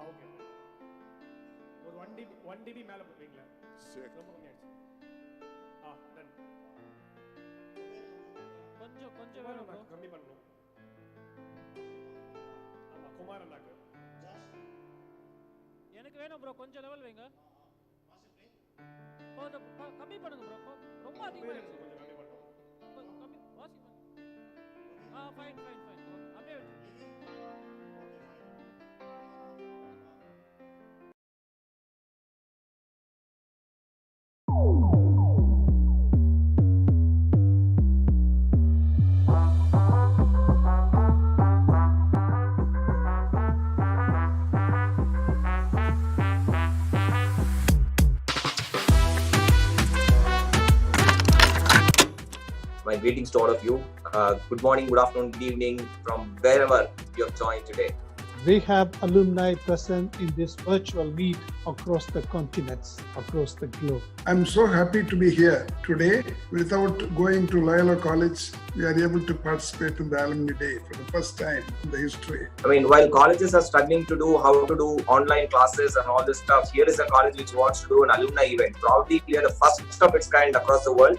Okay. ஒரு 1 dB மேல போடுவீங்களா? சரி. ரொம்ப கம்மியாச்சு. டன். கொஞ்சம் வேணும் bro. கம்மி பண்ணனும். ஆமா குமார் அண்ணாக்கு. எனக்கு வேணும் bro, கொஞ்சம் லெவல் வைங்க. கம்மி பண்ணுங்க bro. ரொம்ப அதிகமா இருக்கு. கொஞ்சம் கம்மி பண்ணனும். கம்மி வாசிங்க. ஃபைன். அப்படியே வெச்சு. My greetings to all of you. Good morning, good afternoon, good evening from wherever you have joined today. We have alumni present in this virtual meet across the continents, across the globe. I'm so happy to be here today. Without going to Loyola College, we are able to participate in the Alumni Day for the first time in the history. I mean, while colleges are struggling to do how to do online classes and all this stuff, here is a college which wants to do an alumni event. Probably we are the first of its kind across the world.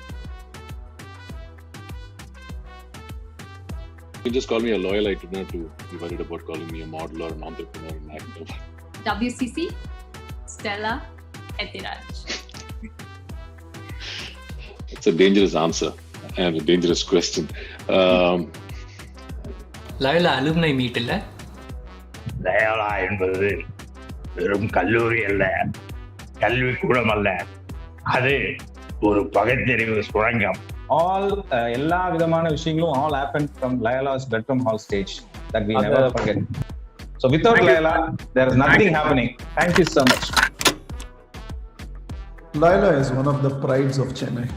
You can just call me a Loyalite, you know, to be worried about calling me a model or an entrepreneur, an actor. WCC, Stella, Etiraj. It's a dangerous answer and a dangerous question. Loyola Alumni meet இல்ல? Loyola என்பது வெறும் கல்லூரி அல்ல, கல்வி கூடம் அல்ல, அது ஒரு பகுத்தறிவு சுரங்கம். எல்லா விதமான விஷயங்களும் all happened from Loyola's bedroom hall stage that we never forget. So without Loyola, there is nothing happening. Thank you so much. Loyola is one of the prides of Chennai.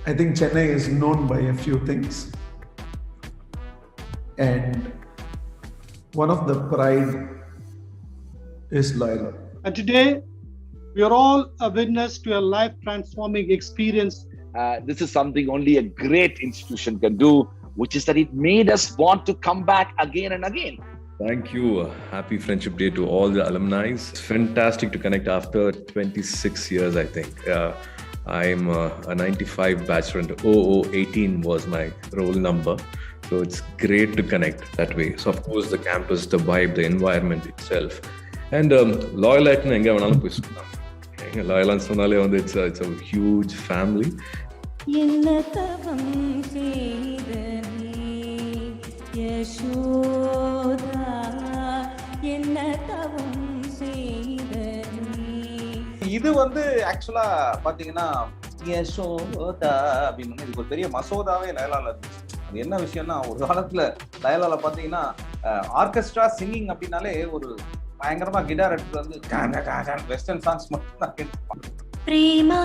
I think Chennai is known by a few things, and one of the pride is Loyola. And today, we are all a witness to a life-transforming experience. This is something only a great institution can do, which is that it made us want to come back again and again. Thank you. Happy Friendship Day to all the alumni. It's fantastic to connect after 26 years, I think. I'm a 95 batch and 0018 was my roll number. So it's great to connect that way. So of course the campus, the vibe, the environment itself. And Loyola enga venalum poi solla. Loyola sonale on it's a huge family. இது வந்து ஆக்சுவலா பாத்தீங்கன்னா யசோதா அப்படின்னு இதுக்கு ஒரு பெரிய மசோதாவே லயோலால இருந்துச்சு. அது என்ன விஷயம்னா, ஒரு காலத்துல லயோலால பாத்தீங்கன்னா ஆர்கெஸ்ட்ரா சிங்கிங் அப்படின்னாலே ஒரு பயங்கரமா கிட்டார் எடுத்துட்டு வந்து வெஸ்டர்ன் சாங்ஸ் மட்டும் தான் கேட்பாங்க. ప్రేమా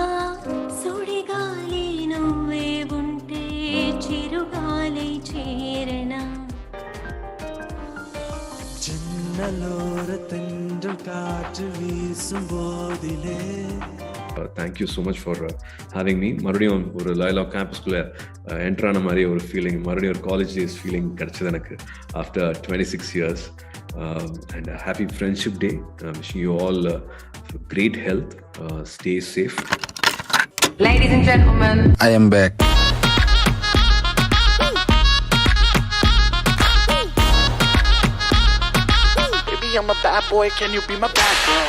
సుడిగాలి నువ్వే ఉంటే చిరుగాలి చేరనా చిన్నలోర తెండ్రల్ కాற்று வீசும் போதிலே. Thank you so much for having me. மறுபடியும் ஒரு Loyola campusக்குள்ள என்டர் ஆன மாதிரி ஒரு ஃபீலிங், மறுபடியும் ஒரு காலேஜ் டேஸ் ஃபீலிங் கிடைச்சது எனக்கு after 26 years. And a happy Friendship Day. Wishing you all great health. Stay safe. Ladies and gentlemen, I am back. Baby, I'm a bad boy, can you be my bad girl?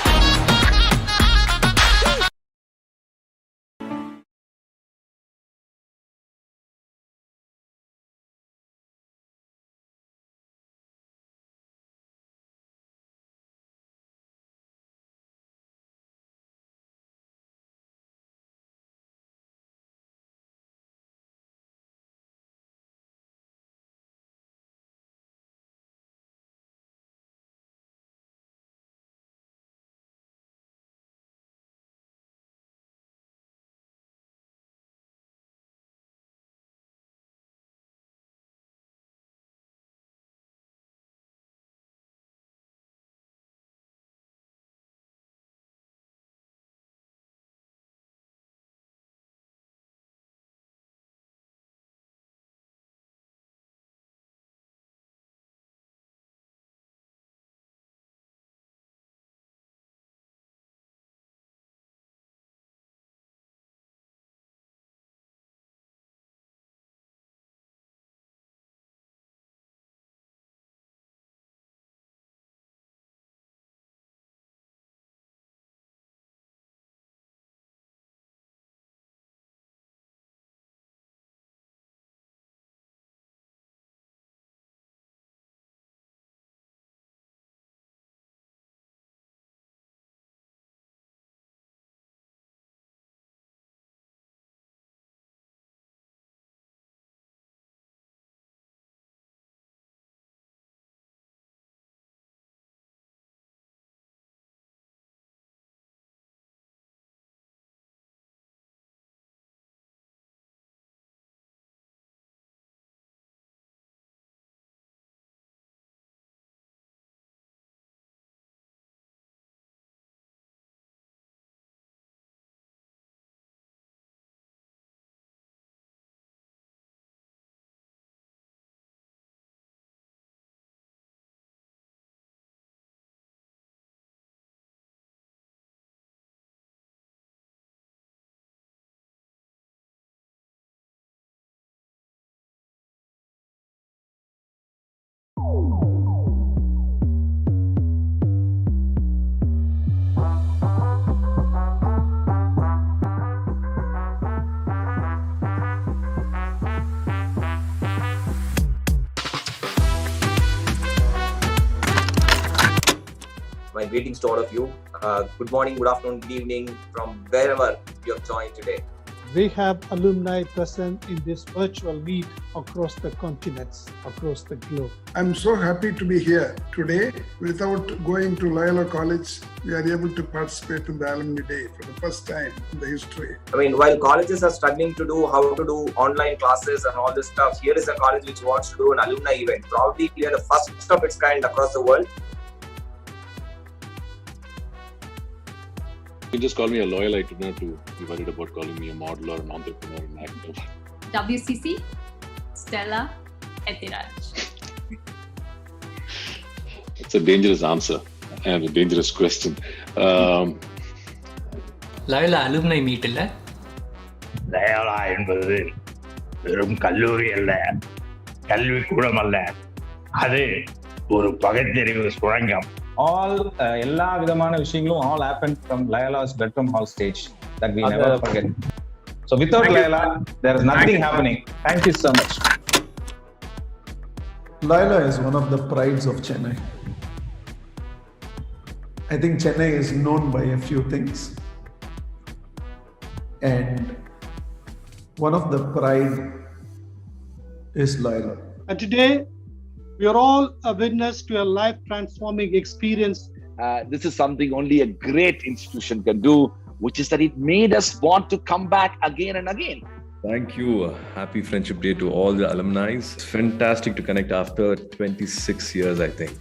My greetings to all of you. Good morning, good afternoon, good evening from wherever you have joined today. We have alumni present in this virtual meet across the continents, across the globe. I'm so happy to be here today. Without going to Loyola College, we are able to participate in the Alumni Day for the first time in the history. I mean, while colleges are struggling to do how to do online classes and all this stuff, here is a college which wants to do an alumni event. Probably we are the first of its kind across the world. You can just call me a loyal. I do not to be worried about calling me a model or an entrepreneur, an actor. WCC, Stella, Etiraj. It's a dangerous answer and a dangerous question. Loyola Alumni meet இல்ல? Loyola என்பது வெறும் கல்லூரி அல்ல, கல்வி கூடம் அல்ல, அது ஒரு பகுத்தறிவு சுரங்கம். எல்லா விதமான விஷயங்களும் all happened from Loyola's bedroom hall stage that we never forget. So without Loyola, there is nothing happening. Thank you so much. Loyola is one of the prides of Chennai. I think Chennai is known by a few things. And one of the pride is Loyola. And today, we are all a witness to a life-transforming experience. This is something only a great institution can do, which is that it made us want to come back again and again. Thank you. Happy Friendship Day to all the alumni. It's fantastic to connect after 26 years, I think.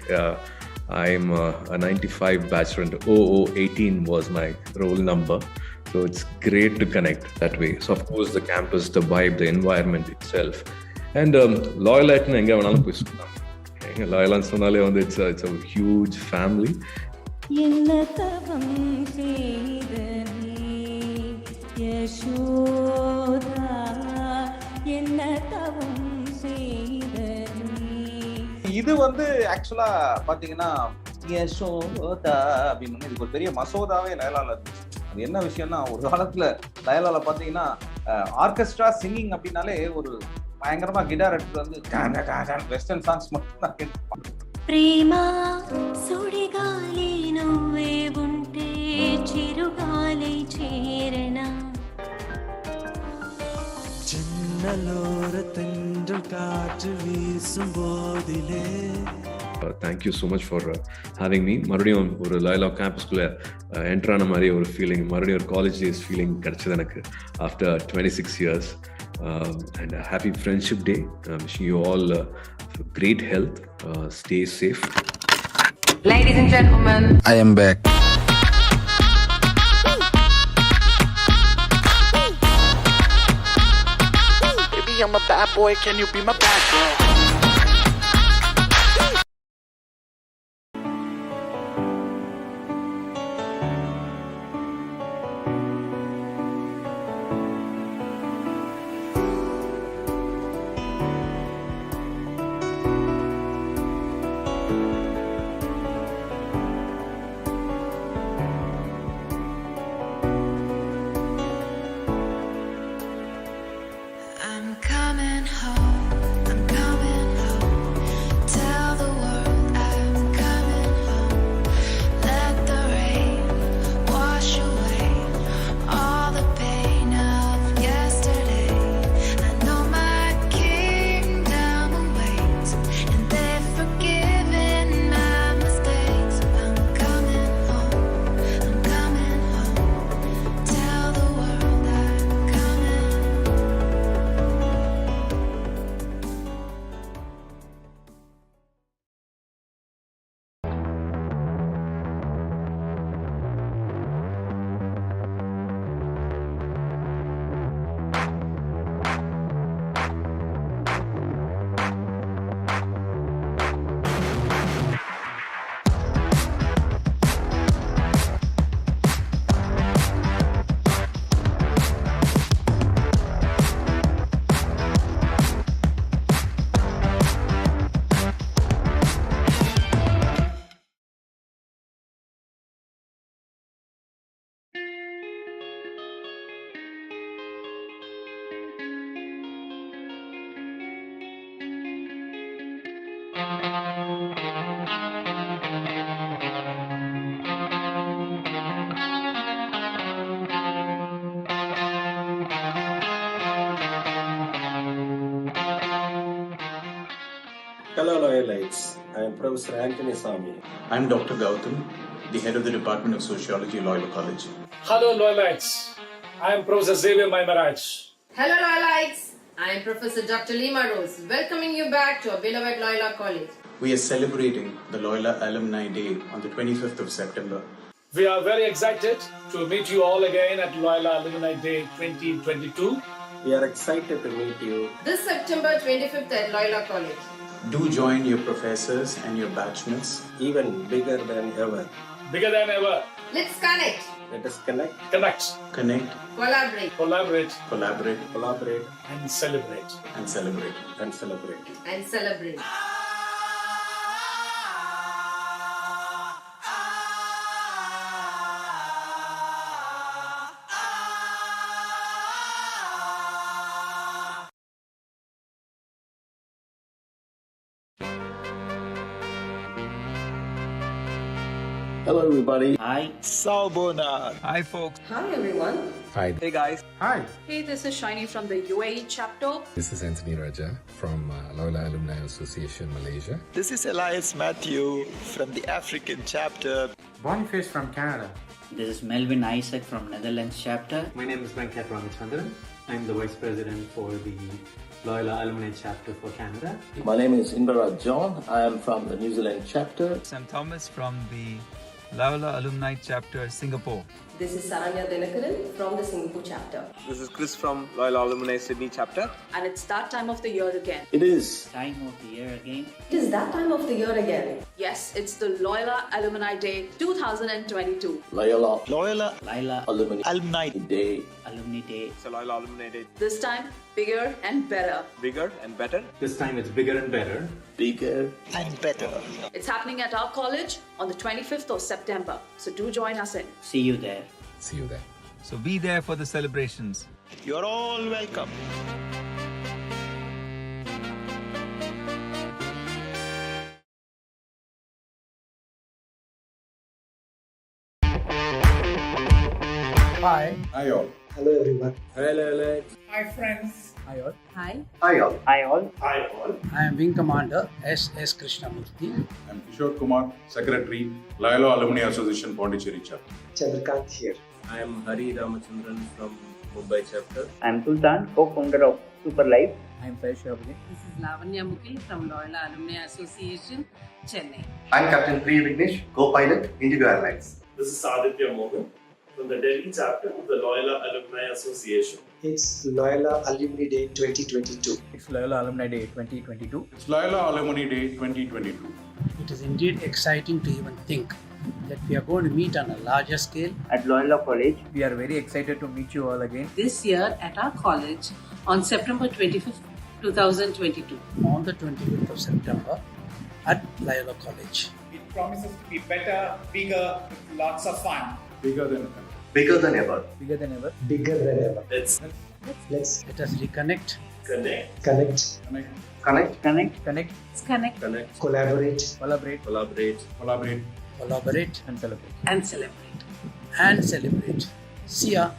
I'm a 95 batch and 0018 was my roll number. So it's great to connect that way. So of course the campus, the vibe, the environment itself. And Loyola it's a huge family. இது வந்து ஆக்சுவலா பாத்தீங்கன்னா யசோதா அப்படின்னு இதுக்கு ஒரு பெரிய மசோதாவே லயோலால இருந்துச்சு. அது என்ன விஷயம்னா, ஒரு காலத்துல லயோலால பாத்தீங்கன்னா ஆர்கெஸ்ட்ரா சிங்கிங் அப்படின்னாலே ஒரு பயங்கரமா கிட்டார் எடுத்து வந்து வெஸ்டர்ன் சாங்ஸ் மட்டும் தான் கேட்பாங்க. ప్రేమా సుడిగాలి నువ్వే ఉంటే చిరుగాలి చేరనా చిన్నలోర తెండ్రల్ కాற்று వీసుం போதிலே. Thank you so much for having me. மறுபடியும் ஒரு Loyola campusக்குள்ள என்டர் ஆன மாதிரி ஒரு ஃபீலிங், மறுபடியும் ஒரு காலேஜ் டேஸ் ஃபீலிங் கிடைச்சது எனக்கு after 26 years. And a happy Friendship Day. Wishing you all great health. Stay safe. Ladies and gentlemen, I am back. Baby, I'm a bad boy. Can you be my bad girl? I'm coming home, I'm coming Loyalites. I am Professor Anthony Sami. I'm Dr. Gautam, the head of the Department of Sociology, Loyola College. Hello, Loyalites. I am Professor Xavier Maimaraj. Hello, Loyalites. I am Professor Dr. Lima Rose, welcoming you back to our beloved Loyola College. We are celebrating the Loyola Alumni Day on the 25th of September. We are very excited to meet you all again at Loyola Alumni Day 2022. We are excited to meet you this September 25th at Loyola College. Do join your professors and your batchmates. even bigger than ever. Bigger than ever. Let's connect, Let us connect, Connect, collaborate, collaborate, collaborate, and celebrate. and celebrate. and celebrate. and celebrate. Hello, everybody. Hi. Salbona. Hi, folks. Hi, everyone. Hi, Hey, guys. Hi. Hey, this is Shiny from the UAE chapter. this is Anthony Raja from Loyola Alumni Association, Malaysia. This is Elias Matthew from the African chapter. Boniface from Canada. This is Melvin Isaac from Netherlands chapter. My name is Venkat Ramachandran. I'm the Vice President for the Loyola Alumni Chapter for Canada. My name is Indaraj John. I am from the New Zealand chapter. Sam Thomas from the Loyola Alumni chapter, Singapore. This is Saranya Dinakaran from the Singapore chapter. This is Chris from Loyola Alumni Sydney chapter. And it's that time of the year again. It is Time of the year again. It is that time of the year again. Yes, it's the Loyola Alumni Day 2022. Loyola Loyola Alumni Day. Alumni Day. It's a Loyola Alumni Day. This time, bigger and better. Bigger and better. This time it's bigger and better. Bigger And better. It's happening at our college on the 25th of September. So do join us in. See you there. See you there. So be there for the celebrations. You're all welcome. Hi. Hi all. Hello, everyone. Hello, Alex. Hi, friends. Hi all. Hi. Hi, all. Hi all. Hi all. I am Wing Commander S.S. Krishnamurthy. I'm Kishore Kumar, Secretary, Loyola Alumni Association, Pondicherry chapter. Chandrakant here. I am Hari Ramachandran from Mumbai chapter. I'm Sultan, co-founder of Super Life. I'm Faiz Shabri. This is Lavanya Mukil from Loyola Alumni Association, Chennai. I'm Captain Reminisce, co-pilot, Indigo Airlines. This is Aditya Mohan from the Delhi chapter of the Loyola Alumni Association. It's Loyola Alumni Day 2022. It's Loyola Alumni Day 2022. It's Loyola Alumni Day 2022. It is indeed exciting to even think that we are going to meet on a larger scale. At Loyola College. We are very excited to meet you all again. This year at our college on September 25th, 2022. On the 25th of September at Loyola College. It promises to be better, bigger, with lots of fun. Bigger than Bigger than ever. Bigger than ever. Bigger than ever. Let's Let us reconnect, connect, Connect. Connect, Connect. Connect, connect, Collaborate. collaborate, collaborate, collaborate. collaborate, and celebrate. And celebrate. and celebrate. See ya.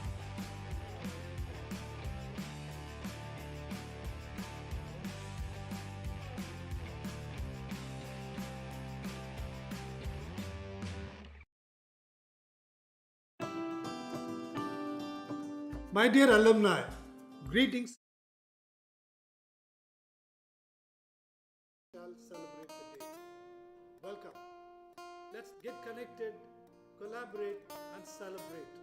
My dear alumni, greetings. Shall celebrate the day. Welcome. Let's get connected, collaborate, and celebrate.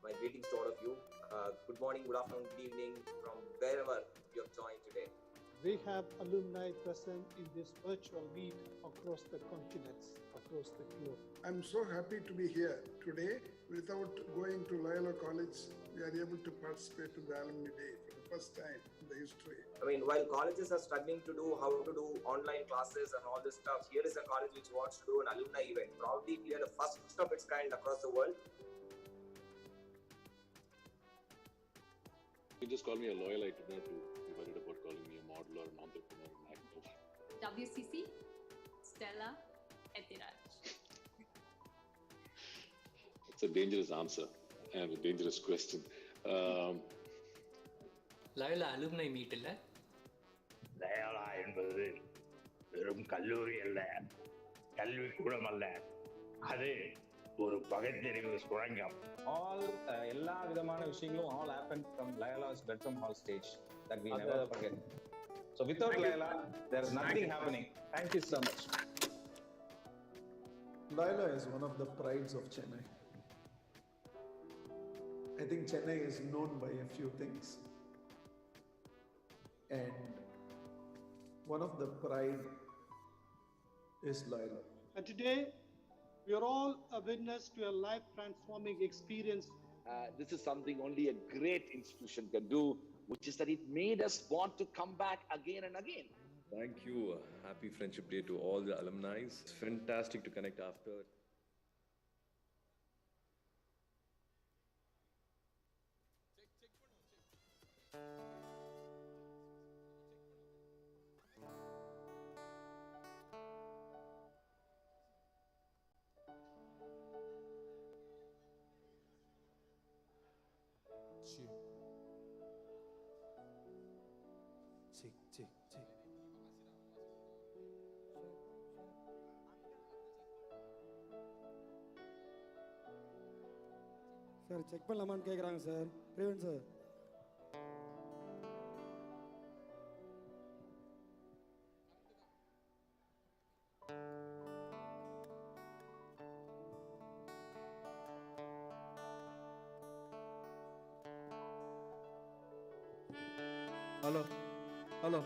My greetings to all of you. Good morning, good afternoon, good evening from wherever you have joined today. We have alumni present in this virtual meet across the continents, across the globe. I'm so happy to be here today. Without going to Loyola College, we are able to participate in the Alumni Day for the first time in the history. I mean, while colleges are struggling to do how to do online classes and all this stuff, here is a college which wants to do an alumni event. Proudly, we are the first of its kind across the world. can just call me a Loyola. I not to be worried about calling me a model or an entrepreneur or an actor. WCC, Stella, Etiraj. It's a dangerous answer and a dangerous question. Loyola Alumni meet இல்ல? Loyola என்பது வெறும் கல்லூரி அல்ல, கல்வி கூடம் அல்ல, அது ஒரு பகுத்தறிவு சுரங்கம். எல்லா விதமான விஷயங்களும் all happened from Loyola's bedroom hall stage that we never forget. So without Loyola, there is nothing happening. Thank you so much. Loyola is one of the prides of Chennai. I think Chennai is known by a few things, and one of the pride is Loyola. And today, we are all a witness to a life-transforming experience. This is something only a great institution can do, which is that it made us want to come back again and again. Thank you. Happy Friendship Day to all the alumni. It's fantastic to connect after. Sir check பண்ணலாமான்னு கேட்குறாங்க sir. Praveen sir. Hello hello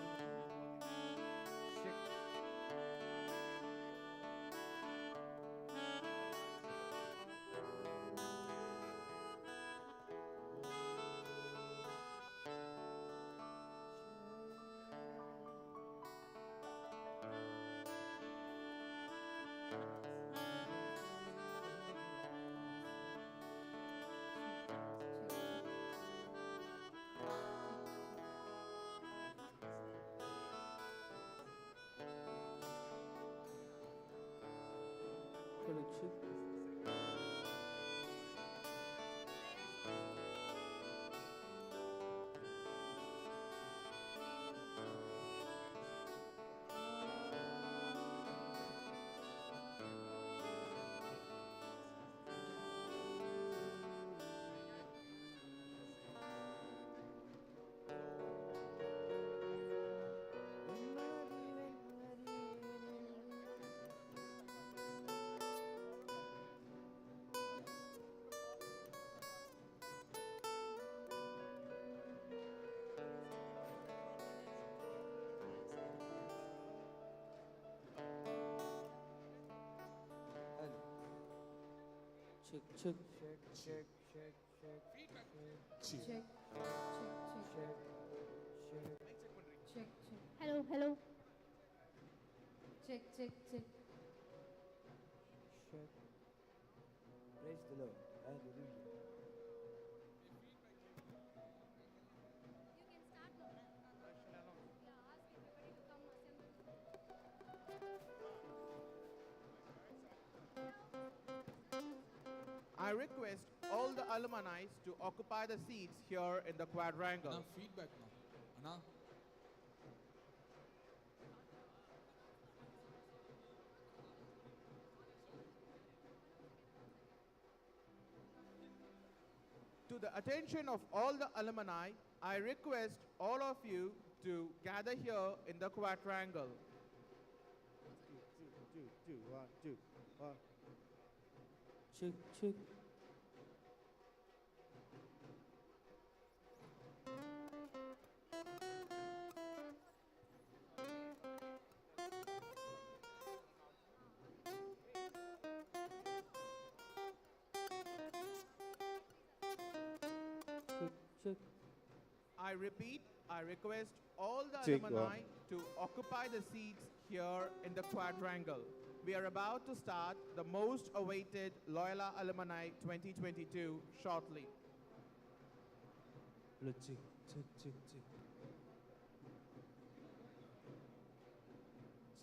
Check, check, check, check, check, check, Feedback. check, check, check, check, check, check. Hello, hello. Check, check, check. Check. Praise the Lord. Hallelujah. I request all the alumni to occupy the seats here in the quadrangle. Feedback now. To the attention of all the alumni, I request all of you to gather here in the quadrangle. One. Check, check. Check. I repeat, I request all the Check alumni to occupy the seats here in the quadrangle. We are about to start the most awaited Loyola Alumni 2022 shortly. Hello, check, check, check, check.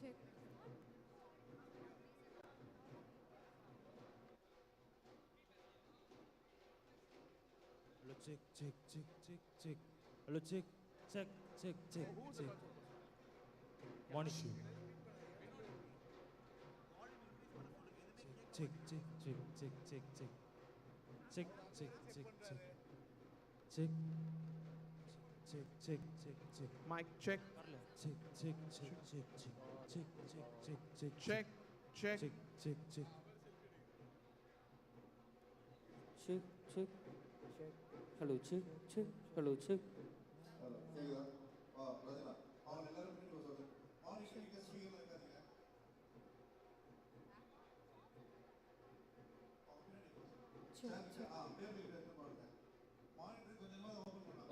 Check. Hello, check, check, check, check, check. Hello, check, check, check, check, check. One issue. Check, check, check, check, check, check. Check, check, check, check. Check. Check, check, check, check. Mic check. Check, check, check, check, check. Check, check, check, check. Check, check. Check, check, check. Check, check. Check. Hello, check, check. Hello, check.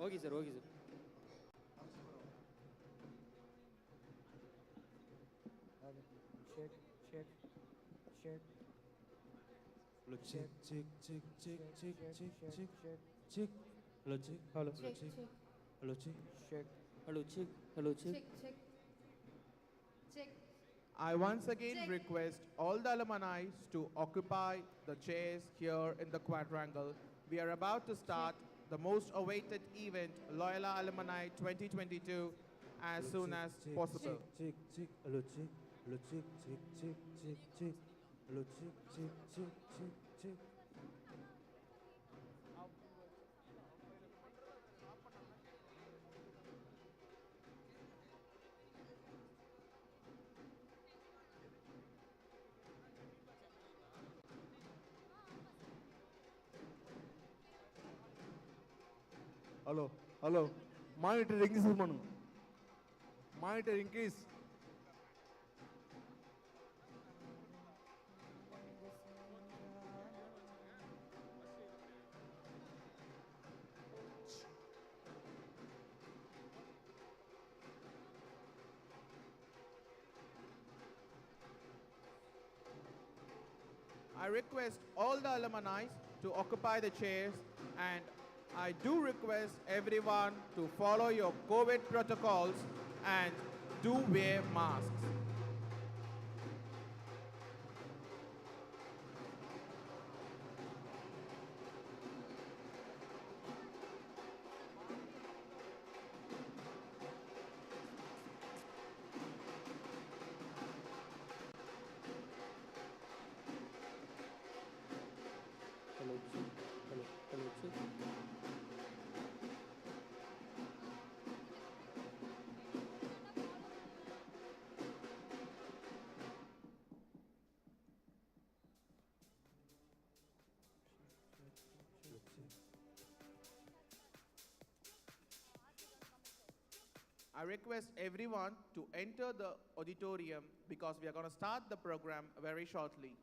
Okay, sir. Okay, sir. Check, check, check. Hello, check, check, check, check, check, check, check, check, check. Hello, check. Hello, Check, check. check. Hello, check. Check. Hello, check. Hello, check. Check, check. Check. I once again Check. request all the alumni to occupy the chairs here in the quadrangle. We are about to start the most awaited event, Loyola Alumni 2022, as soon as possible. Check, check. Hello, check. Hello, check, check, check, check, check. Hello, check, check, check, check, check. Hello hello monitor increase பண்ணுங்க monitor increase I request all the alumni to occupy the chairs, and I do request everyone to follow your COVID protocols and do wear masks. Hello, check. Hello, hello, check. I request everyone to enter the auditorium because we are going to start the program very shortly.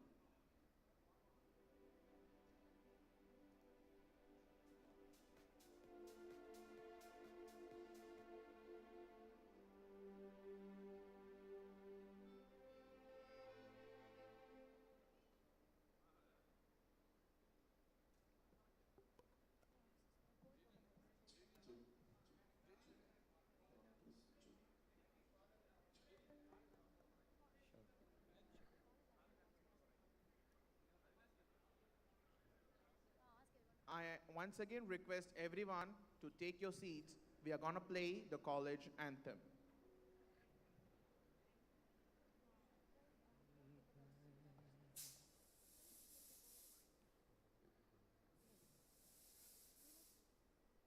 I once again request everyone to take your seats. We are going to play the college anthem.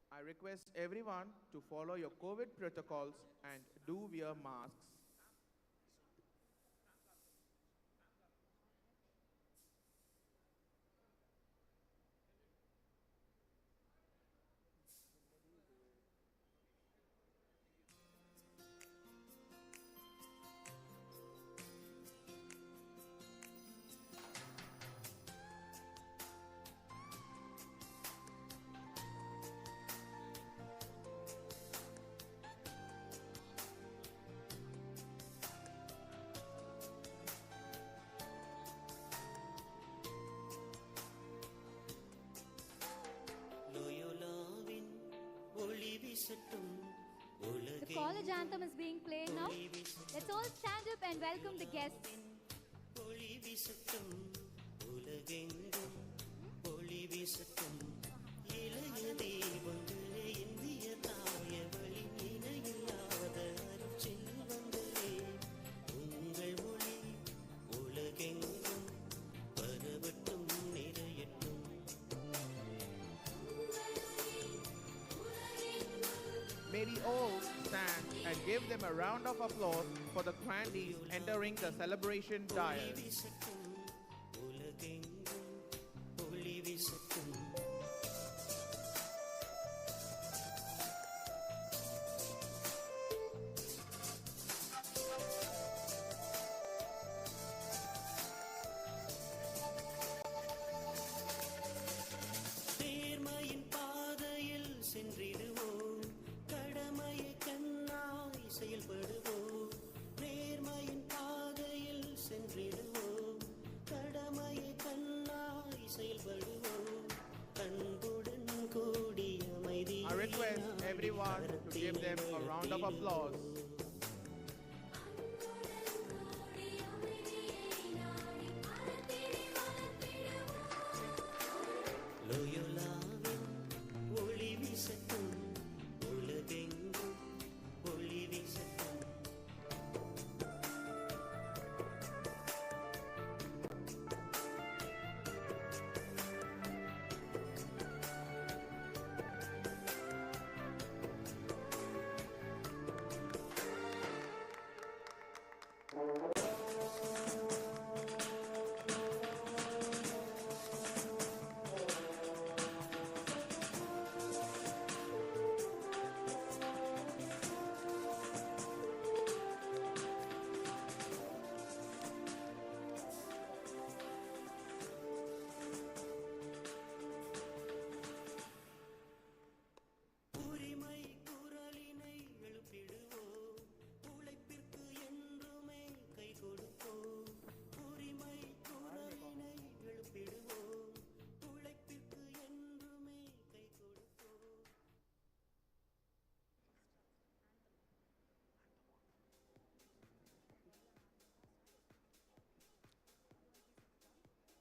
I request everyone to follow your COVID protocols and do wear masks. The college anthem is being played now. Let's all stand up and welcome the guests. May we all stand and give them a round of applause for the grandees entering the celebration dais. I request everyone to give them a round of applause.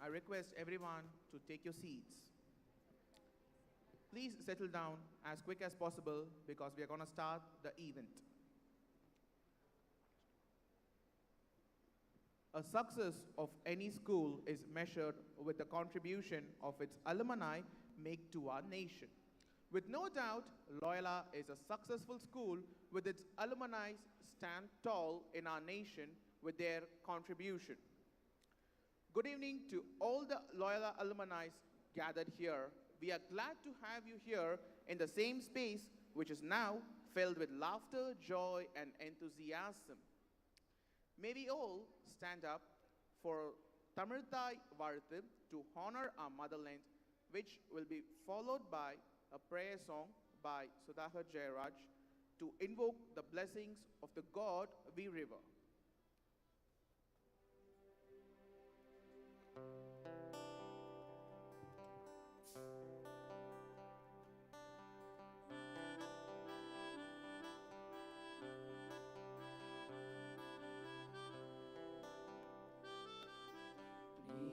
I request everyone to take your seats. Please settle down as quick as possible because we are going to start the event. A success of any school is measured with the contribution of its alumni make to our nation. With no doubt, Loyola is a successful school with its alumni stand tall in our nation with their contribution. Good evening to all the Loyola alumni gathered here. We are glad to have you here in the same space which is now filled with laughter, joy, and enthusiasm. May we all stand up for Tamilthai Varthu to honor our motherland, which will be followed by a prayer song by Sudhakar Jayaraj to invoke the blessings of the God we revere.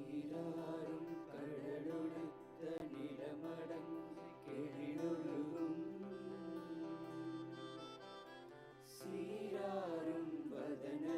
நீராறும் கடலொடுத்த நிலமடங்கு கெழிலொழுகும் சீராரும் வதன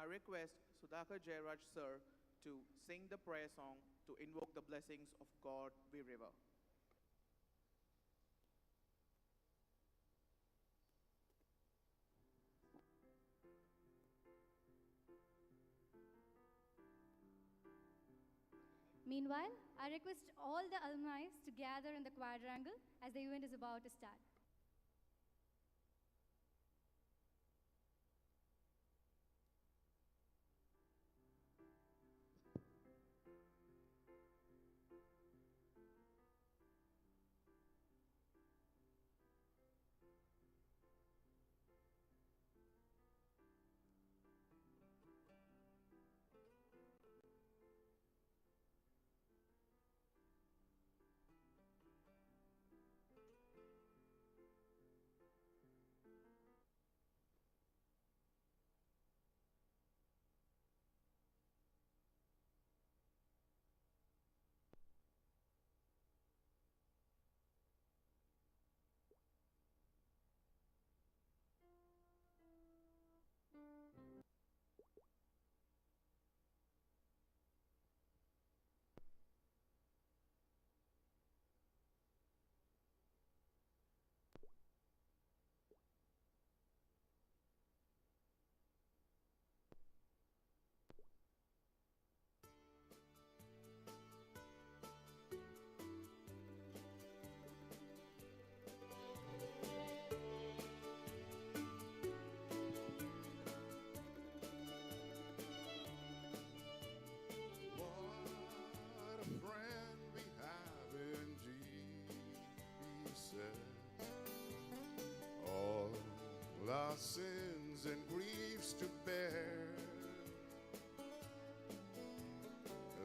I request Sudhakar Jairaj sir to sing the prayer song to invoke the blessings of God we revere. Meanwhile, I request all the alumni to gather in the quadrangle as the event is about to start. Our sins and griefs to bear.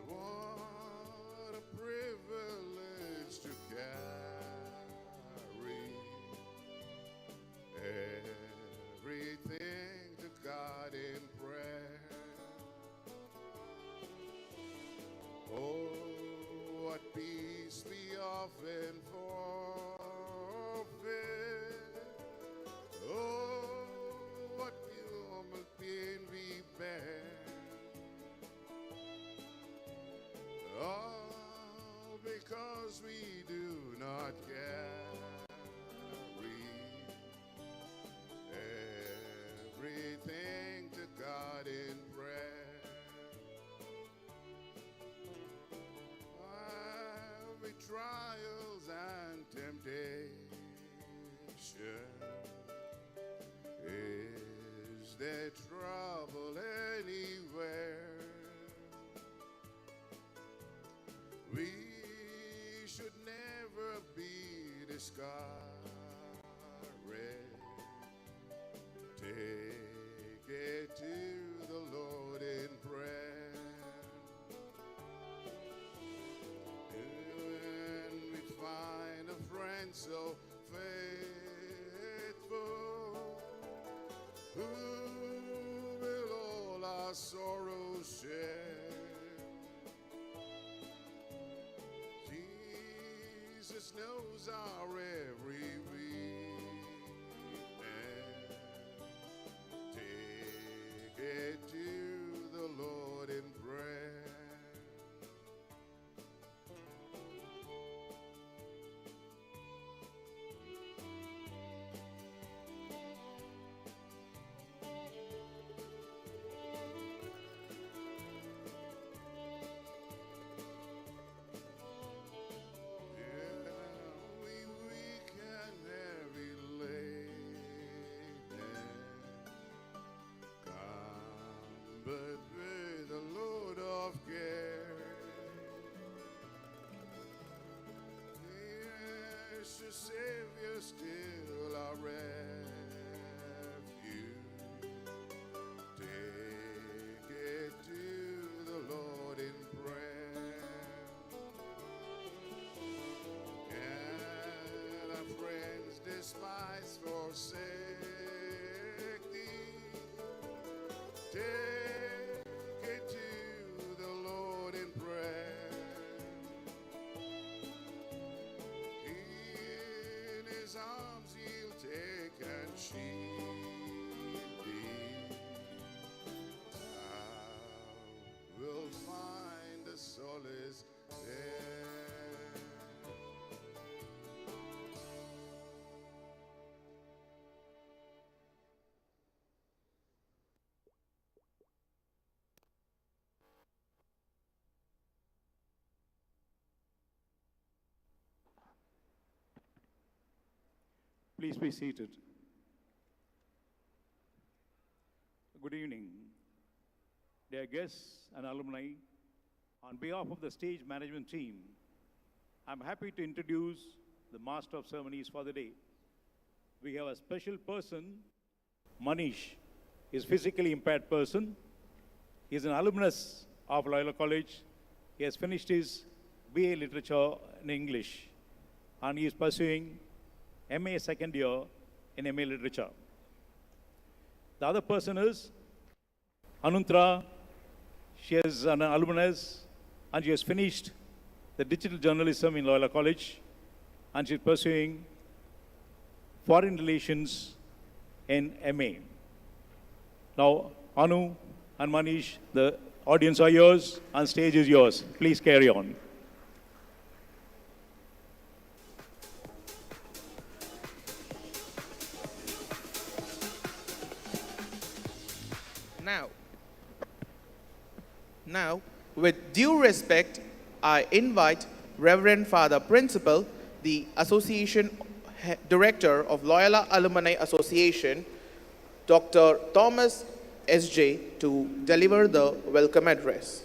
What a privilege to carry everything to God in prayer. Oh, what peace we often forfeit. Oh, what human pain we bear. All because we do not carry everything to God in prayer. Every trials and temptation. Is there trouble anywhere? We should never be discouraged. Take it to the Lord in prayer. And we find a friend so faithful, who will all our sorrows share. Jesus knows our every weakness. Take it to the Lord in prayer. But with a load of care, yes, your Savior still our refuge. Take it to the Lord in prayer. Can our friends despise, forsake thee? Take it to the Lord in prayer. In his arms he'll take Please be seated. Good evening, dear guests and alumni. On behalf of the stage management team, I'm happy to introduce the Master of Ceremonies for the day. We have a special person, Manish. He's a physically impaired person. He's an alumnus of Loyola College. He has finished his BA Literature in English, and he is pursuing MA second year in MA Literature. The other person is Anuntra. She is an alumnus, and she has finished the digital journalism in Loyola College, and she's pursuing foreign relations in MA. Now, Anu and Manish, the audience are yours, and stage is yours. Please carry on. Now, with due respect, I invite Reverend Father Principal, the Association Director of Loyola Alumni Association, Dr. Thomas S.J., to deliver the welcome address.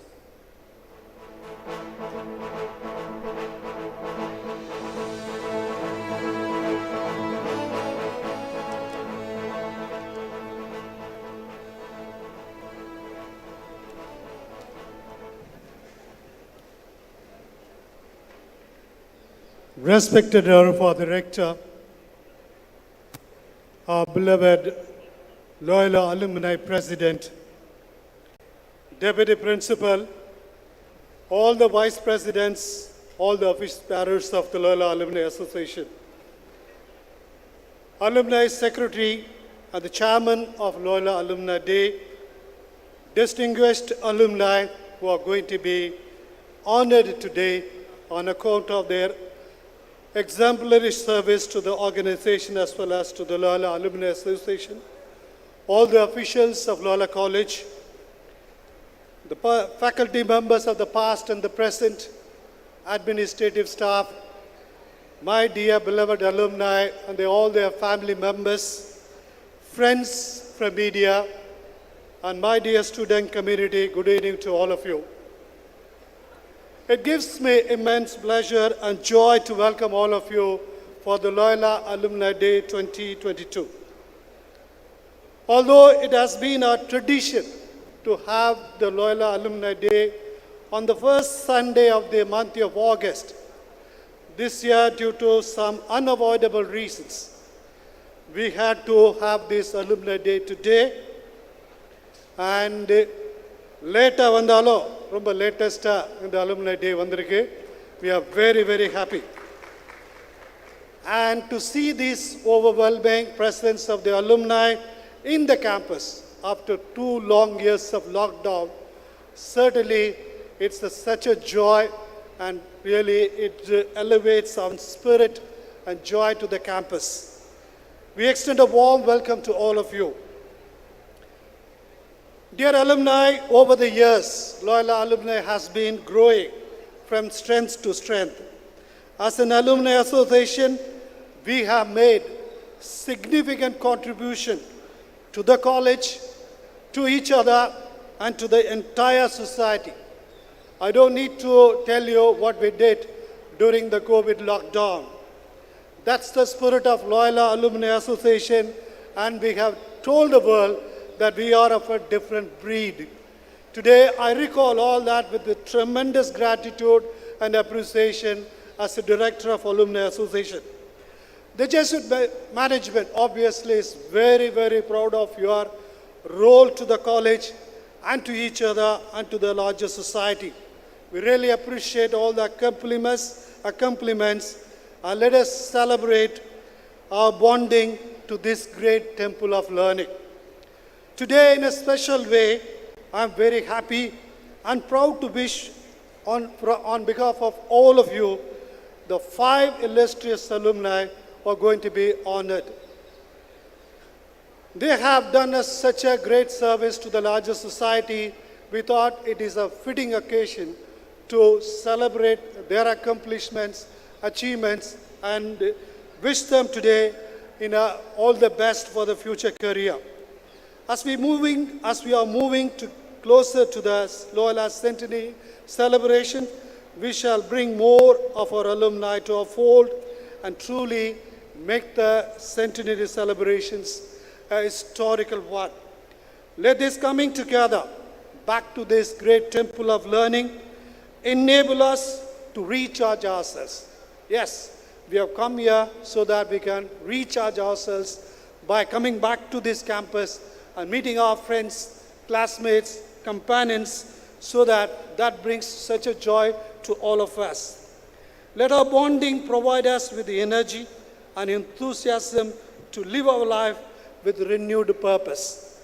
Respected Reverend Father Rector, our beloved Loyola Alumni President, Deputy Principal, all the Vice Presidents, all the office bearers of the Loyola Alumni Association, Alumni Secretary and the Chairman of Loyola Alumni Day, distinguished alumni who are going to be honored today on account of their exemplary service to the organization as well as to the Loyola Alumni Association, all the officials of Loyola College, the faculty members of the past and the present, administrative staff, my dear beloved alumni and all their family members, friends from media, and my dear student community, good evening to all of you. It gives me immense pleasure and joy to welcome all of you for the Loyola Alumni Day 2022. Although it has been our tradition to have the Loyola Alumni Day on the first Sunday of the month of August, this year, due to some unavoidable reasons, we had to have this Alumni Day today. And later vandalo, romba latest in the Alumni Day vandirukku. We are very, very happy. And to see this overwhelming presence of the alumni in the campus after 2 long years of lockdown, certainly it's such a joy, and really it elevates our spirit and joy to the campus. We extend a warm welcome to all of you. Dear alumni, over the years, Loyola Alumni has been growing from strength to strength. As an alumni association, we have made significant contribution to the college, to each other, and to the entire society. I don't need to tell you what we did during the COVID lockdown. That's the spirit of Loyola Alumni Association, and we have told the world that we are of a different breed. Today, I recall all that with the tremendous gratitude and appreciation as the Director of Alumni Association. The Jesuit management obviously is very, very proud of your role to the college and to each other and to the larger society. We really appreciate all the accomplishments, and let us celebrate our bonding to this great temple of learning. Today, in a special way, I am very happy and proud to wish on behalf of all of you, the 5 illustrious alumni who are going to be honored. They have done us such a great service to the larger society. We thought it is a fitting occasion to celebrate their accomplishments, achievements, and wish them today all the best for the future career. As we are moving closer to the Loyola Centenary celebration, we shall bring more of our alumni to our fold and truly make the centenary celebrations a historical one. Let this coming together back to this great temple of learning enable us to recharge ourselves. Yes, we have come here so that we can recharge ourselves by coming back to this campus and meeting our friends, classmates, companions, so that brings such a joy to all of us. Let our bonding provide us with the energy and enthusiasm to live our life with renewed purpose.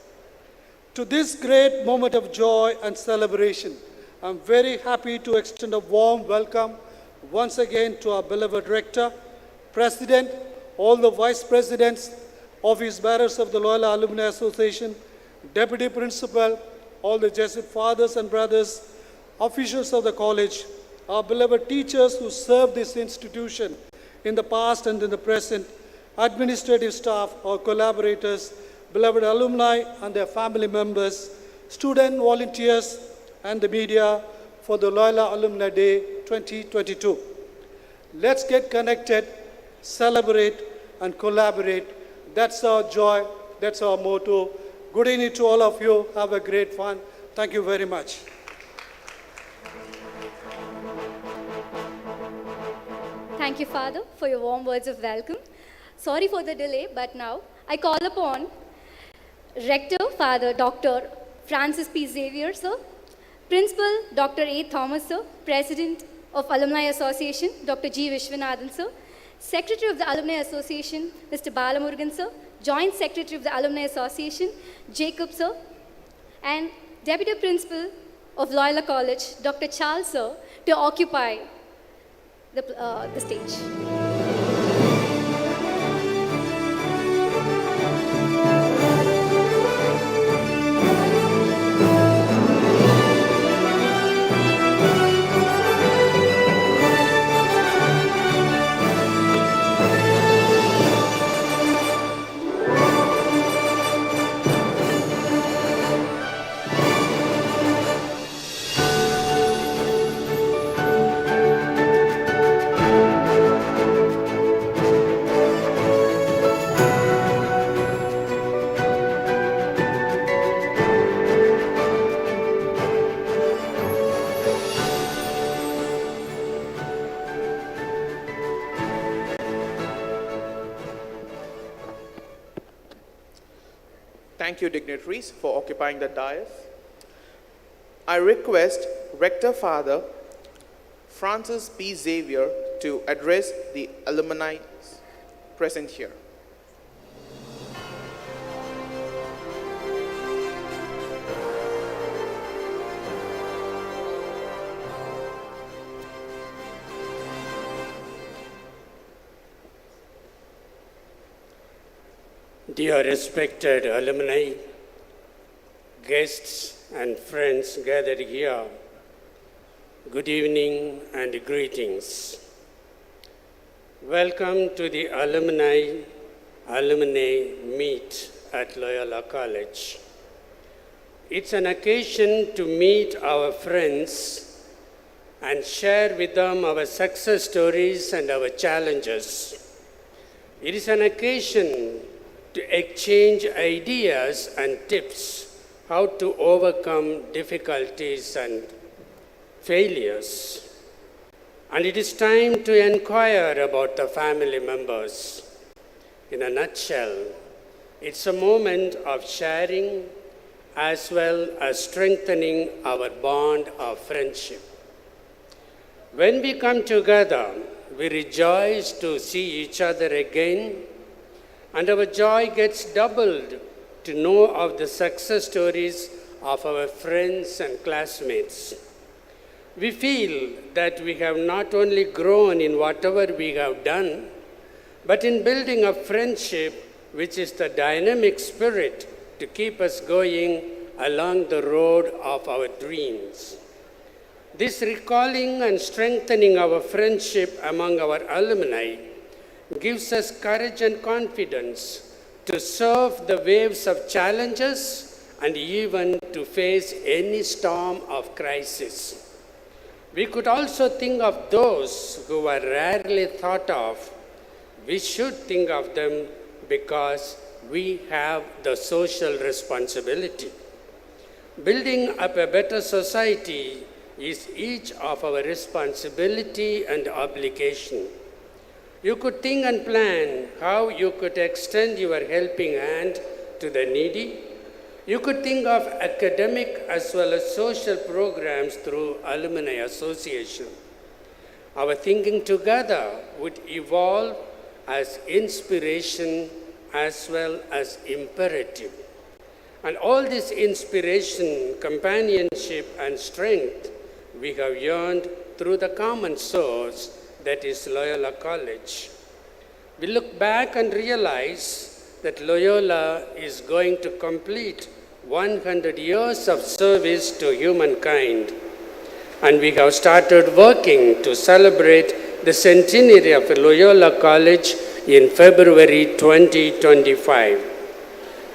To this great moment of joy and celebration, I'm very happy to extend a warm welcome once again to our beloved Rector, President, all the Vice Presidents, Office Bearers of the Loyola Alumni Association, Deputy Principal, all the Jesuit fathers and brothers, officials of the college, our beloved teachers who serve this institution in the past and in the present, administrative staff, our collaborators, beloved alumni and their family members, student volunteers, and the media for the Loyola Alumni Day 2022. Let's get connected, celebrate, and collaborate. That's our joy. That's our motto. Good evening to all of you. Have a great fun. Thank you very much. Thank you, Father, for your warm words of welcome. Sorry for the delay, but now I call upon Rector, Father Dr. Francis P. Xavier, sir, Principal Dr. A. Thomas, sir, President of Alumni Association, Dr. G. Vishwanathan, sir, Secretary of the Alumni Association, Mr. Balamurugan, sir, Joint Secretary of the Alumni Association, Jacob, sir, and Deputy Principal of Loyola College, Dr. Charles, sir, to occupy the stage. Thank you, dignitaries, for occupying the dais. I request Rector Father Francis P. Xavier to address the alumni present here. Dear respected alumni, guests and friends gathered here, good evening and greetings. Welcome to the alumni meet at Loyola College. It's an occasion to meet our friends and share with them our success stories and our challenges. It is an occasion to exchange ideas and tips how to overcome difficulties and failures. And it is time to inquire about the family members. In a nutshell, it's a moment of sharing as well as strengthening our bond of friendship. When we come together, we rejoice to see each other again, and our joy gets doubled to know of the success stories of our friends and classmates. We feel that we have not only grown in whatever we have done, but in building a friendship which is the dynamic spirit to keep us going along the road of our dreams. This recalling and strengthening our friendship among our alumni gives us courage and confidence to surf the waves of challenges and even to face any storm of crisis. We could also think of those who are rarely thought of. We should think of them because we have the social responsibility. Building up a better society is each of our responsibility and obligation. You could think and plan how you could extend your helping hand to the needy. You could think of academic as well as social programs through Alumni Association. Our thinking together would evolve as inspiration as well as imperative. And all this inspiration, companionship, and strength we have yearned through the common source that is Loyola College. We look back and realize that Loyola is going to complete 100 years of service to humankind. And we have started working to celebrate the centenary of Loyola College in February 2025.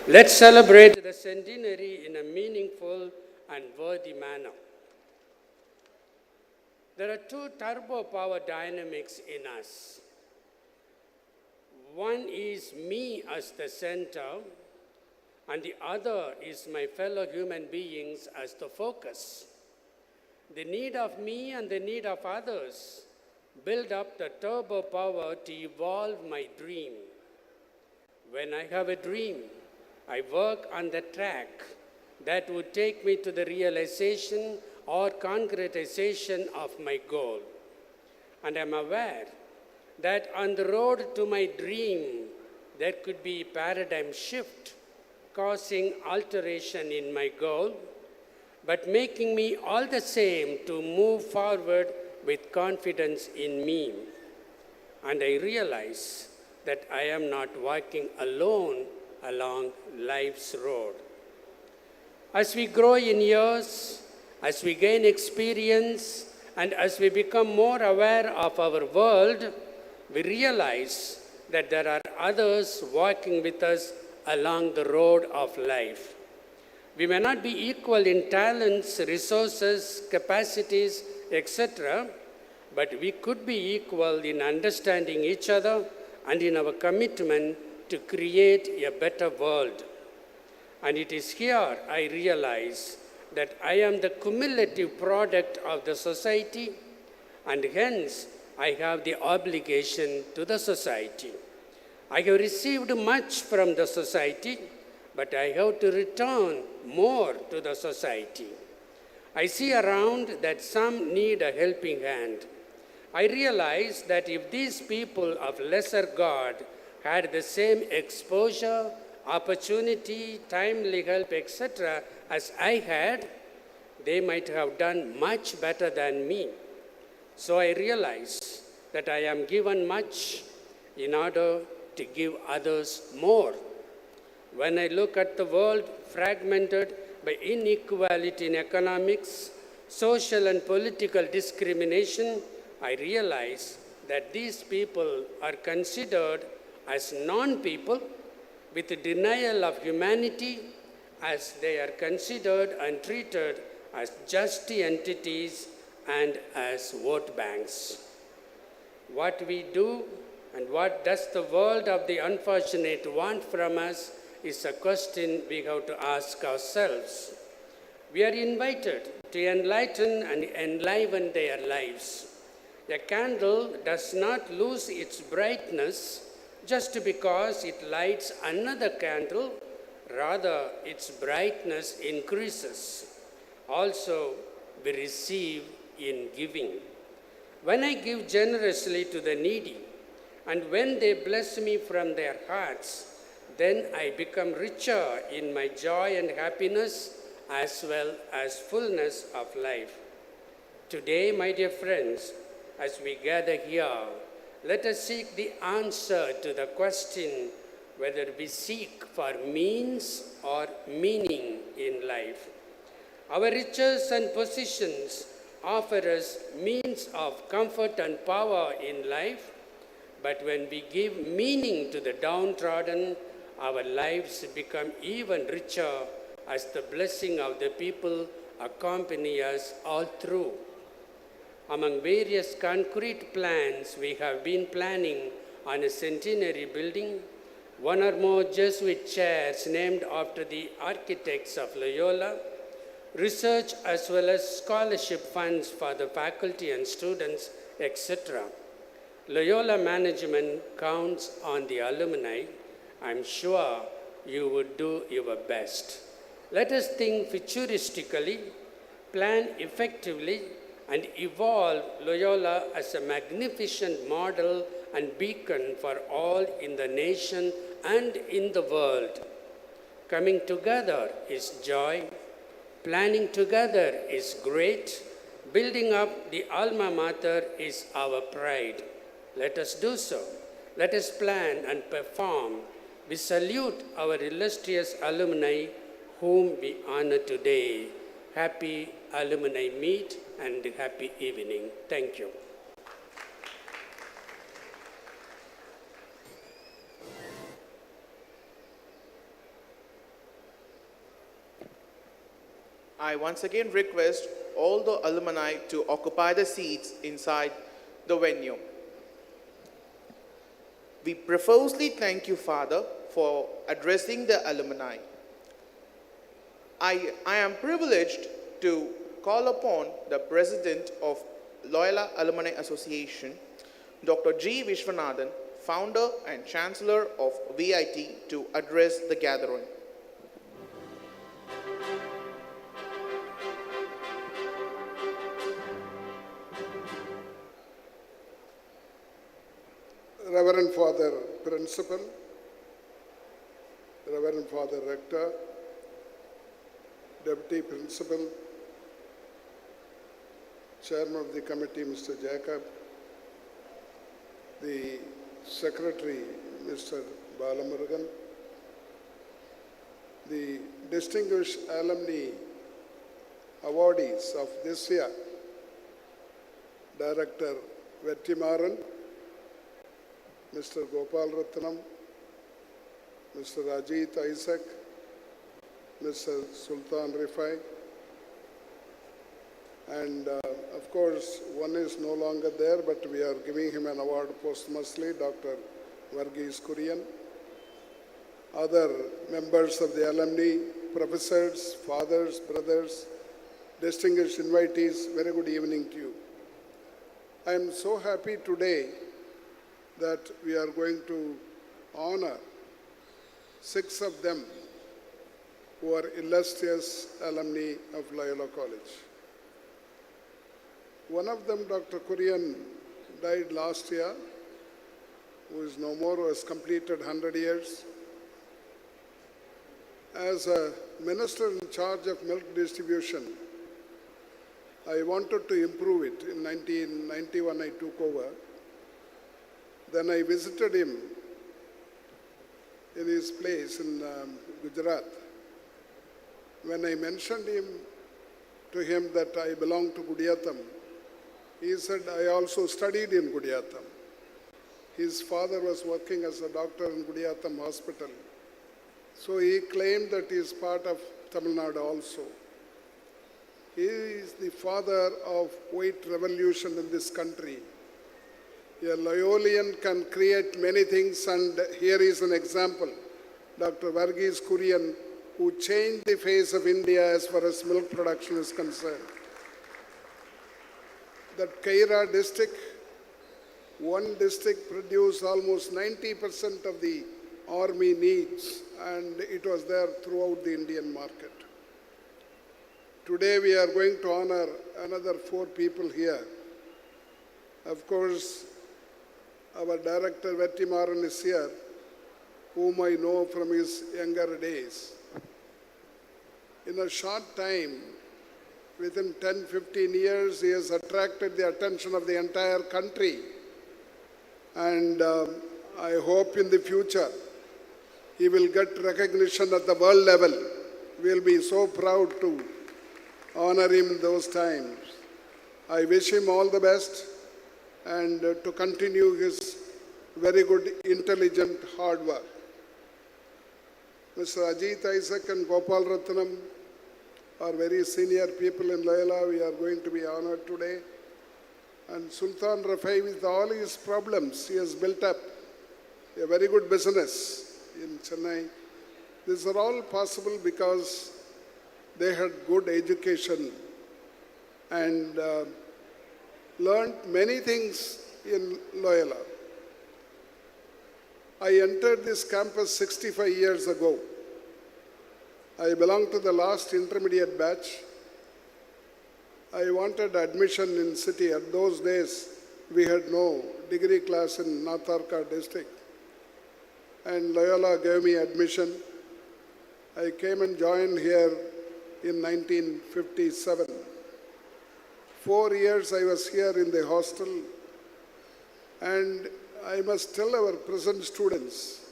Let's celebrate the centenary in a meaningful and worthy manner. There are two turbo power dynamics in us. One is me as the center, and the other is my fellow human beings as the focus. The need of me and the need of others build up the turbo power to evolve my dream. When I have a dream, I work on the track that would take me to the realization or concretization of my goal. And I'm aware that on the road to my dream, there could be paradigm shift causing alteration in my goal, but making me all the same to move forward with confidence in me. And I realize that I am not walking alone along life's road. As we grow in years, as we gain experience, and as we become more aware of our world, we realize that there are others walking with us along the road of life. We may not be equal in talents, resources, capacities, etc., but we could be equal in understanding each other and in our commitment to create a better world. And it is here I realize that I am the cumulative product of the society, and hence I have the obligation to the society. I have received much from the society, but I have to return more to the society. I see around that some need a helping hand. I realize that if these people of lesser God had the same exposure, opportunity, timely help, etc., as I had, they might have done much better than me. So I realize that I am given much in order to give others more. When I look at the world fragmented by inequality in economics, social and political discrimination, I realize that these people are considered as non-people with denial of humanity, as they are considered and treated as just entities and as vote banks. What we do and what does the world of the unfortunate want from us is a question we have to ask ourselves. We are invited to enlighten and enliven their lives. A candle does not lose its brightness just because it lights another candle. Rather, its brightness increases. Also, we receive in giving. When I give generously to the needy, and when they bless me from their hearts, then I become richer in my joy and happiness as well as fullness of life. Today, my dear friends, as we gather here, let us seek the answer to the question whether we seek for means or meaning in life. Our riches and positions offer us means of comfort and power in life, But when we give meaning to the downtrodden, our lives become even richer as the blessing of the people accompany us all through. Among various concrete plans we have been planning on a centenary building, one or more Jesuit chairs named after the architects of Loyola, research as well as scholarship funds for the faculty and students, etc. Loyola management counts on the alumni. I'm sure you would do your best. Let us think futuristically, plan effectively, and evolve Loyola as a magnificent model and beacon for all in the nation and in the world. Coming together is joy. Planning together is great. Building up the alma mater is our pride. Let us do so. Let us plan and perform. We salute our illustrious alumni whom we honor today. Happy alumni meet and happy evening. Thank you. I once again request all the alumni to occupy the seats inside the venue. We profusely thank you, Father, for addressing the alumni. I am privileged to call upon the President of Loyola Alumni Association, Dr. G. Vishwanathan, founder and Chancellor of VIT, to address the gathering. Reverend Father Principal, Reverend Father Rector, Deputy Principal, Chairman of the Committee, Mr. Jacob, the Secretary, Mr. Balamurugan, the distinguished alumni awardees of this year, Director Vettimaran, Mr. Gopal Ratnam, Mr. Ajit Isaac, Mr. Sultan Rifai, and of course, one is no longer there, but we are giving him an award posthumously, Dr. Varghese Kurian. Other members of the alumni, professors, fathers, brothers, distinguished invitees, very good evening to you. I am so happy today that we are going to honor 6 of them who are illustrious alumni of Loyola College. One of them, Dr. Kurian, died last year, who is no more, who has completed 100 years. As a minister in charge of milk distribution, I wanted to improve it. In 1991, I took over. Then I visited him in his place in Gujarat. When I mentioned to him that I belong to Gudiyatham, he said, I also studied in Gudiyatham. His father was working as a doctor in Gudiyatham Hospital. So he claimed that he is part of Tamil Nadu also. He is the father of white revolution in this country. A Loyolian can create many things, and here is an example. Dr. Varghese Kurian, who changed the face of India as far as milk production is concerned. That Kaira district, one district produced almost 90% of the army needs, and it was there throughout the Indian market. Today we are going to honor another 4 people here. Of course, our director Vettimaran is here, whom I know from his younger days. In a short time, within 10-15 years, he has attracted the attention of the entire country. And I hope in the future, he will get recognition at the world level. We will be so proud to honor him in those times. I wish him all the best and to continue his very good, intelligent, hard work. Mr. Ajit Isaac and Gopal Ratnam are very senior people in Loyola. We are going to be honored today. And Sultan Rafai, with all his problems, he has built up a very good business in Chennai. These are all possible because they had good education and learned many things in Loyola. I entered this campus 65 years ago. I belong to the last intermediate batch. I wanted admission in city. At those days, we had no degree class in North Arcot district. And Loyola gave me admission. I came and joined here in 1957. 4 years I was here in the hostel. And I must tell our present students,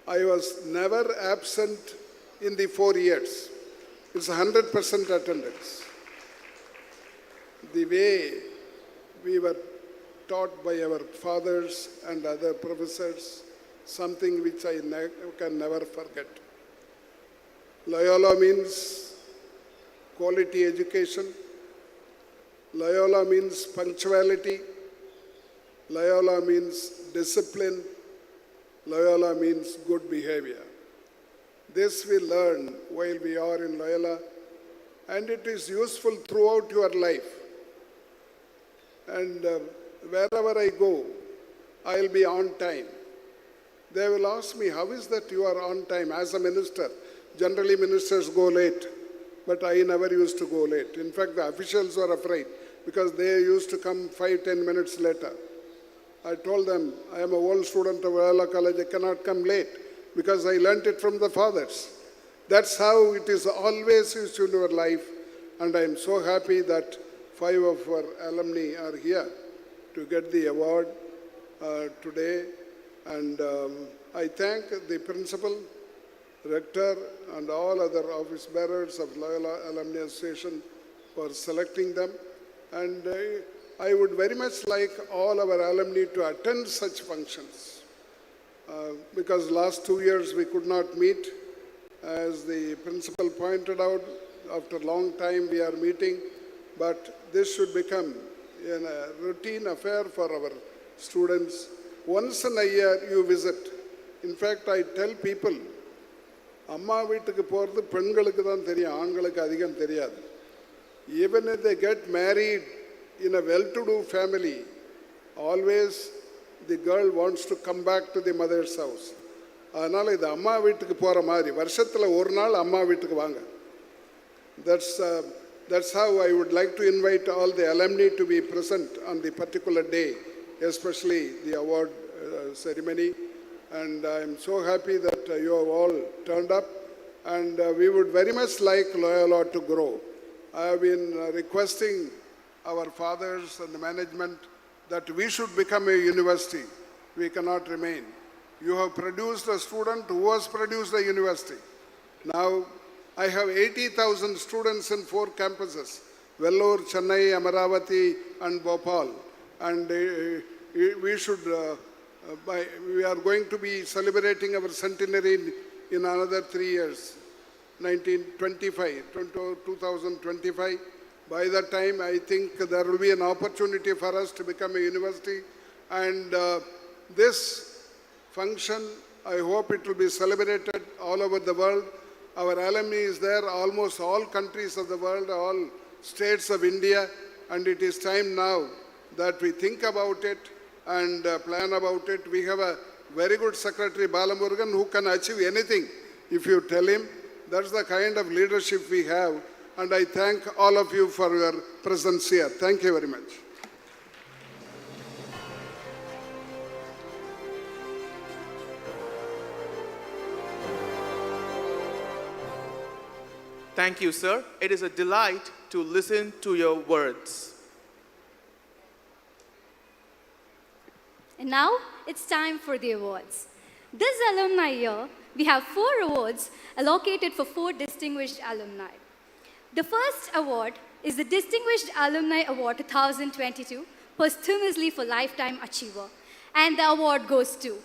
I was never absent in the 4 years. It's 100% attendance. The way we were taught by our fathers and other professors, something which I can never forget. Loyola means quality education. Loyola means punctuality. Loyola means discipline. Loyola means good behavior. This we learn while we are in Loyola, and it is useful throughout your life. And wherever I go, I'll be on time. They will ask me, how is that you are on time as a minister? Generally, ministers go late, but I never used to go late. In fact, the officials were afraid because they used to come 5-10 minutes later. I told them, I am a old student of Loyola College, I cannot come late because I learnt it from the fathers. That's how it is always used in your life, and I am so happy that 5 of our alumni are here to get the award today. And I thank the principal, rector, and all other office bearers of Loyola Alumni Association for selecting them. And I would very much like all our alumni to attend such functions because last 2 years we could not meet. As the principal pointed out, after a long time we are meeting, but this should become a routine affair for our students. Once in a year you visit. In fact, I tell people, Amma வீட்டுக்கு போறது பெண்களுக்கு தான் தெரியும், ஆண்களுக்கு அதிகம் தெரியாது. Even if they get married in a well-to-do family, always the girl wants to come back to the mother's house. அதனால இது அம்மா வீட்டுக்கு போற மாதிரி வருஷத்துல ஒரு நாள் அம்மா வீட்டுக்கு வாங்க. That's how I would like to invite all the alumni to be present on the particular day, especially the award ceremony. And I am so happy that you have all turned up, and we would very much like Loyola to grow. I have been requesting our fathers and the management that we should become a university. We cannot remain. You have produced a student who has produced a university. Now, I have 80,000 students in 4 campuses, Vellore, Chennai, Amaravati, and Bhopal. And we should, we are going to be celebrating our centenary in another 3 years, 2025. By that time, I think there will be an opportunity for us to become a university. And this function, I hope it will be celebrated all over the world. Our alumni is there, almost all countries of the world, all states of India, and it is time now that we think about it and plan about it. We have a very good secretary, Balamurgan, who can achieve anything if you tell him. That's the kind of leadership we have, and I thank all of you for your presence here. Thank you very much. Thank you, sir. It is a delight to listen to your words. And now it's time for the awards. This alumni year, we have 4 awards allocated for 4 distinguished alumni. The first award is the Distinguished Alumni Award 2022, posthumously for Lifetime Achiever. And the award goes to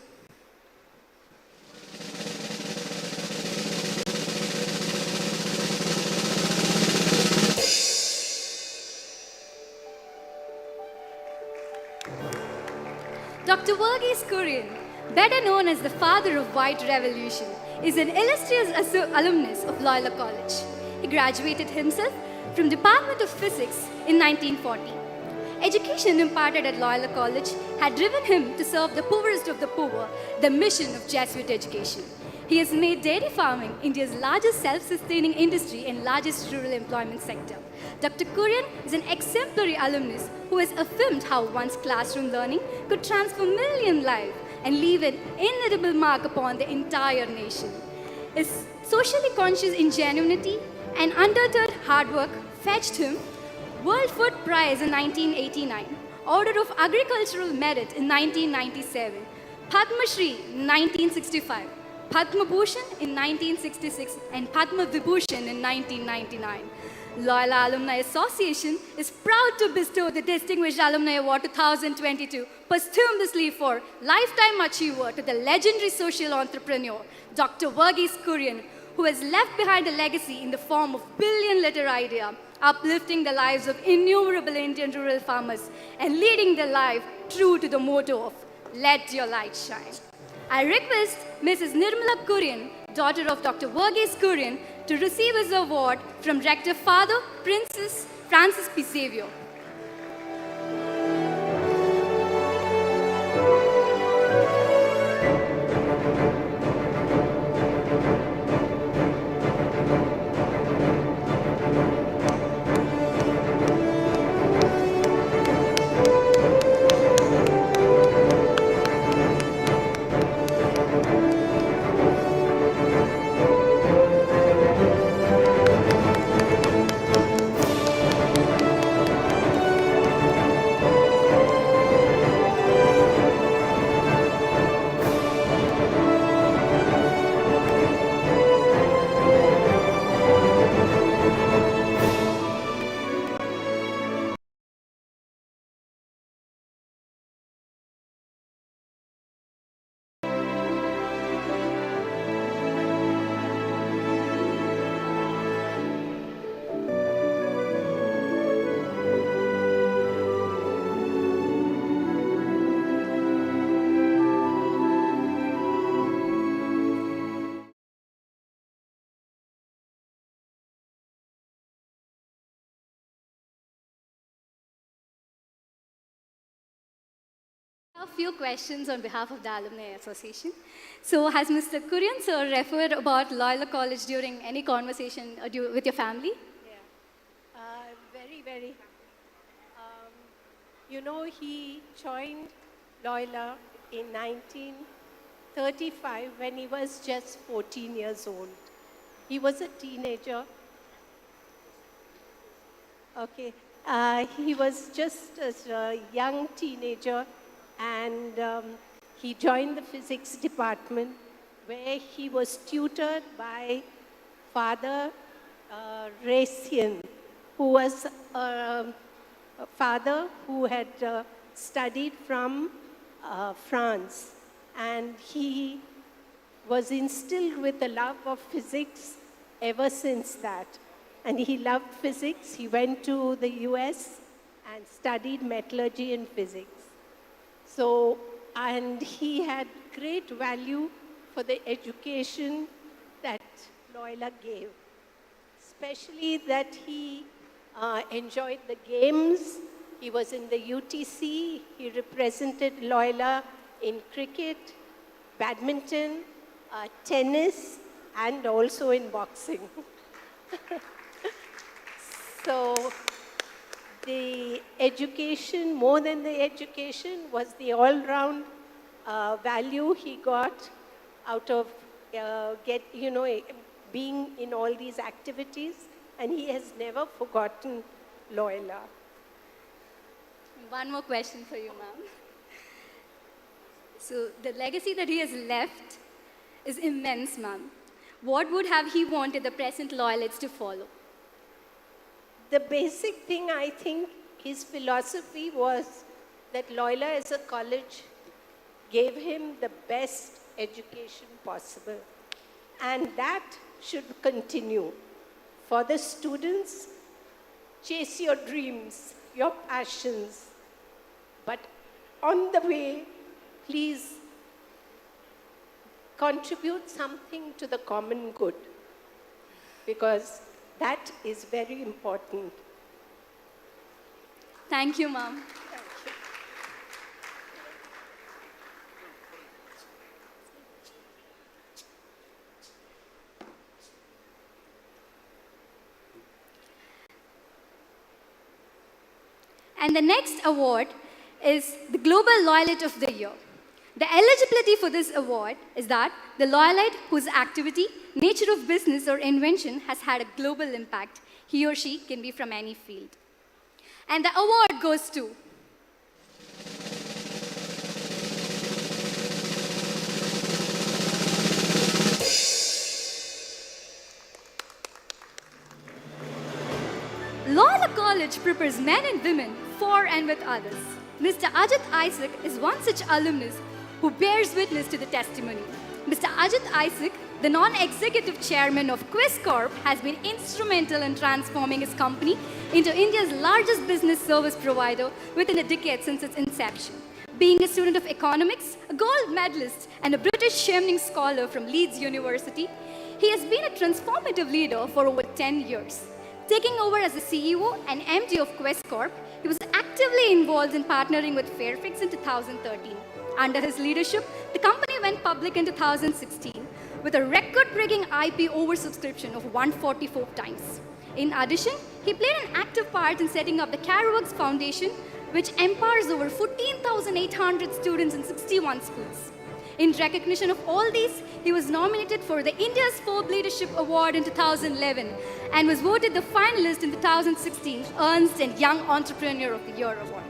Dr. Verghese Kurian, better known as the father of White Revolution, is an illustrious alumnus of Loyola College. He graduated himself from Department of Physics in 1940. Education imparted at Loyola College had driven him to serve the poorest of the poor, the mission of Jesuit education. He has made dairy farming India's largest self-sustaining industry and largest rural employment sector. Dr. Kurian is an exemplary alumnus who has affirmed how one's classroom learning could transform million lives and leave an indelible mark upon the entire nation. His socially conscious ingenuity and undeterred hard work fetched him World Food Prize in 1989, Order of Agricultural Merit in 1997, Padma Shri in 1965, Padma Bhushan in 1966, and Padma Vibhushan in 1999. Loyola Alumni Association is proud to bestow the Distinguished Alumni Award 2022 posthumously for Lifetime Achiever to the legendary social entrepreneur, Dr. Verghese Kurian, who has left behind a legacy in the form of billion-liter idea, uplifting the lives of innumerable Indian rural farmers and leading their life true to the motto of let your light shine. I request Mrs. Nirmala Kurian, daughter of Dr. Verghese Kurian, to receive his award from Rector Father Princess Francis P. Xavier. A few questions on behalf of the Alumni Association. So has Mr. Kurian sir referred about Loyola College during any conversation with your family? Very, very. You know, he joined Loyola in 1935 when he was just 14 years old. He was a teenager. Okay. He was just a young teenager, and he joined the physics department where he was tutored by Father Racian, who was a father who had studied from France, and he was instilled with a love of physics ever since that. And he loved physics. He went to the US and studied metallurgy and physics. So, and he had great value for the education that Loyola gave, especially that he enjoyed the games. He was in the UTC. He represented Loyola in cricket, badminton, tennis, and also in boxing. So the education, more than the education, was the all-round value he got out of being in all these activities, and he has never forgotten Loyola. One more question for you, ma'am. So the legacy that he has left is immense, ma'am. What would have he wanted the present Loyalists to follow? The basic thing, I think, his philosophy was that Loyola as a college gave him the best education possible. And that should continue. For the students, chase your dreams, your passions. But on the way, please contribute something to the common good, because that is very important. Thank you, Mom. And the next award is the Global Loyalite of the Year. The eligibility for this award is that the Loyalite whose activity, nature of business, or invention has had a global impact. He or she can be from any field. And the award goes to Loyola College prepares men and women for and with others. Mr. Ajit Isaac is one such alumnus who bears witness to the testimony. Mr. Ajit Isaac, the non-executive chairman of Quiz Corp, has been instrumental in transforming his company into India's largest business service provider within a decade since its inception. Being a student of economics, a gold medalist, and a British Chevening scholar from Leeds University, he has been a transformative leader for over 10 years. Taking over as the CEO and MD of Quest Corp, he was actively involved in partnering with Fairfix in 2013. Under his leadership, the company went public in 2016 with a record-breaking IP oversubscription of 144 times. In addition, he played an active part in setting up the CareWorks Foundation, which empowers over 14,800 students in 61 schools. In recognition of all these, he was nominated for the India's Forbes Leadership Award in 2011 and was voted the finalist in 2016 Ernst & Young Entrepreneur of the Year Award.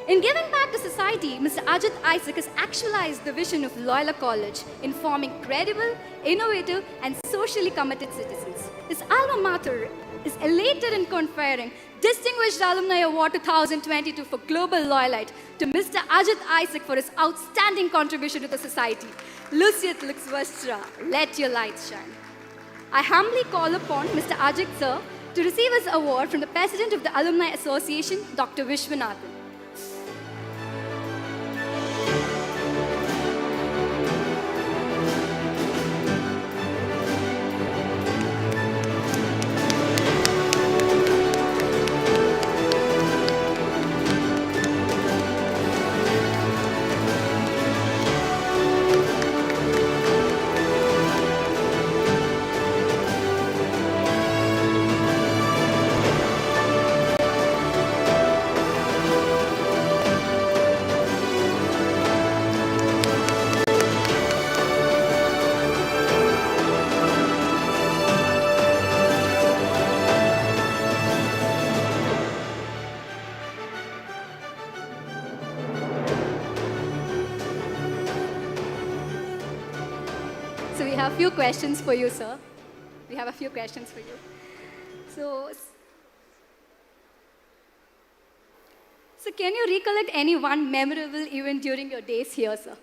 In giving back to society, Mr. Ajit Isaac has actualized the vision of Loyola College in forming credible, innovative, and socially committed citizens. His alma mater is elated in conferring Distinguished Alumni Award 2022 for Global Loyalite to Mr. Ajit Isaac for his outstanding contribution to the society. Luciat Lux Vastra, let your light shine. I humbly call upon Mr. Ajit sir to receive his award from the President of the Alumni Association, Dr. Vishwanathan. So we have a few questions for you, sir. We have a few questions for you. So can you recollect any one memorable event during your days here, sir?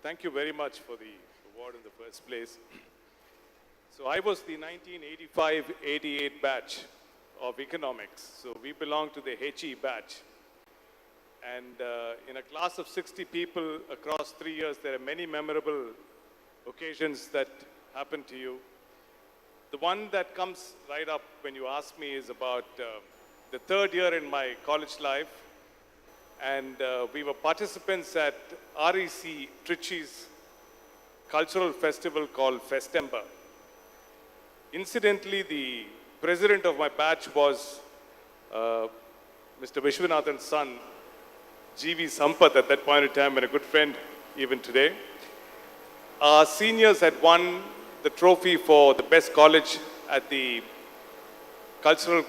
Thank you very much for the award in the first place. So I was the 1985-88 batch of economics. So we belong to the HE batch. And in a class of 60 people across 3 years, there are many memorable occasions that happen to you. The one that comes right up when you ask me is about the third year in my college life. And we were participants at REC Trichy's cultural festival called Festember. Incidentally, the president of my batch was Mr. Vishwanathan's son, G.V. Sampath, at that point in time, and a good friend even today. Our seniors had won the trophy for the best college at the cultural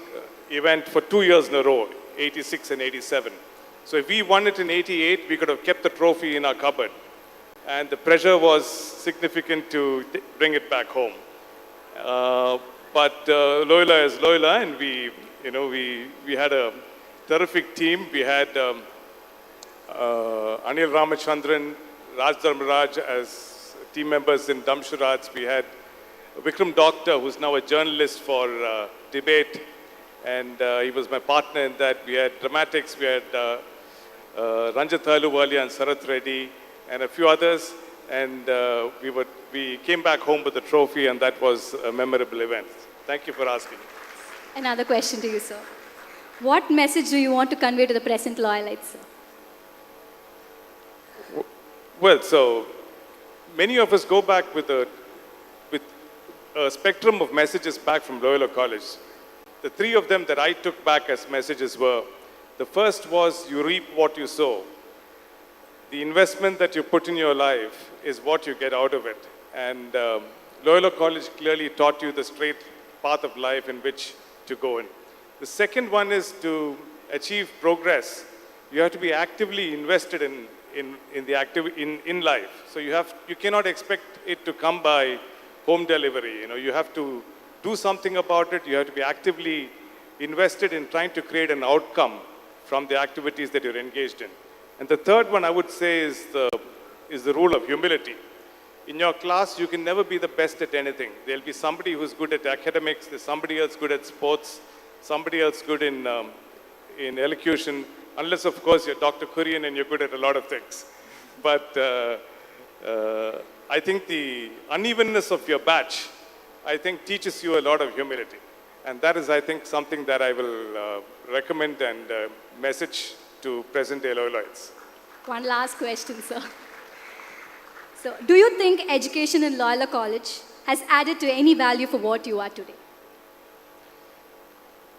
event for 2 years in a row, 86 and 87. So if we won it in 88, we could have kept the trophy in our cupboard. And the pressure was significant to bring it back home. But Loyola is Loyola, and we had a terrific team. We had Anil Ramachandran, Raj Dharmaraj as team members in Damsharaj. We had Vikram Doctor, who's now a journalist for debate, and he was my partner in that. We had dramatics, we had Ranjit Ahluwalia and Sarath Reddy, and a few others, and we came back home with the trophy, and that was a memorable event. Thank you for asking. Another question to you, sir. What message do you want to convey to the present Loyalites, sir? Well, so many of us go back with a spectrum of messages back from Loyola College. The three of them that I took back as messages were, the first was, you reap what you sow. The investment that you put in your life is what you get out of it. And Loyola College clearly taught you the straight path of life in which to go in. The second one is, to achieve progress, you have to be actively invested in life. So you cannot expect it to come by home delivery. You have to do something about it. You have to be actively invested in trying to create an outcome from the activities that you're engaged in. And the third one I would say is the rule of humility. In your class, you can never be the best at anything. There'll be somebody who's good at academics, there's somebody else good at sports, somebody else good in elocution, unless, of course, you're Dr. Kurian and you're good at a lot of things. But I think the unevenness of your batch, I think, teaches you a lot of humility. And that is, I think, something that I will recommend and message to present-day Loyalites. One last question, sir. So, do you think education in Loyola College has added to any value for what you are today?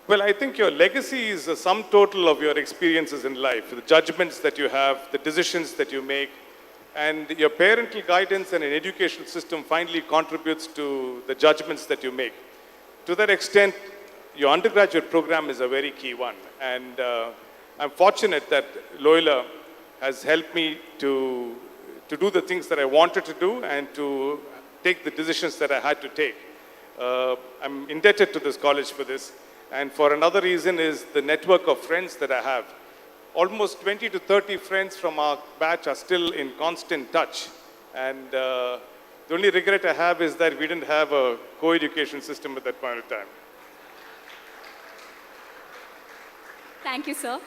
Well, I think your legacy is a sum total of your experiences in life, the judgments that you have, the decisions that you make, and your parental guidance and an educational system finally contributes to the judgments that you make. To that extent, your undergraduate program is a very key one. And I'm fortunate that Loyola has helped me to do the things that I wanted to do and to take the decisions that I had to take. I'm indebted to this college for this. And for another reason is the network of friends that I have. Almost 20 to 30 friends from our batch are still in constant touch. And the only regret I have is that we didn't have a co-education system at that point of time. Thank you, sir.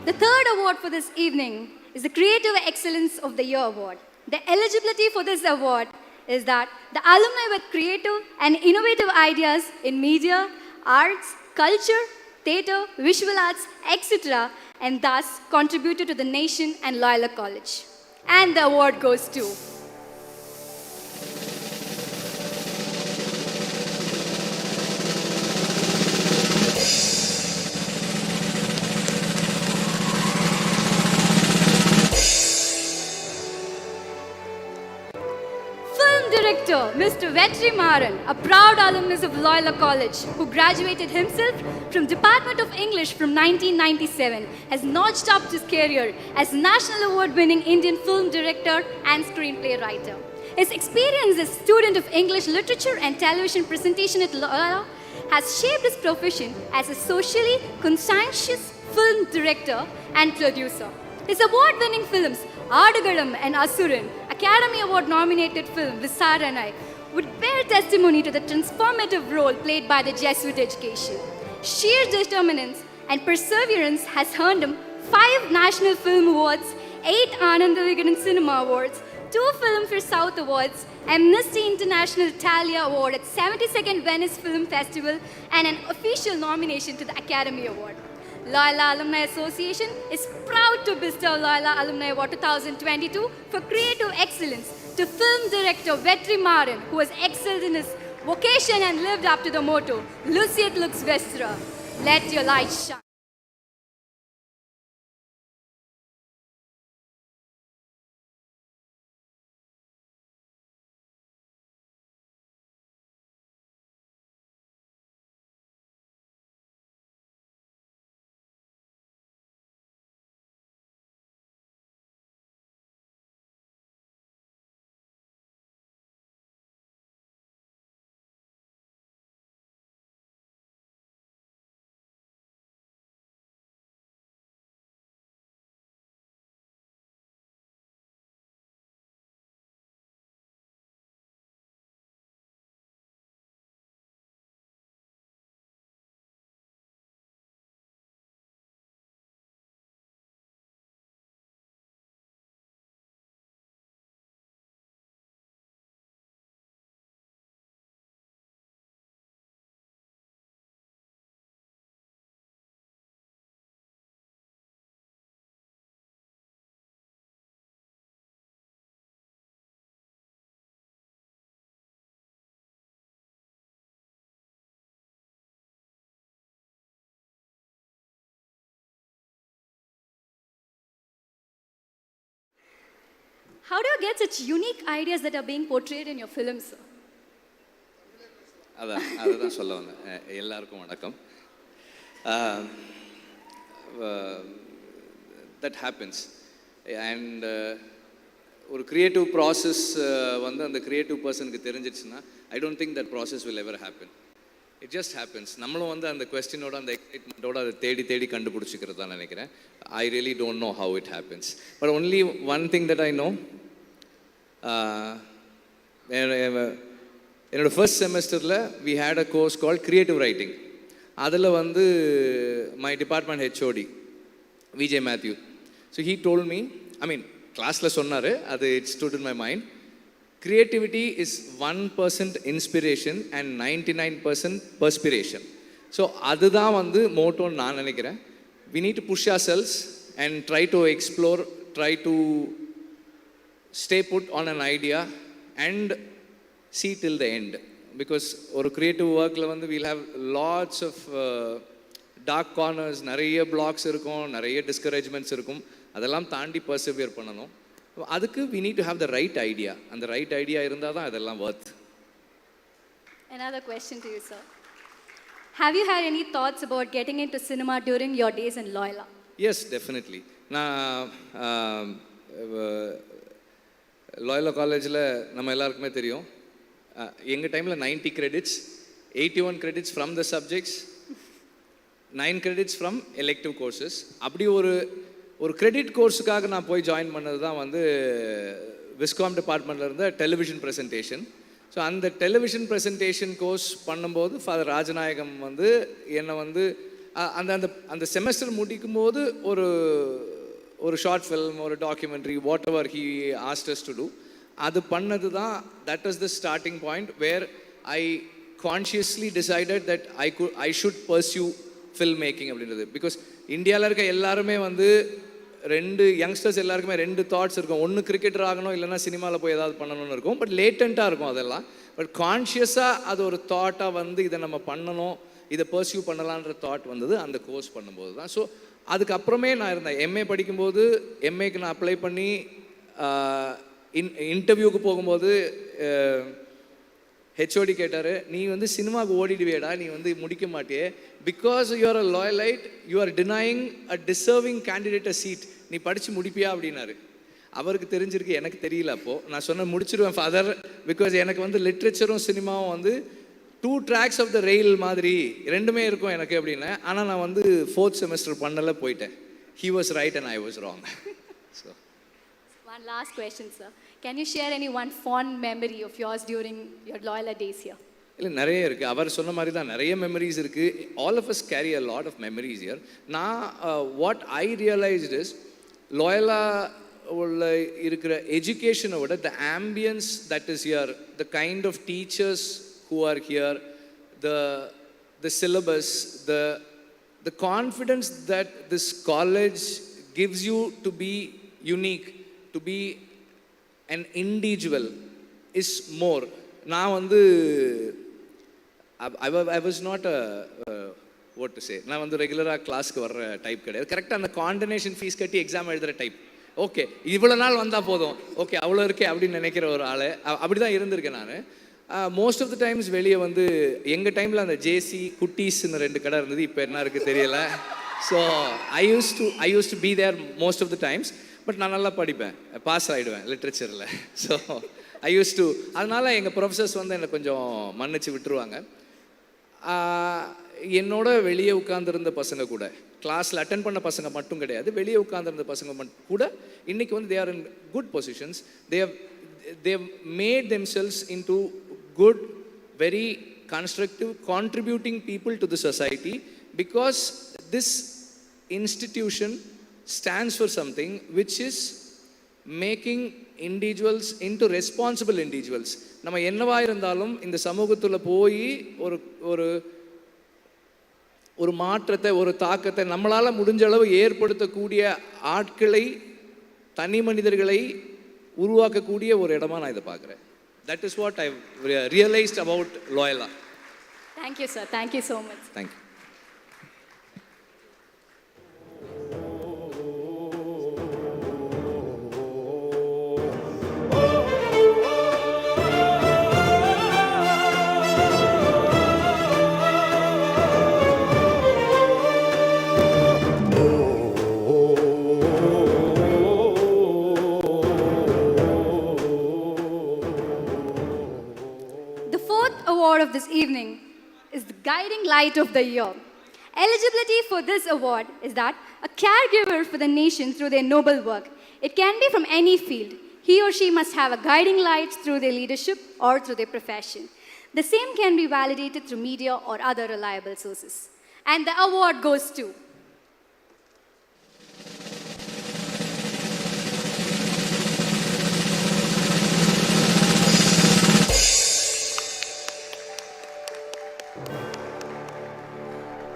The third award for this evening is the Creative Excellence of the Year Award. The eligibility for this award is that the alumni with creative and innovative ideas in media, arts, culture, theatre, visual arts, etc., and thus contributed to the nation and Loyola College. And the award goes to Director, Mr. Vetri Maran, a proud alumnus of Loyola College, who graduated himself from Department of English from 1997, has notched up his career as National Award-winning Indian film director and screenplay writer. His experience as student of English literature and television presentation at Loyola has shaped his profession as a socially conscientious film director and producer. His award-winning films, Adagalam and Asuran, Academy Award-nominated film Visaranai, would bear testimony to the transformative role played by the Jesuit education. Sheer determinance and perseverance has earned him 5 National Film Awards, 8 Ananda Vigadan Cinema Awards, 2 Filmfare South Awards, Amnesty International Italia Award at 72nd Venice Film Festival, and an official nomination to the Academy Award. Loyola Alumni Association is proud to bestow Loyola Alumni Award 2022 for creative excellence to film director Vetri Maran, who has excelled in his vocation and lived up to the motto, Luciet Lux Vestra, let your light shine. How do you get such unique ideas that are being portrayed in your films, sir? அதுதான் சொல்ல வந்தேன். எல்லாருக்கும் வணக்கம். That happens. And ஒரு creative process வந்து அந்த creative பர்சனுக்கு தெரிஞ்சிடுச்சுன்னா I don't think that process will ever happen. It just happens. நம்மளும் வந்து அந்த கொஸ்டினோட அந்த எக்ஸைட்மெண்ட்டோட அதை தேடி தேடி கண்டுபிடிச்சிக்கிறது தான் நினைக்கிறேன். I really don't know how it happens. But only one thing that I know, என்னோடய ஃபர்ஸ்ட் செமஸ்டரில் we had a course call creative writing. அதில் வந்து my department HOD Vijay Mathew, so he told me, I mean கிளாஸில் சொன்னார், அது it stood in my mind. Creativity is 1% inspiration and 99% perspiration. So அதுதான் வந்து மோட்டோன்னு நான் நினைக்கிறேன். We need to push ourselves and try to explore, try to stay put on an idea and see till the end. Because ஒரு creative workல வந்து we'll have lots of dark corners, நிறைய blocks இருக்கும், நிறைய discouragements இருக்கும். அதெல்லாம் தாண்டி persevere பண்ணணும். அதுக்கு we need to have the right idea. அந்த right idea இருந்தால் தான் அதெல்லாம் worth. Another question to you, sir. Have you had any thoughts about getting into cinema during your days in Loyola? Yes, definitely. நான் Loyola காலேஜில் நம்ம எல்லாருக்குமே தெரியும், எங்கள் டைமில் 90 credits, 81 credits from the subjects, 9 credits from elective courses. அப்படி ஒரு credit கோர்ஸுக்காக நான் போய் ஜாயின் பண்ணது தான் வந்து விஸ்காம் டிபார்ட்மெண்ட்டில் இருந்த டெலிவிஷன் ப்ரெசன்டேஷன். ஸோ அந்த டெலிவிஷன் ப்ரெசன்டேஷன் கோர்ஸ் பண்ணும்போது ஃபாதர் ராஜநாயகம் வந்து என்னை வந்து அந்த அந்த அந்த செமஸ்டர் முடிக்கும்போது ஒரு ஷார்ட் ஃபில்ம், ஒரு documentary, whatever he asked us to do, அது பண்ணது தான் that was the starting point where I consciously decided that I should pursue film making அப்படின்றது. பிகாஸ் இந்தியாவில் இருக்க எல்லாருமே வந்து யங்ஸ்டர்ஸ் எல்லாருக்குமே 2 தாட்ஸ் இருக்கும். ஒன்று கிரிக்கெட்டர் ஆகணும், இல்லைனா சினிமாவில் போய் ஏதாவது பண்ணணும்னு இருக்கும். பட் லேட்டண்ட்டாக இருக்கும் அதெல்லாம். பட் கான்ஷியஸாக அது ஒரு தாட்டாக வந்து இதை நம்ம பண்ணணும், இதை பர்சியூ பண்ணலான்ற தாட் வந்தது அந்த கோர்ஸ் பண்ணும்போது தான். ஸோ அதுக்கப்புறமே நான் இருந்தேன். எம்ஏ படிக்கும்போது எம்ஏக்கு நான் அப்ளை பண்ணி இன்டர்வியூக்கு போகும்போது ஹெச்ஓடி கேட்டார், நீ வந்து சினிமாவுக்கு ஓடிடுவேடா, நீ வந்து முடிக்க மாட்டியே, because you are a Loyolite, you are denying a deserving candidate a seat, நீ படித்து முடிப்பியா அப்படின்னாரு. அவருக்கு தெரிஞ்சிருக்கு, எனக்கு தெரியல. அப்போது நான் சொன்னேன் முடிச்சிடுவேன் ஃபாதர், பிகாஸ் எனக்கு வந்து லிட்ரேச்சரும் சினிமாவும் வந்து 2 tracks ஆஃப் த ரெயில் மாதிரி ரெண்டுமே இருக்கும் எனக்கு அப்படின்னு. ஆனால் நான் வந்து 4th செமஸ்டர் பண்ணல, போயிட்டேன். He was right and I was wrong. So one last question, sir. Can you share any one fond memory of yours during your Loyola days here? இல்லை, நிறைய இருக்குது. அவர் சொன்ன மாதிரி தான் நிறைய மெமரிஸ் இருக்குது. All of us carry a lot of memories here. நான் what I realised is Loyola உள்ள இருக்கிற எஜுகேஷனை விட the ambience that is here, the kind of teachers who are here, the syllabus, the confidence that this college gives you to be unique, to be an individual is more. நான் வந்து I was not a what to say, நான் வந்து ரெகுலராக கிளாஸ்க்கு வர்ற type கிடையாது. கரெக்டாக அந்த காண்டனேஷன் ஃபீஸ் கட்டி எக்ஸாம் எழுதுகிற டைப். ஓகே, இவ்வளோ நாள் வந்தால் போதும், ஓகே அவ்வளோ இருக்கே அப்படின்னு நினைக்கிற ஒரு ஆள். அப்படி தான் இருந்திருக்கேன் நான். மோஸ்ட் ஆஃப் த டைம்ஸ் வெளியே வந்து எங்கள் டைமில் அந்த ஜேசி குட்டீஸ்ன்னு 2 கடை இருந்தது, இப்போ என்ன இருக்குது தெரியல. So I use to be there most of the times. But நான் நல்லா படிப்பேன், பாஸ் ஆகிடுவேன் லிட்ரேச்சரில். ஸோ ஐ யூஸ் டு, அதனால் எங்கள் ப்ரொஃபஸர்ஸ் வந்து என்னை கொஞ்சம் மன்னிச்சு விட்டுருவாங்க. என்னோட வெளியே உட்காந்துருந்த பசங்க கூட, கிளாஸில் அட்டன் பண்ண பசங்க மட்டும் கிடையாது, வெளியே உட்காந்துருந்த பசங்க கூட இன்றைக்கி வந்து they are in good positions. they have made themselves into good, very constructive, contributing people to the society, because this institution stands for something which is making individuals into responsible individuals. நம்ம என்னவா இருந்தாலும் இந்த சமூகத்தில் போய் ஒரு மாற்றத்தை, ஒரு தாக்கத்தை நம்மளால் முடிஞ்ச அளவு ஏற்படுத்தக்கூடிய ஆட்களை, தனி மனிதர்களை உருவாக்கக்கூடிய ஒரு இடமா நான் இதை பார்க்குறேன். That is what I've realized about Loyola. Thank you, sir. Thank you so much. Thank you. is the guiding light of the year. Eligibility for this award is that a caregiver for the nation through their noble work. It can be from any field. He or she must have a guiding light through their leadership or through their profession. The same can be validated through media or other reliable sources. And the award goes to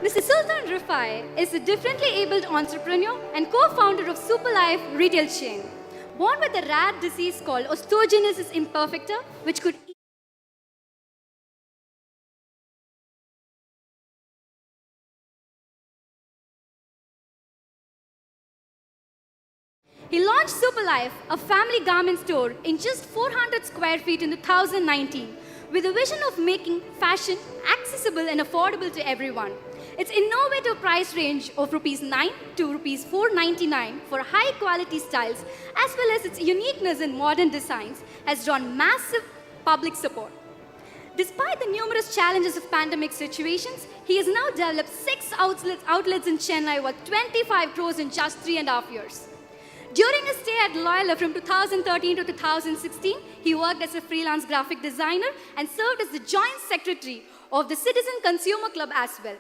Mr. Sultan Rufai is a differently abled entrepreneur and co-founder of Superlife retail chain. Born with a rare disease called osteogenesis imperfecta, which could He launched Superlife, a family garment store, in just 400 square feet in 2019, with a vision of making fashion accessible and affordable to everyone. Its innovative price range of ₹9 to ₹499 for high-quality styles, as well as its uniqueness in modern designs, has drawn massive public support. Despite the numerous challenges of pandemic situations, he has now developed 6 outlets in Chennai worth 25 crores in just 3.5 years. During his stay at Loyola from 2013 to 2016, he worked as a freelance graphic designer and served as the joint secretary of the Citizen Consumer Club as well.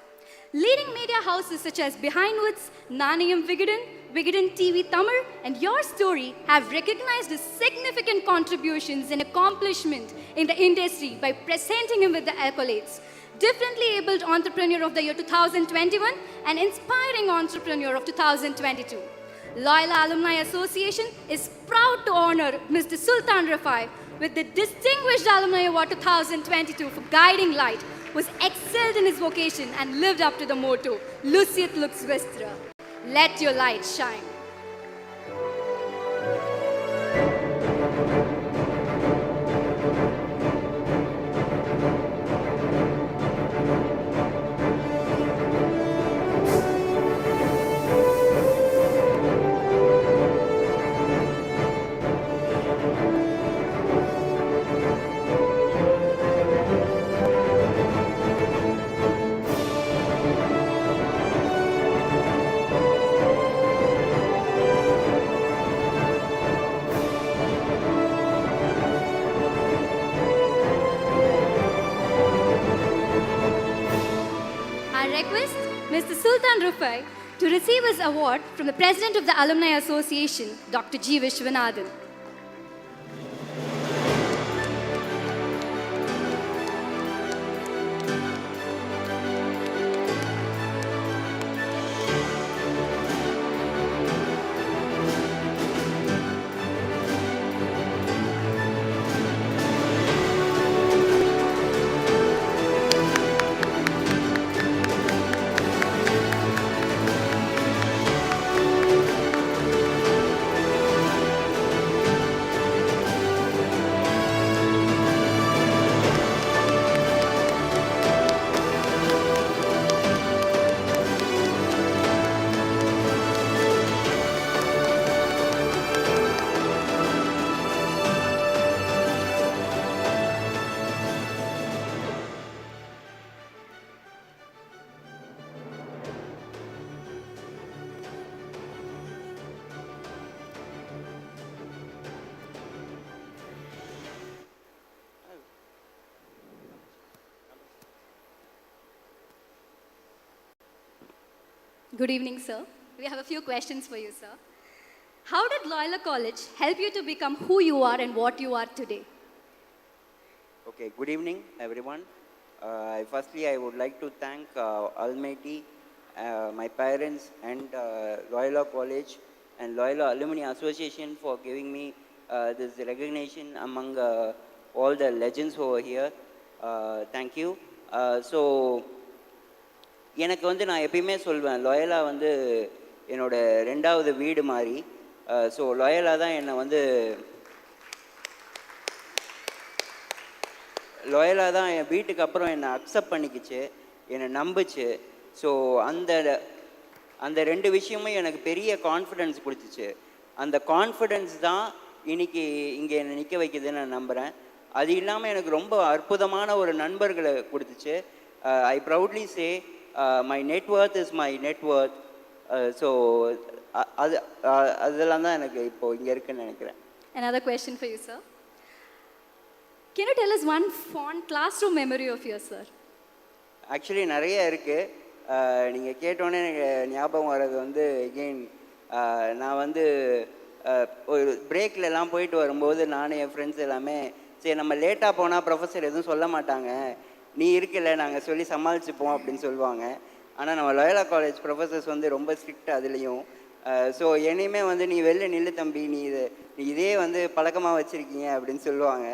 Leading media houses such as Behindwoods, Nanayam Vigadan TV Tamil, and Your Story have recognized his significant contributions and accomplishment in the industry by presenting him with the accolades. Differently Abled Entrepreneur of the Year 2021 and Inspiring Entrepreneur of 2022. Loyola Alumni Association is proud to honor Mr. Sultan Rufai with the Distinguished Alumni Award 2022 for guiding light, was excelled in his vocation and lived up to the motto, Luciat Lux Vestra, let your light shine. Request Mr. Sultan Rufai to receive his award from the President of the Alumni Association, Dr. G. Vishwanathan. Good evening, sir. We have a few questions for you, sir. How did Loyola College help you to become who you are and what you are today? Okay, good evening, everyone. Firstly, I would like to thank Almighty, my parents, and Loyola College and Loyola Alumni Association for giving me this recognition among all the legends over here. Thank you. எனக்கு வந்து நான் எப்பயுமே சொல்வேன், Loyola வந்து என்னோட 2வது வீடு மாதிரி. ஸோ லோயலா தான் என்னை வந்து லோயலா தான் என் வீட்டுக்கு அப்புறம் என்னை அக்செப்ட் பண்ணிக்கிச்சு, என்னை நம்புச்சு. ஸோ அந்த 2 விஷயமும் எனக்கு பெரிய கான்ஃபிடென்ஸ் கொடுத்துச்சு. அந்த கான்ஃபிடென்ஸ் தான் இன்னைக்கு இங்கே என்னை நிற்க வைக்குதுன்னு நான் நம்புகிறேன். அது இல்லாமல் எனக்கு ரொம்ப அற்புதமான ஒரு நண்பர்களை கொடுத்துச்சு. I proudly say my net worth is my net worth. So அதெல்லாம் தான் எனக்கு இப்போ இங்கே இருக்குன்னு நினைக்கிறேன். Another question for you, sir. Can you tell us one fond classroom memory of yours, sir? Actually நிறைய இருக்குது. நீங்கள் கேட்டோன்னே எனக்கு ஞாபகம் வர்றது வந்து எகெயின் நான் வந்து ஒரு பிரேக்லலாம் போயிட்டு வரும்போது நானும் என் ஃப்ரெண்ட்ஸ் எல்லாமே சரி நம்ம லேட்டாக போனால் ப்ரொஃபஸர் எதுவும் சொல்ல மாட்டாங்க, நீ இருக்கல நாங்கள் சொல்லி சமாளிச்சுப்போம் அப்படின்னு சொல்லுவாங்க. ஆனால் நம்ம லயோலா காலேஜ் ப்ரொஃபஸர்ஸ் வந்து ரொம்ப ஸ்ட்ரிக்ட் அதுலேயும். ஸோ என்னையுமே வந்து நீ வெளில நில்லு தம்பி, நீ இதே வந்து பழக்கமாக வச்சுருக்கீங்க அப்படின்னு சொல்லுவாங்க.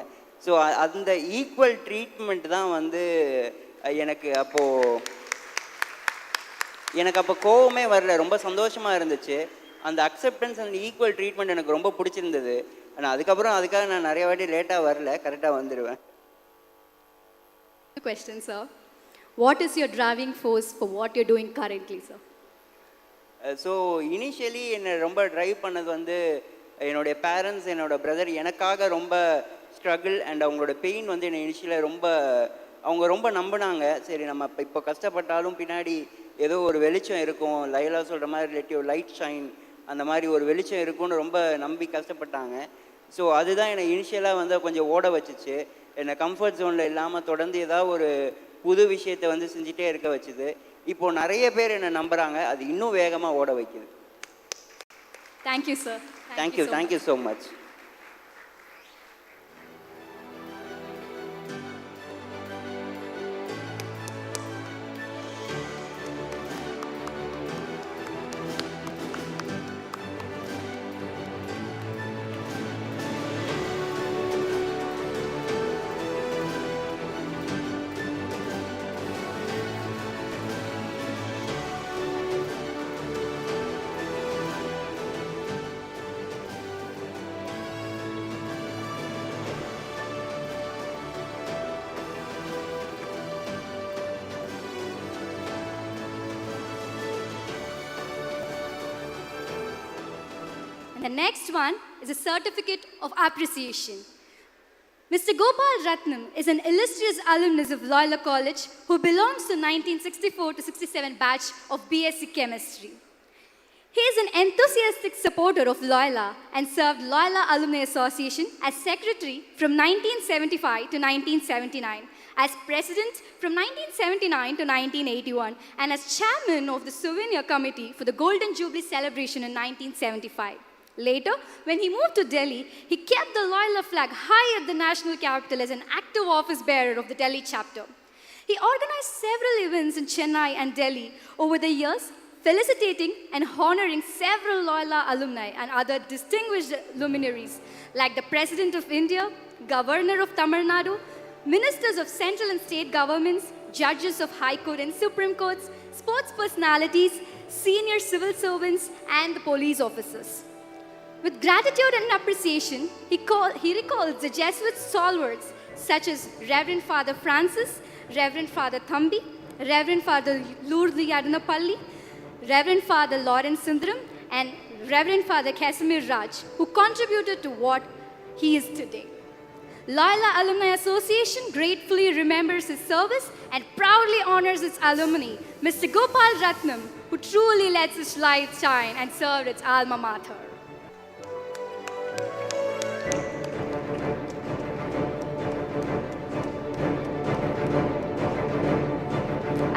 ஸோ அந்த ஈக்குவல் ட்ரீட்மெண்ட் தான் வந்து எனக்கு அப்போ கோவமே வரல, ரொம்ப சந்தோஷமாக இருந்துச்சு. அந்த அக்செப்டன்ஸ் அண்ட் ஈக்குவல் ட்ரீட்மெண்ட் எனக்கு ரொம்ப பிடிச்சிருந்தது. ஆனால் அதுக்காக நான் நிறைய வாட்டி லேட்டாக வரல, கரெக்டாக வந்துடுவேன். Question, sir. What is your driving force for what you're doing currently, sir? So initially என்னை ரொம்ப ட்ரைவ் பண்ணது வந்து என்னுடைய பேரண்ட்ஸ், என்னோடய பிரதர் எனக்காக ரொம்ப ஸ்ட்ரகிள் அண்ட் அவங்களோட பெயின் வந்து என்னை இனிஷியலாக அவங்க ரொம்ப நம்பினாங்க. சரி நம்ம இப்போ கஷ்டப்பட்டாலும் பின்னாடி ஏதோ ஒரு வெளிச்சம் இருக்கும், லைலா சொல்கிற மாதிரி லெட் யூ லைட் ஷைன், அந்த மாதிரி ஒரு வெளிச்சம் இருக்கும்னு ரொம்ப நம்பி கஷ்டப்பட்டாங்க. ஸோ அதுதான் என்னை இனிஷியலாக வந்து கொஞ்சம் ஓட வச்சுச்சு. என்னை கம்ஃபர்ட் ஜோனில் இல்லாமல் தொடர்ந்து ஏதாவது ஒரு புது விஷயத்தை வந்து செஞ்சுட்டே இருக்க வச்சுது. இப்போது நிறைய பேர் என்னை நம்புகிறாங்க, அது இன்னும் வேகமாக ஓட வைக்குது. Thank you sir. Thank you so much. And the next one is a certificate of appreciation. Mr. Gopal Ratnam is an illustrious alumnus of Loyola College who belongs to 1964 to 67 batch of BSc Chemistry. He is an enthusiastic supporter of Loyola and served Loyola Alumni Association as secretary from 1975 to 1979, as president from 1979 to 1981, and as chairman of the souvenir committee for the Golden Jubilee celebration in 1975. Later, when he moved to Delhi, he kept the Loyola flag high at the national capital as an active office bearer of the Delhi chapter. He organized several events in Chennai and Delhi over the years, felicitating and honoring several Loyola alumni and other distinguished luminaries like the President of India, Governor of Tamil Nadu, ministers of central and state governments, judges of High Court and Supreme Courts, sports personalities, senior civil servants, and the police officers. With gratitude and appreciation, he recalls the Jesuit stalwarts such as Reverend Father Francis, Reverend Father Thambi, Reverend Father Lourdes Yadanapalli, Reverend Father Lawrence Sundram, and Reverend Father Casimir Raj, who contributed to what he is today. Loyola Alumni Association gratefully remembers his service and proudly honors its alumni, Mr. Gopal Ratnam, who truly lets his light shine and served its alma mater.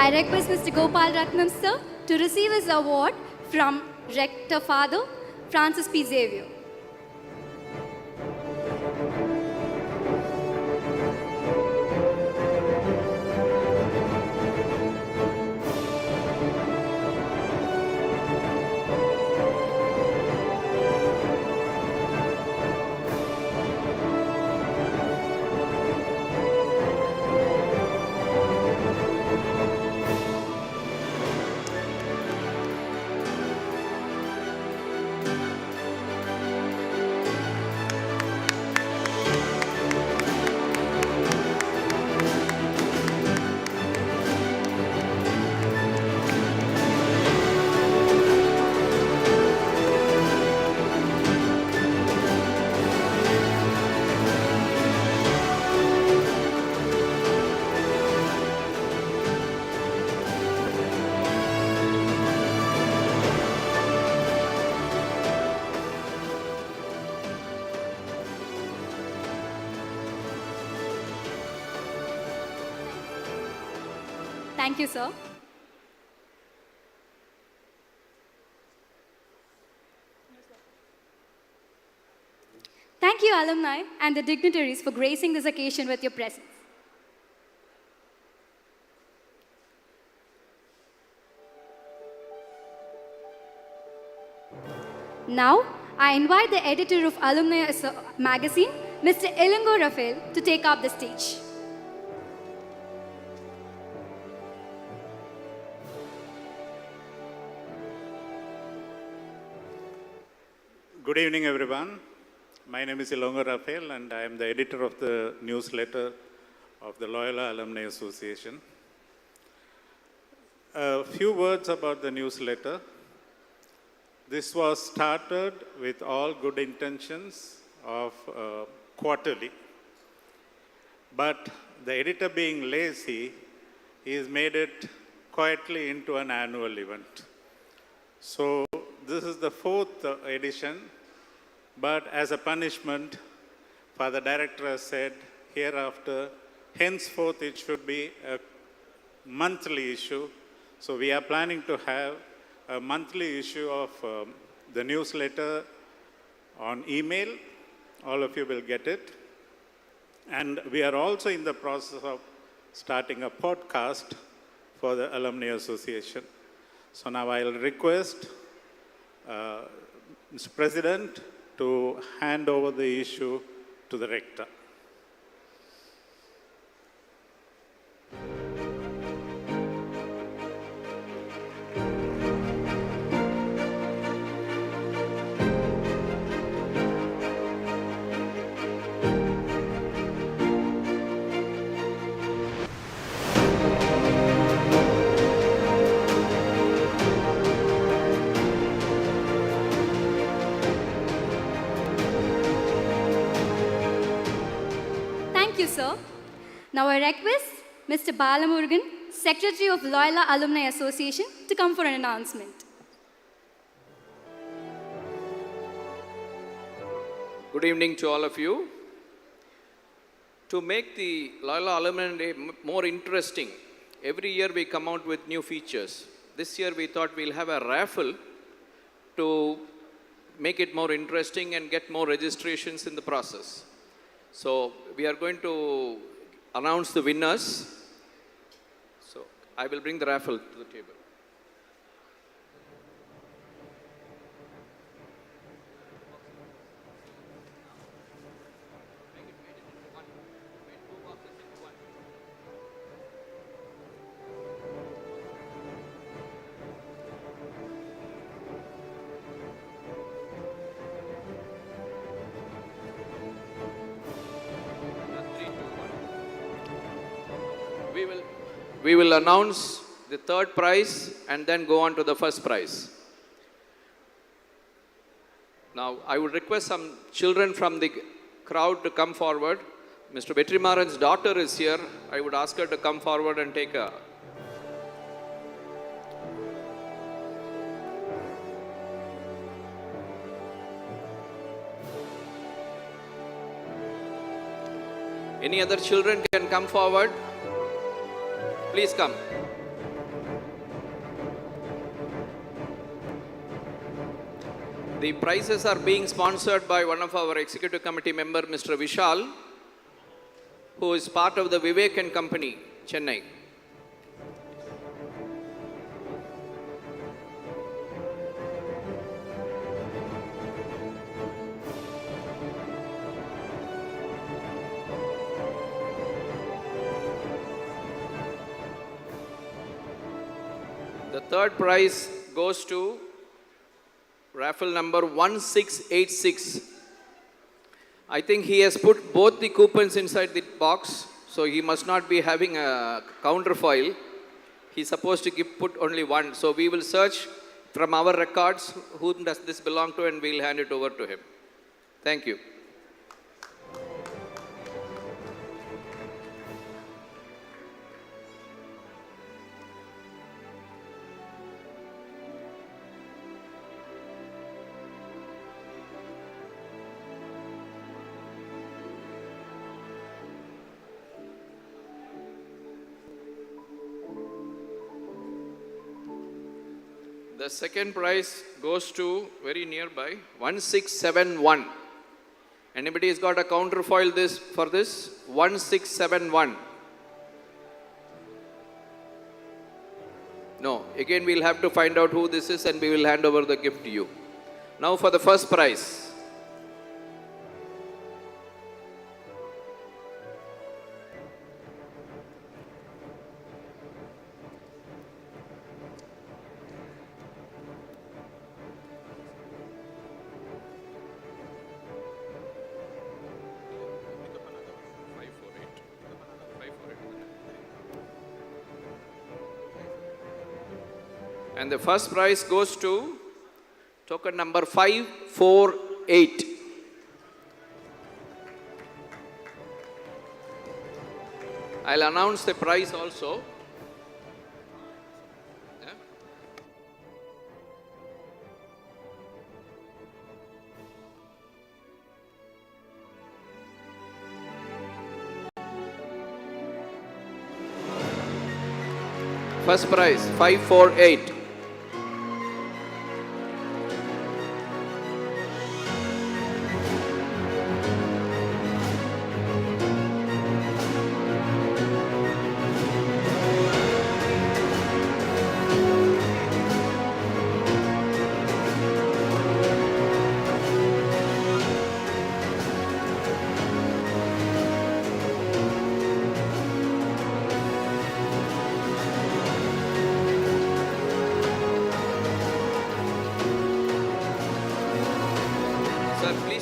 I request Mr. Gopal Ratnam, sir, to receive his award from Rector Father Francis P. Xavier. Thank you, sir. Thank you, alumni and the dignitaries, for gracing this occasion with your presence. Now, I invite the editor of Alumni Magazine, Mr. Ilango Rafael, to take up the stage. Good evening, everyone. My name is Ilango Rafael, and I am the editor of the newsletter of the Loyola Alumni Association. A few words about the newsletter. This was started with all good intentions of quarterly. But the editor being lazy, he has made it quietly into an annual event. So this is the 4th edition, but as a punishment, Father Director has said hereafter, henceforth it should be a monthly issue. So we are planning to have a monthly issue of the newsletter on email. All of you will get it. And we are also in the process of starting a podcast for the Alumni Association. So now I'll request Mr. President to hand over the issue to the rector. Thank you, sir. Now I request Mr. Balamurugan, Secretary of Loyola Alumni Association, to come for an announcement. Good evening to all of you. To make the Loyola Alumni Day more interesting, every year we come out with new features. This year we thought we'll have a raffle to make it more interesting and get more registrations in the process. So we are going to announce the winners. So I will bring the raffle to the table. We will announce the third prize and then go on to the first prize. Now, I would request some children from the crowd to come forward. Mr. Vetrimaran's daughter is here. I would ask her to come forward and take a... Any other children can come forward? Please come. The prizes are being sponsored by one of our executive committee member, Mr. Vishal, who is part of the Vivek and Company, Chennai. The third prize goes to raffle number 1686. I think he has put both the coupons inside the box, so he must not be having a counterfoil. He's supposed to put only one. So we will search from our records whom does this belong to, and we'll hand it over to him. Thank you. The second prize goes to very nearby 1671. Anybody has got a counterfoil for this? 1671. No, again we'll have to find out who this is and we will hand over the gift to you. Now for the first prize. And the first prize goes to token number 548. I'll announce the prize also. Yeah. First prize 548.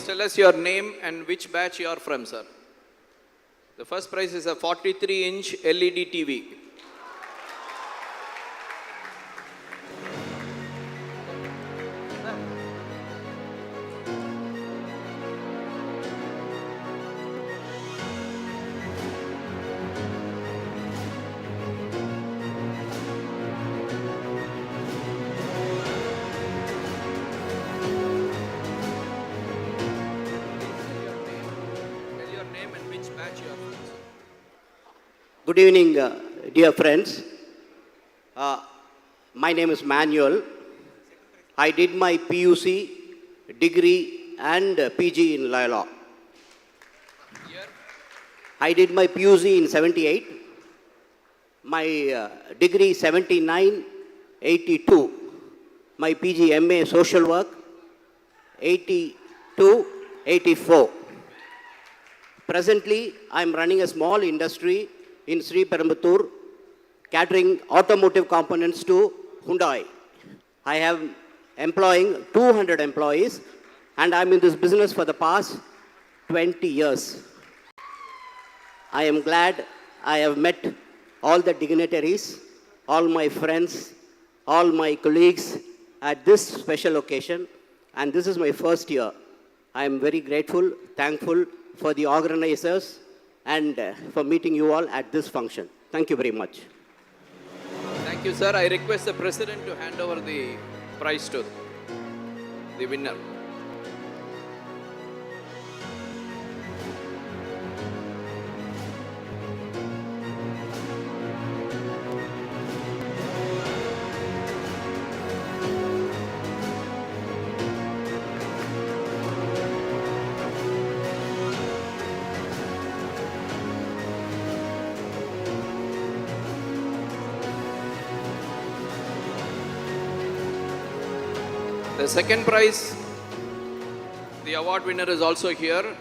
Tell us your name and which batch you are from, sir. The first prize is a 43-inch LED TV. Good evening, dear friends. My name is Manuel. I did my PUC, degree and PG in Loyola. I did my PUC in 78, my degree 79, 82, my PG MA Social Work 82, 84. Presently, I am running a small industry in Sri Perambuttur, catering automotive components to Hyundai. I have employing 200 employees and I'm in this business for the past 20 years. I am glad I have met all the dignitaries, all my friends, all my colleagues at this special occasion, and this is my first year. I am very grateful, thankful for the organizers and for meeting you all at this function. Thank you very much. Thank you, sir. I request the president to hand over the prize to the winner. The second prize, the award winner is also here.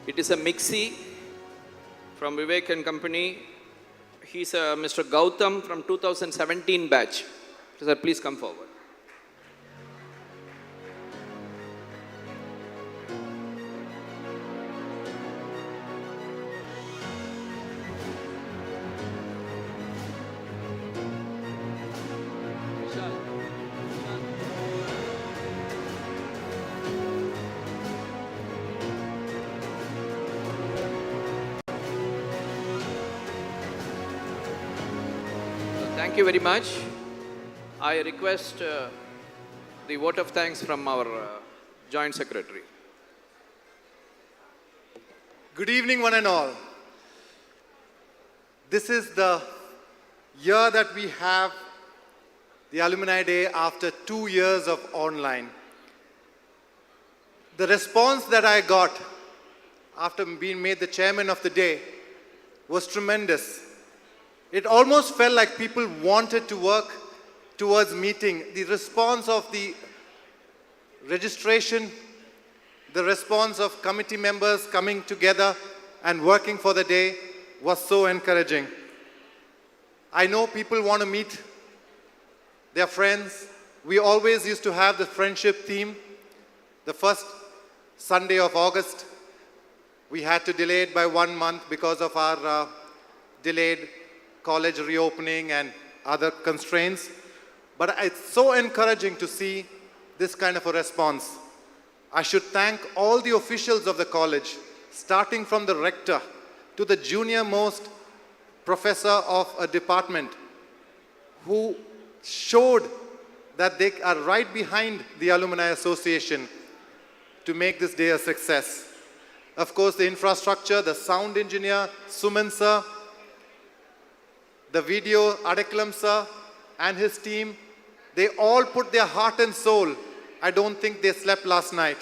It is a Mixie from Vivek and Company. He's Mr. Gautam from 2017 batch. Sir, please come forward. Thank you very much. I request the vote of thanks from our Joint Secretary. Good evening, one and all. This is the year that we have the Alumni Day after 2 years of online. The response that I got after being made the chairman of the day was tremendous. It almost felt like people wanted to work towards meeting. The response of the registration, the response of committee members coming together and working for the day was so encouraging. I know people want to meet their friends. We always used to have the friendship theme. The first Sunday of August, we had to delay it by 1 month because of our delayed college reopening and other constraints. But it's so encouraging to see this kind of a response. I should thank all the officials of the college, starting from the rector to the junior most professor of a department, who showed that they are right behind the Alumni Association to make this day a success. Of course, the infrastructure, the sound engineer, Suman sir, the video, Adekalam sir, and his team, they all put their heart and soul. I don't think they slept last night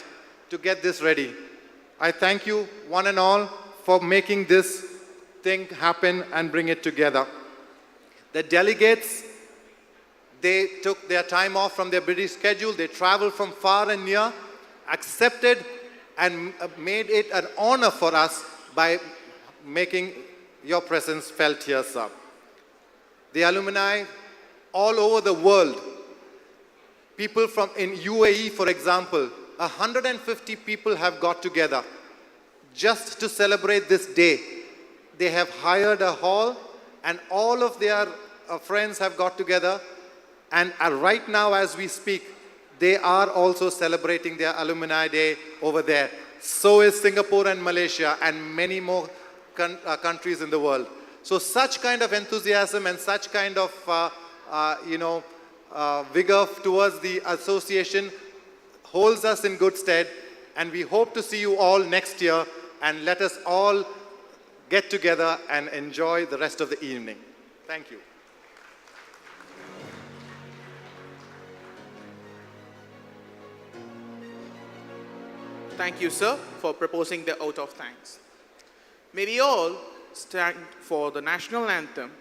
to get this ready. I thank you, one and all, for making this thing happen and bring it together. The delegates, they took their time off from their busy schedule. They traveled from far and near, accepted and made it an honor for us by making your presence felt here, sir. The alumni all over the world, people from in UAE, for example, 150 people have got together just to celebrate this day. They have hired a hall and all of their friends have got together, and right now as we speak, they are also celebrating their Alumni Day over there. So is Singapore and Malaysia and many more countries in the world. So such kind of enthusiasm and such kind of vigor towards the association holds us in good stead, and we hope to see you all next year, and let us all get together and enjoy the rest of the evening. Thank you. Thank you, sir, for proposing the oath of thanks. May we all stand for the national anthem.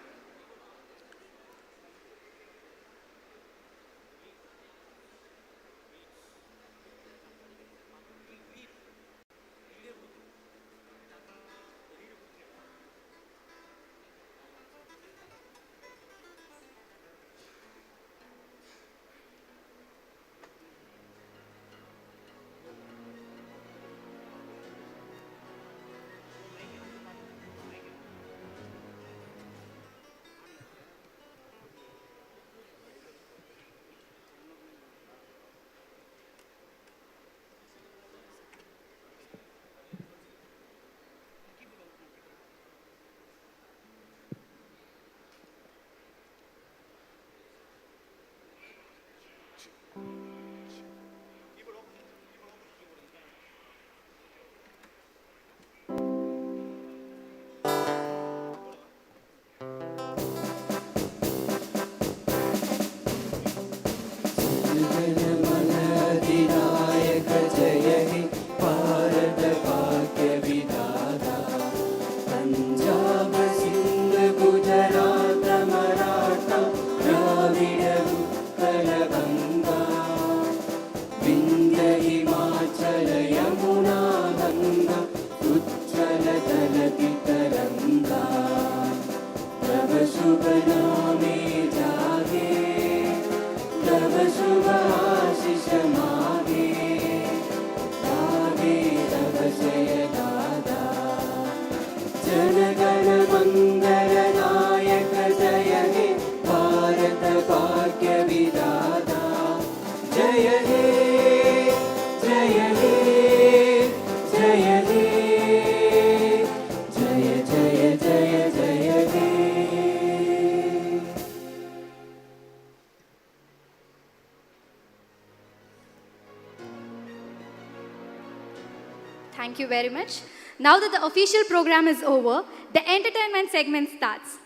Thank you very much. Now that the official program is over, the entertainment segment starts.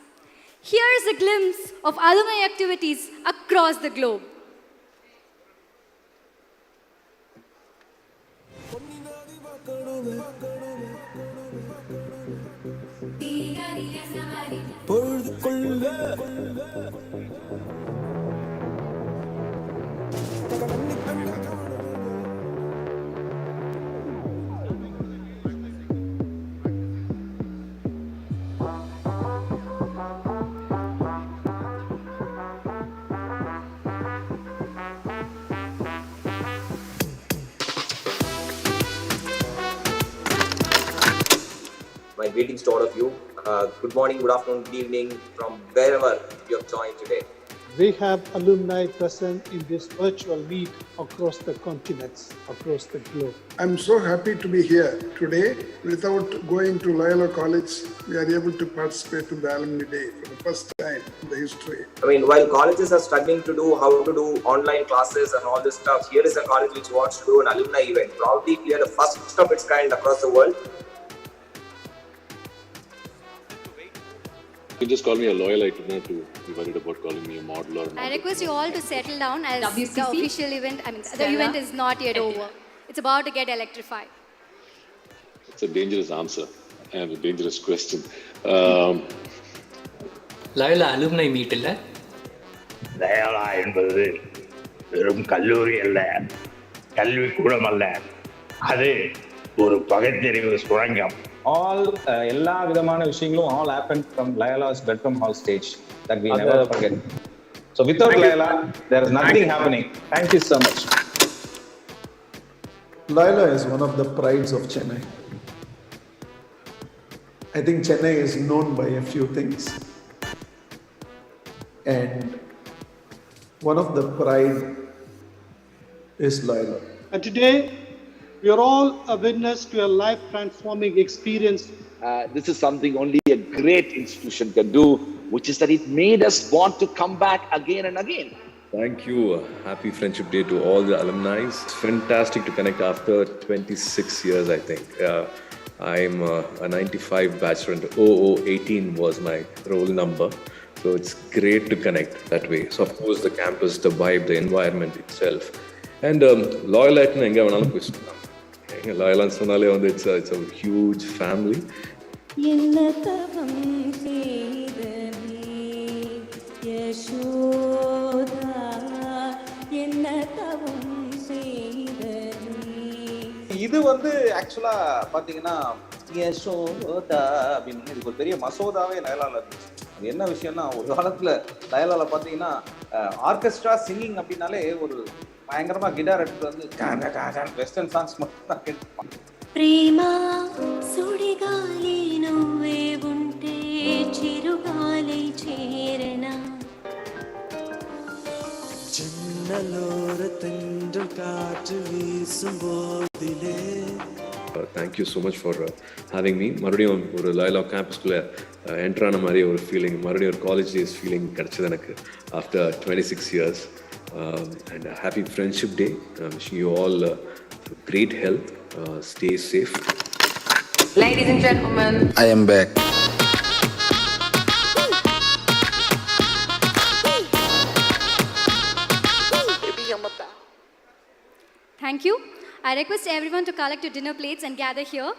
Here is a glimpse of alumni activities across the globe. My greetings to all of you. Good morning, good afternoon, good evening from wherever you have joined today. We have alumni present in this virtual meet across the continents, across the globe. I'm so happy to be here today. Without going to Loyola College, we are able to participate in the Alumni Day for the first time in the history. I mean, while colleges are struggling to do how to do online classes and all this stuff, here is a college which wants to do an alumni event. Probably we are the first of its kind across the world. You can just call me a Loyalite, not to be worried about calling me a model or I request you all to settle down as WCC, the official event, the Stella, event is not yet over. It's about to get electrified. It's a dangerous answer and a dangerous question. Loyola Alumni meet இல்ல Loyola என்பது வெறும் கல்லூரி அல்ல, கல்விக்கூடம் அல்ல, அது ஒரு பகுத்தறிவு சுரங்கம். எல்லா விதமான விஷயங்களும் all happened from Loyola's bedroom hall stage that we never forget. So without Loyola, there is nothing happening. Thank you so much. Loyola is one of the prides of Chennai. I think Chennai is known by a few things. And one of the pride is Loyola. And today, we are all a witness to a life-transforming experience. This is something only a great institution can do, which is that it made us want to come back again and again. Thank you. Happy Friendship Day to all the alumni. It's fantastic to connect after 26 years, I think. I'm a 95 batch and 0018 was my roll number. So it's great to connect that way. So of course the campus, the vibe, the environment itself. And Loyola it's a huge family. இது வந்து ஆக்சுவலா பாத்தீங்கன்னா யசோதா அப்படின்னு இதுக்கு ஒரு பெரிய மசோதாவே லயோலால இருந்துச்சு. அது என்ன விஷயம்னா ஒரு காலத்துல லயோலால பாத்தீங்கன்னா ஆர்கெஸ்ட்ரா சிங்கிங் அப்படின்னாலே ஒரு பயங்கரமா கிட்டார் எடுத்து வந்து வெஸ்டர்ன் சாங்ஸ் மட்டும் தான் கேட்பாங்க. ప్రేమా సుడిగాలి నువ్వే ఉంటే చిరుగాలి చేరనా చిన్నలోర తెండ్రు కాற்று వీసుம் போதிலே. Thank you so much for having me. மறுபடியும் ஒரு Loyola campusக்குள்ள என்டர் ஆன மாதிரி ஒரு ஃபீலிங், மறுபடியும் ஒரு காலேஜ் டேஸ் ஃபீலிங் கிடைச்சது எனக்கு after 26 years. And a happy Friendship Day. Wishing you all great health. Stay safe. Ladies and gentlemen, I am back. Thank you. I request everyone to collect your dinner plates and gather here.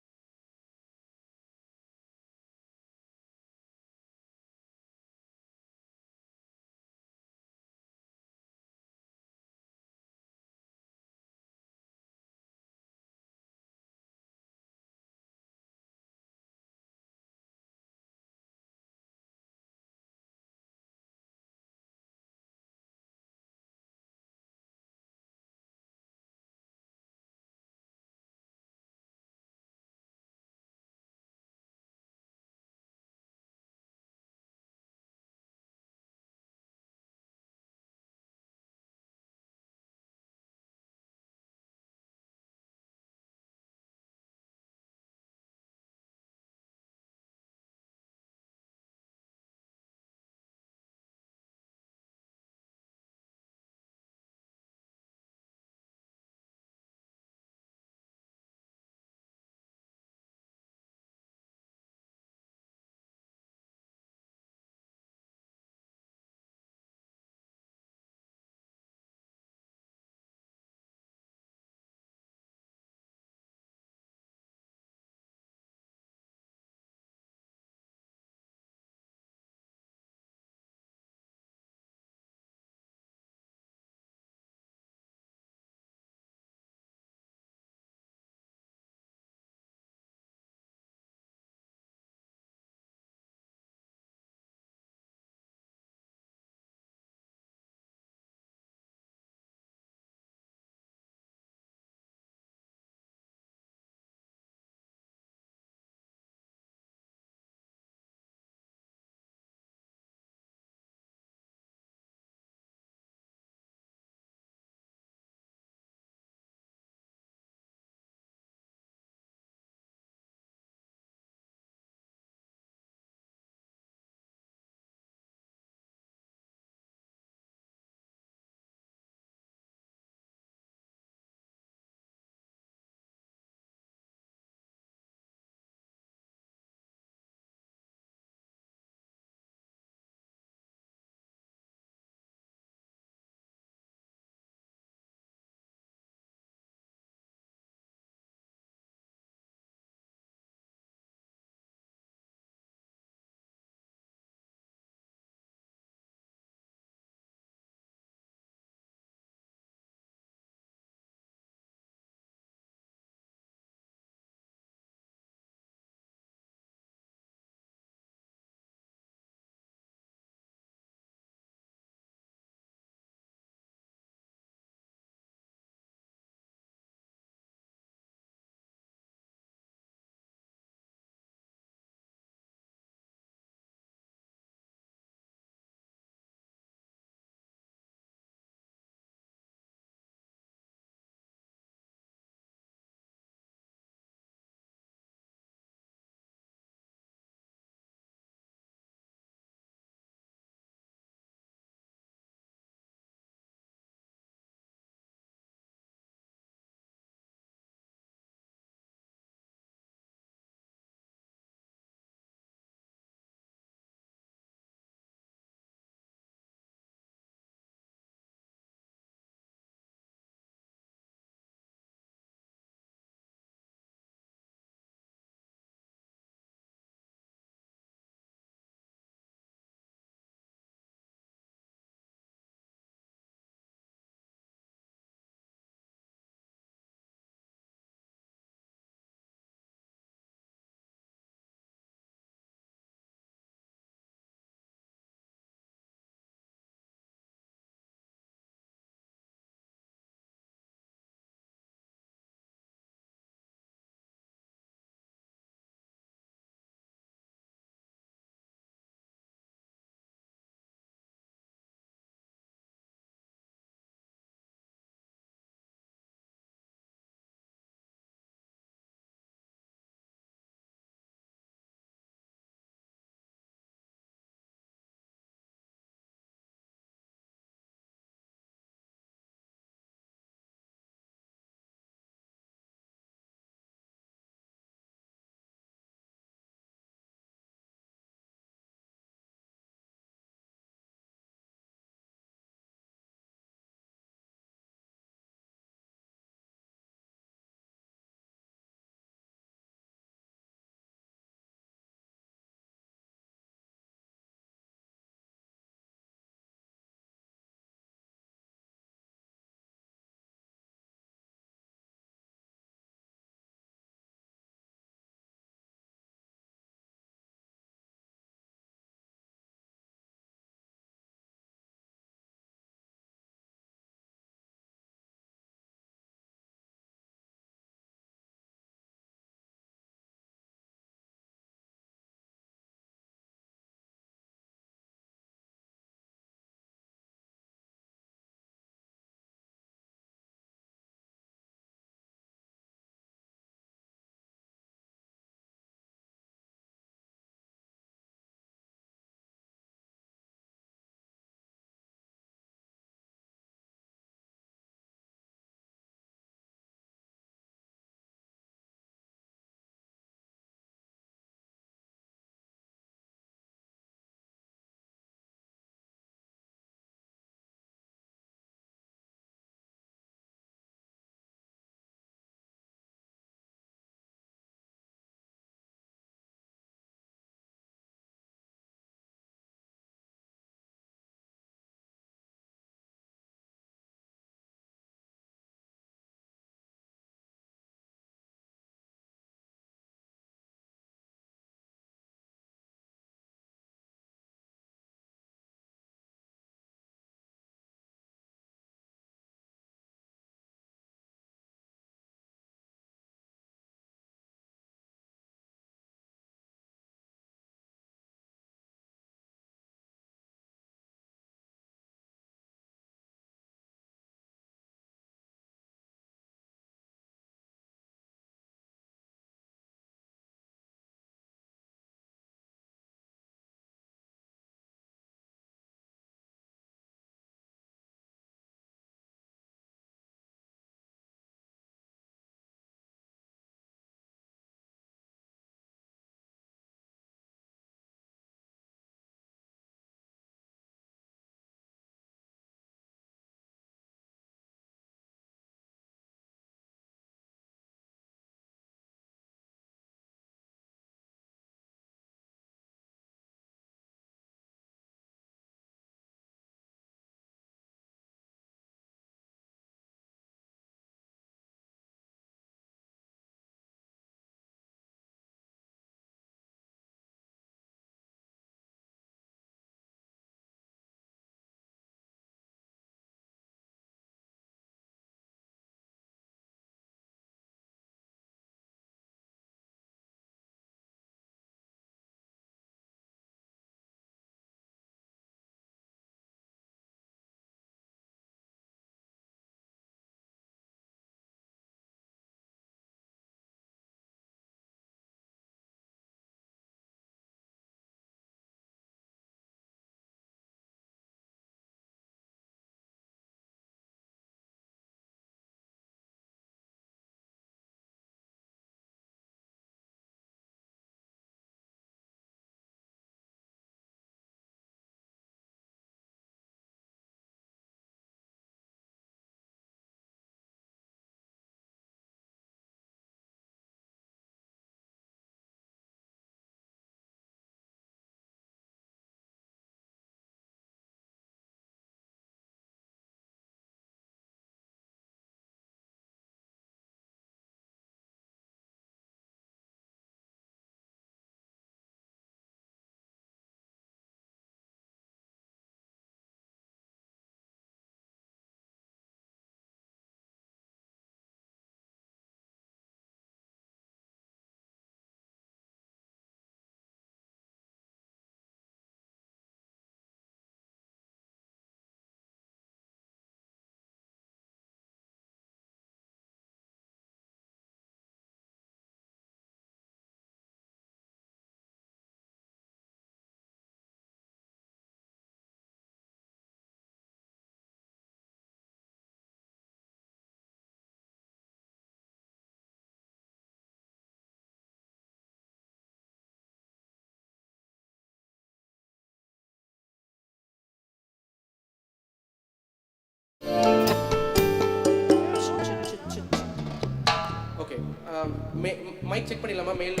Mic check பண்ணிடலாமா mail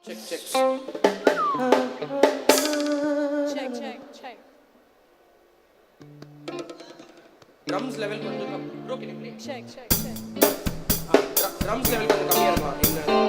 check check drums level கொஞ்சம் bro can you play check drums level கொஞ்சம் கம்மியா இருக்கும் என்ன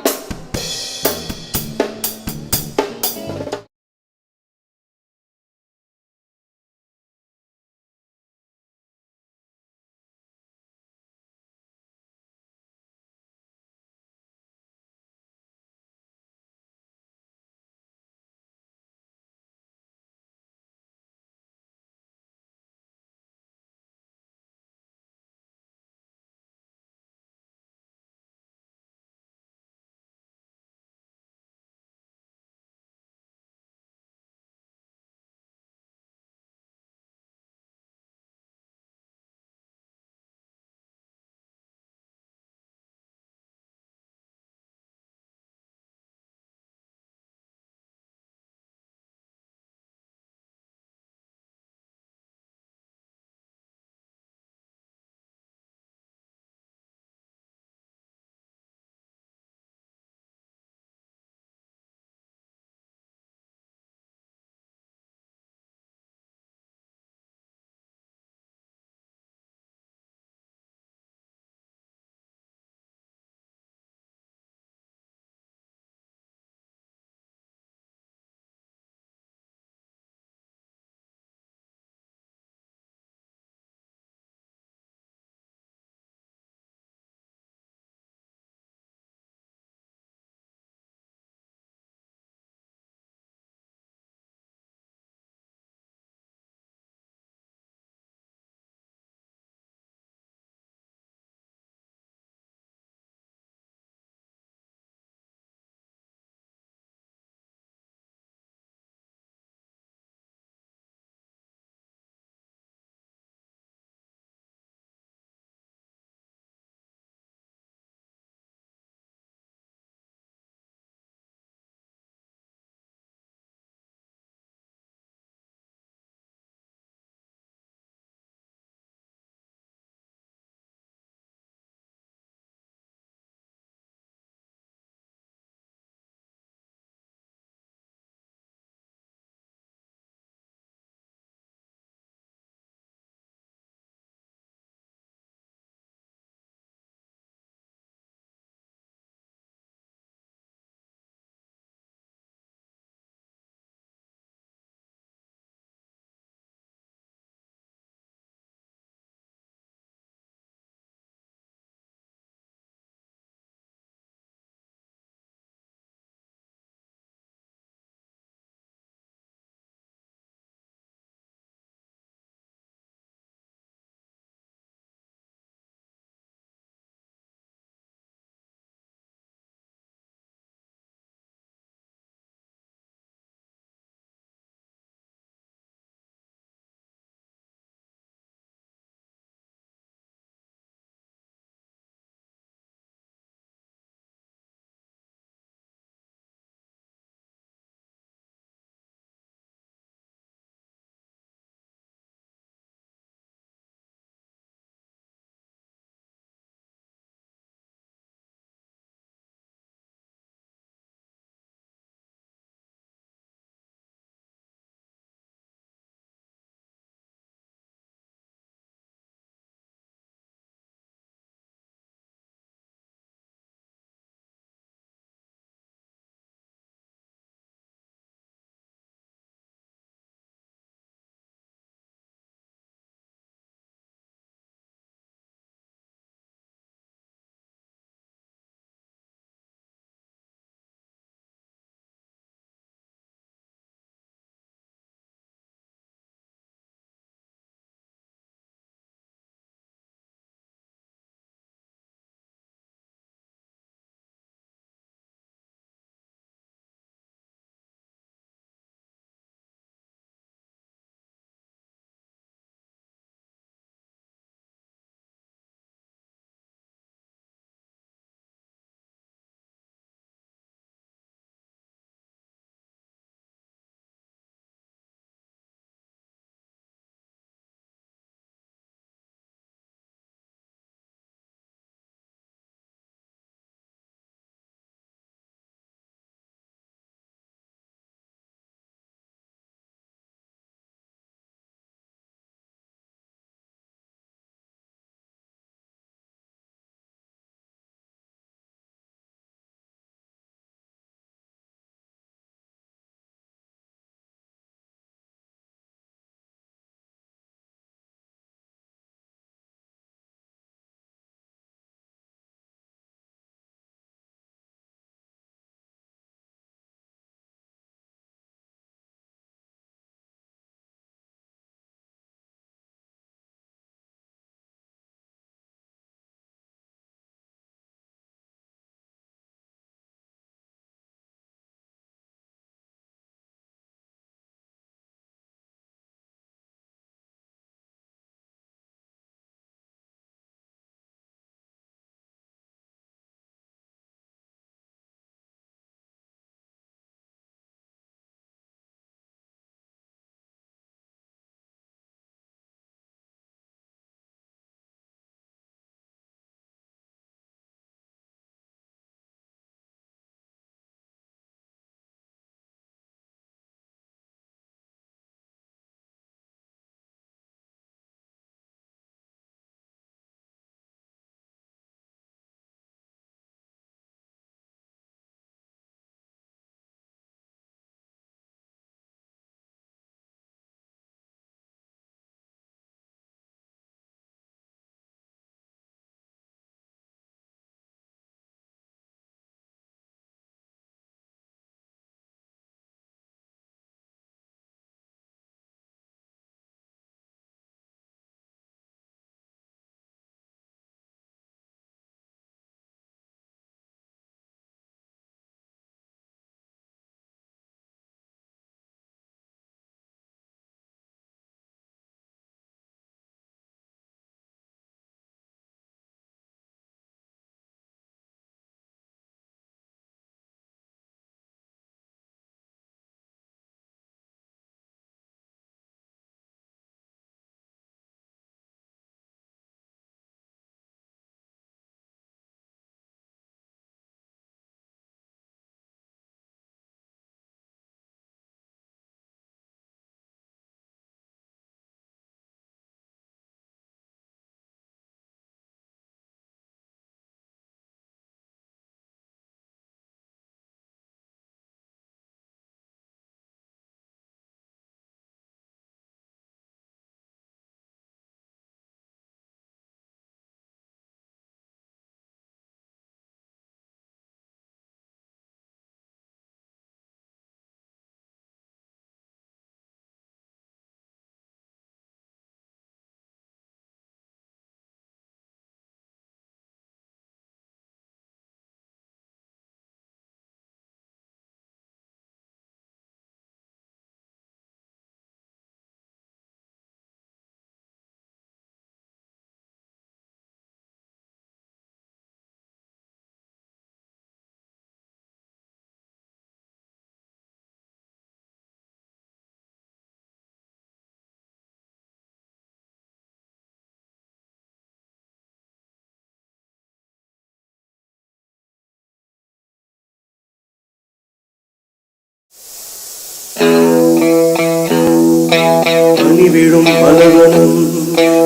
விழும் மலர்வனம்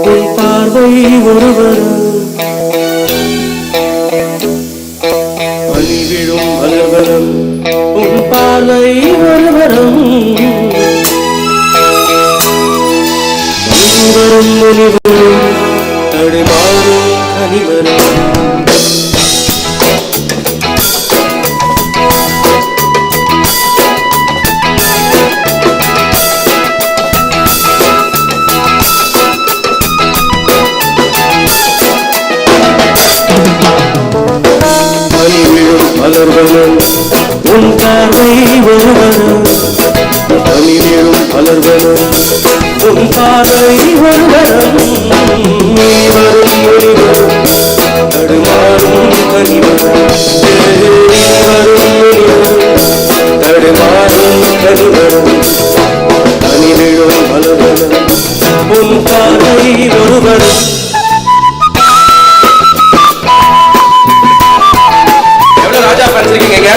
உன் பார்வை ஒருவரம் பனி விழும் மலர்வனம் உன் பார்வை ஒருவரம் முனிவரும் முனிவரும் தடுமாறும் கனிவரும் மலர்வனம் உன் பார்வை ஒருவரம் பனி விழும் மலர்வனம் உன் பார்வை ஒருவரம் வரும் ஒளிவரும் தடுமாறும் கனிவரும் வரும் ஒளிவரும் தடுமாறும் கனிவரும் பனி விழும் மலர்வனம் உன் பார்வை ஒருவரம் ராஜா ஃபேன்ஸ் இருக்கீங்க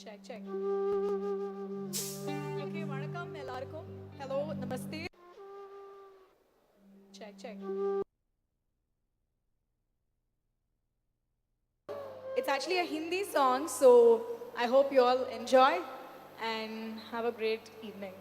check. Check. வணக்கம் எல்லாருக்கும். Hello, namaste. Check. It's actually a Hindi song, so I hope you all enjoy and have a great evening.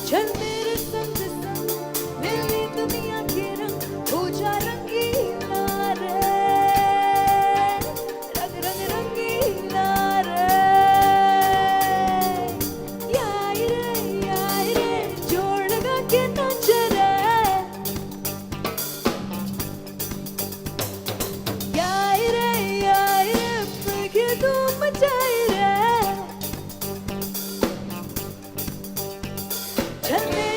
चल मेरे संग संग मेरी दुनिया के रंग हो जा रंगीला रे रंग रंग रंगीला रे यार रे जोड़ लगा के नाच रे यार रे फिर धूम मचाए रे चल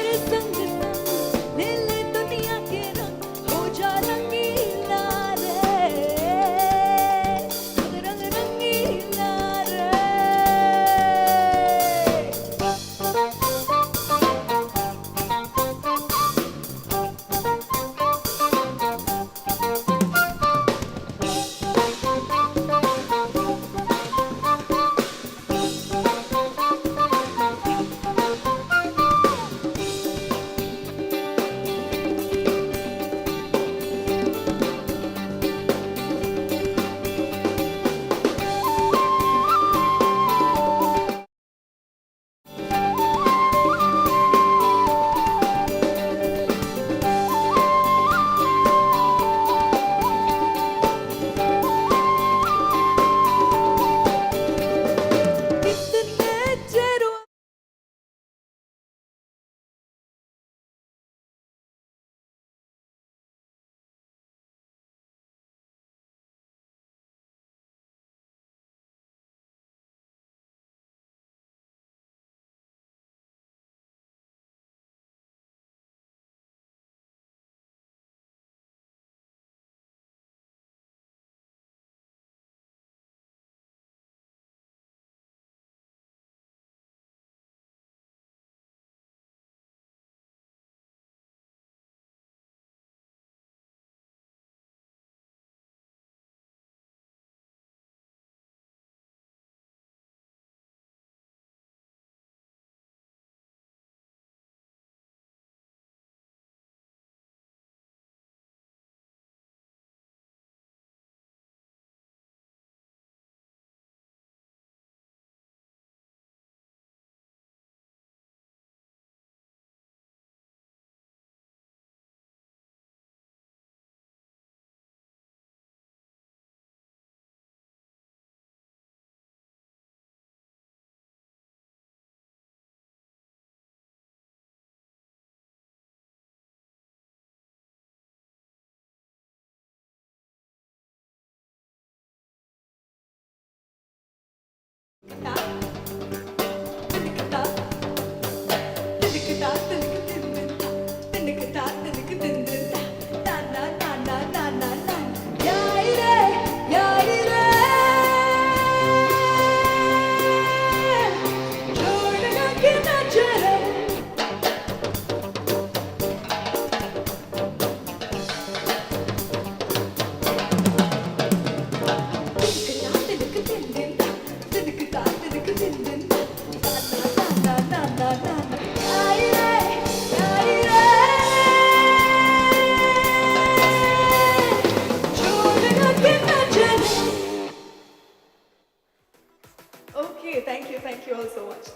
Okay, thank you all so much.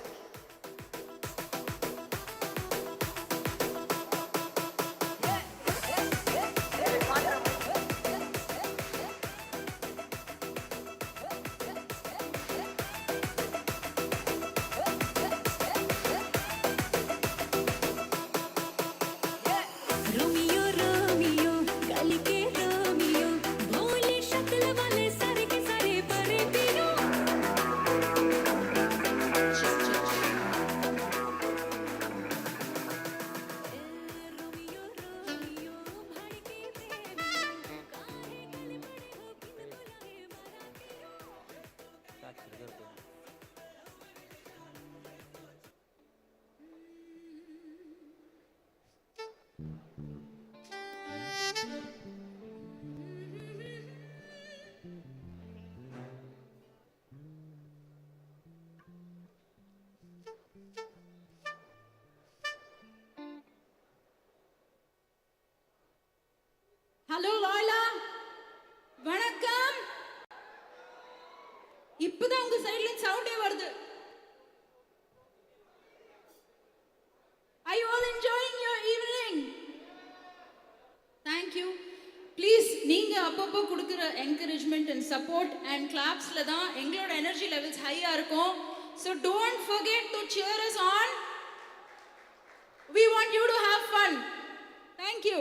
Romeo Romeo गल के रोमियो भोले शक्ल वाले सारे के सारे परे पियो ஹலோ லாய்லா வணக்கம் இப்பதான் உங்க சைடுல சவுண்டே வருது. Are you all enjoying your evening? Thank you. Please நீங்க அப்பப்போ கொடுக்குற encouragement and support and clapsல தான் எங்களோட energy levels ஹையா இருக்கும். So don't forget to cheer us on. We want you to have fun. Thank you.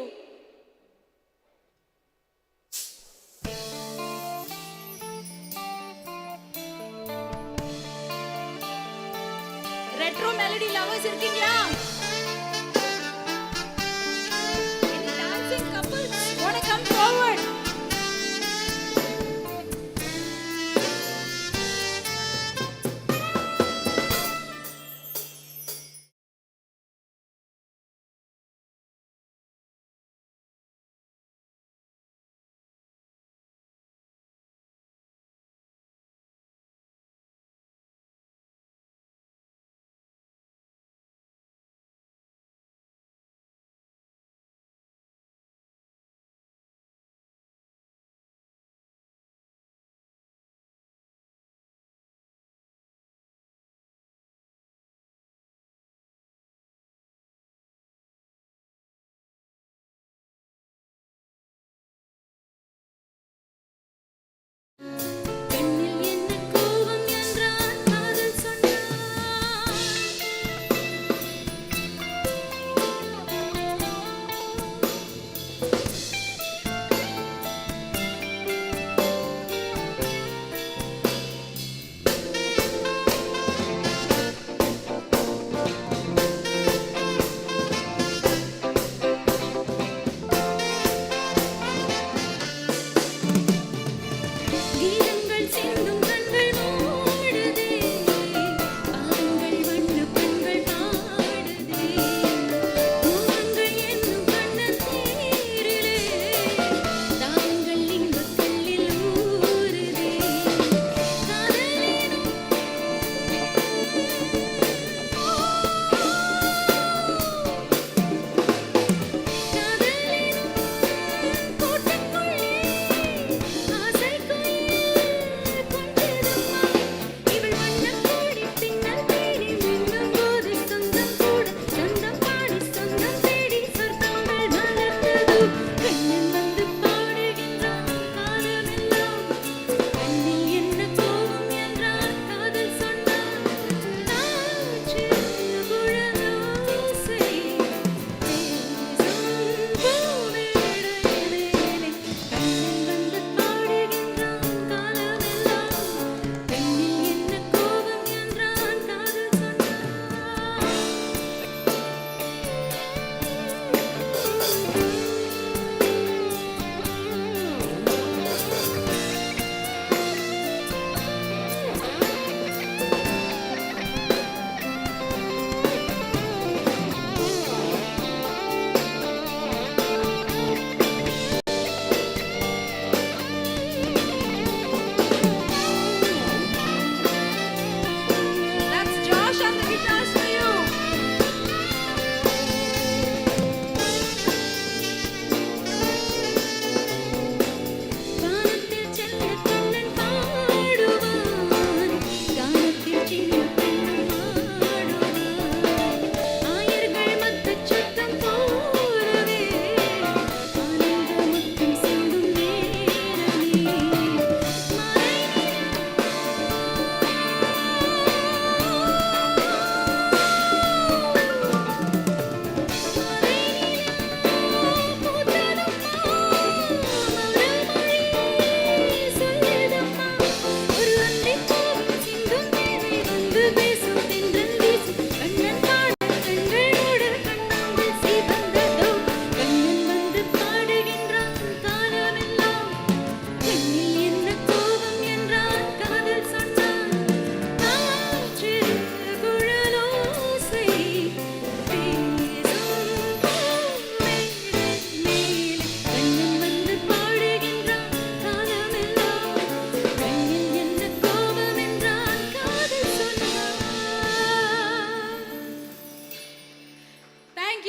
Retro melody lovers இருக்கீங்களா?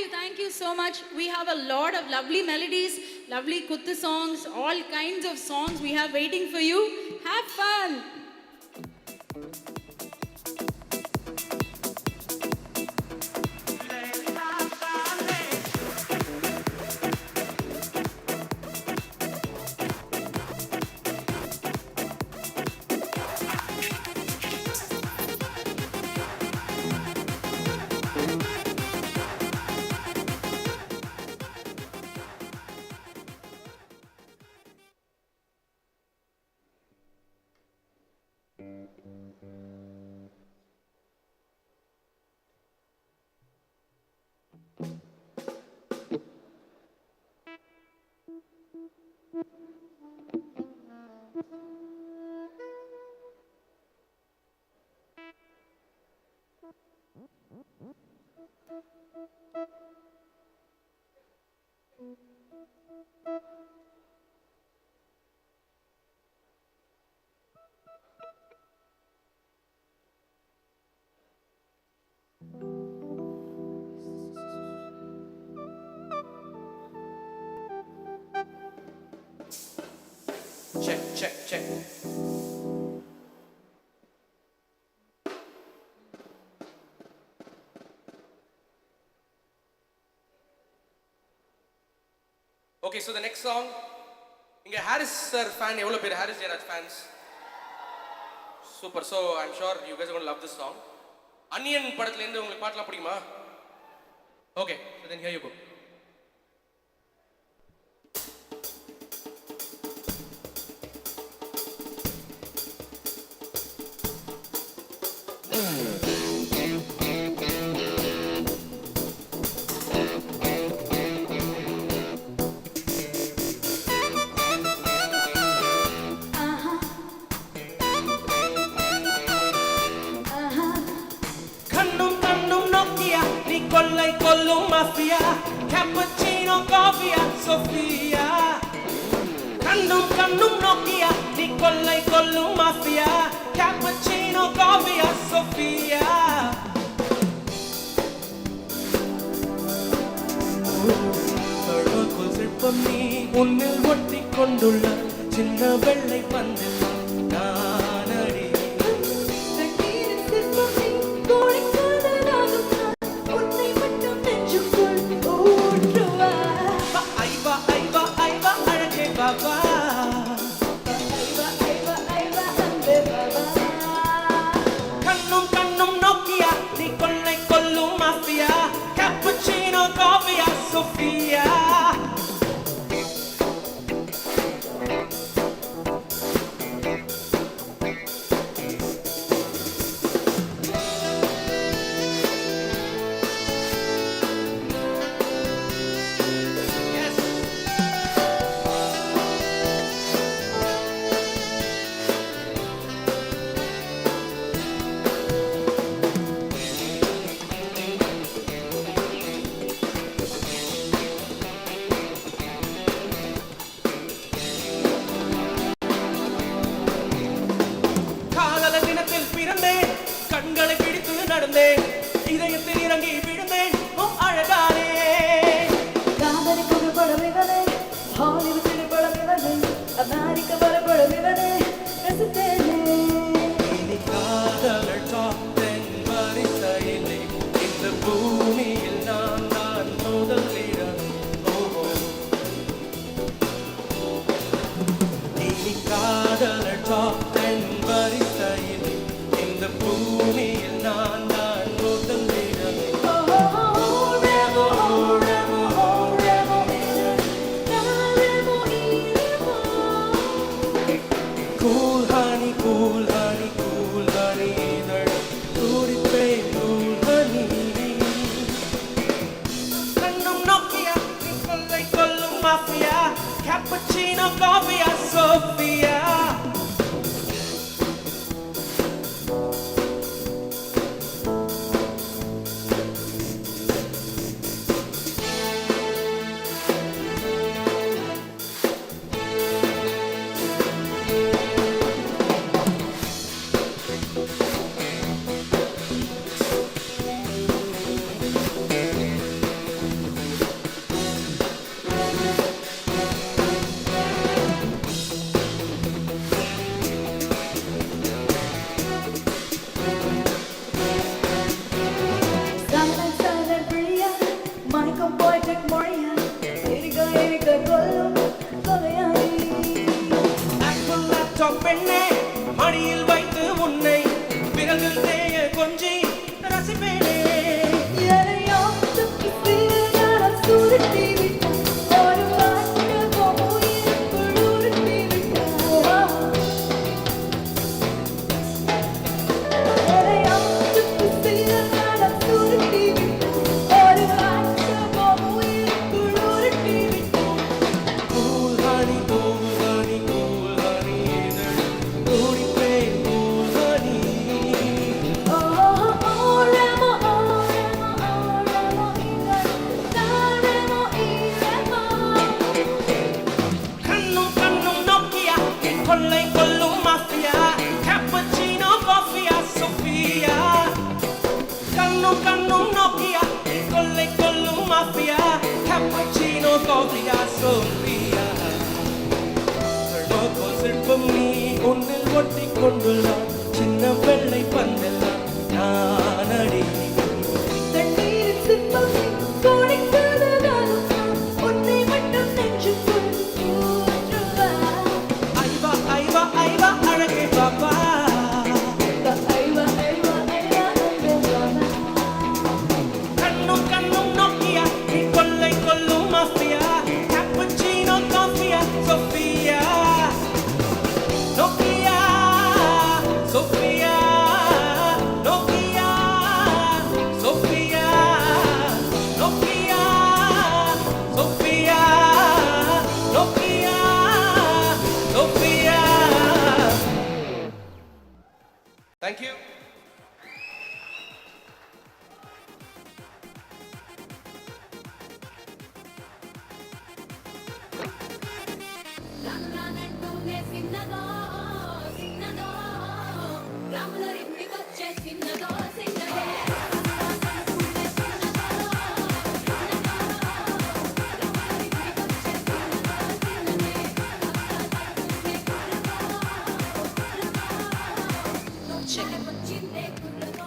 thank you so much. We have a lot of lovely melodies, lovely kuttu songs, all kinds of songs we have waiting for you. Have fun. Check. Okay, so the next song, inga Harris sir fan evlo per Harris Jayaraj fans. Super. So I'm sure you guys are going to love this song. Onion படத்துல இருந்து உங்களுக்கு பாட்டலாம் பிடிக்குமா? Okay, so then here you go. Mafia, cappuccino, coffee, Sofia. Kannum Nokia, Nicolai Collu Mafia, cappuccino, coffee, Sofia. Sarvakul sirpami, unnil otti kondulla, chinna vellai pandil naanadi. Kannum Nokia, Nicolai Collu Mafia, cappuccino, coffee, Sofia. இதயத்தில் இறங்கி விழுந்தேன் அழகானே காதலி புகழ்படவிவனே ஹாலிவுட்டில் படவிவனே அமெரிக்க படவிவனே ரசித்தேனே இனி காதலர் டாப்டென் வரிசையிலே இந்த பூமியில் நான் தான் முதலிடம் இனி காதலர் டாப்டென் வரிசையிலே இந்த பூமியில் நான் Mafia, cappuccino, coffee, Sofia. mafia, cappuccino, coffee, Sophia. கள்வப்போ சிற்பம் நீ ஒன்னில் ஒட்டி கொண்டுள்ளான் சின்ன வெள்ளை பந்தெல்லாம் நானடி தண்ணீரின் சிற்பம் கோடிக்காததாலும் உன்னை மட்டும் நெஞ்சுக்குள் ஊற்றுவா. ஐவா ஐவா ஐவா அழகே பாப்பா ஐவா ஐவா ஐவா அன்பே பாபா. கண்ணும் கண்ணும் நோக்கியா நீ கொள்ளை கொல்லும் மாஃபியா கேப்புச்சினோ காஃபியா Sophia Nokia Sophia Nokia Sophia Nokia Sophia Nokia Sophia. Thank you. రంగానంటూనే సిన్నదో సిన్నదో రాముల రింటికొచ్చే సిన్నదో సిన్నదే. వచ్చిందే కుర్రదో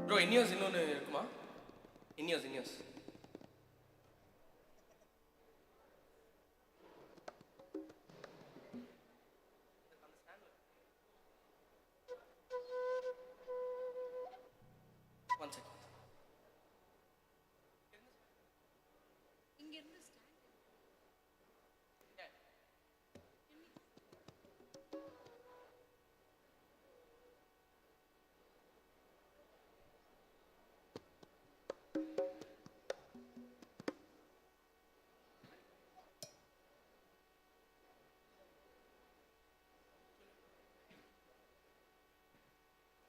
ப்ரோ இன்யூஸ் இன்னொன்று இருக்குமா? இன்யூஸ் ஒன் செகண்ட். இங்க இருந்து ஸ்டாண்ட்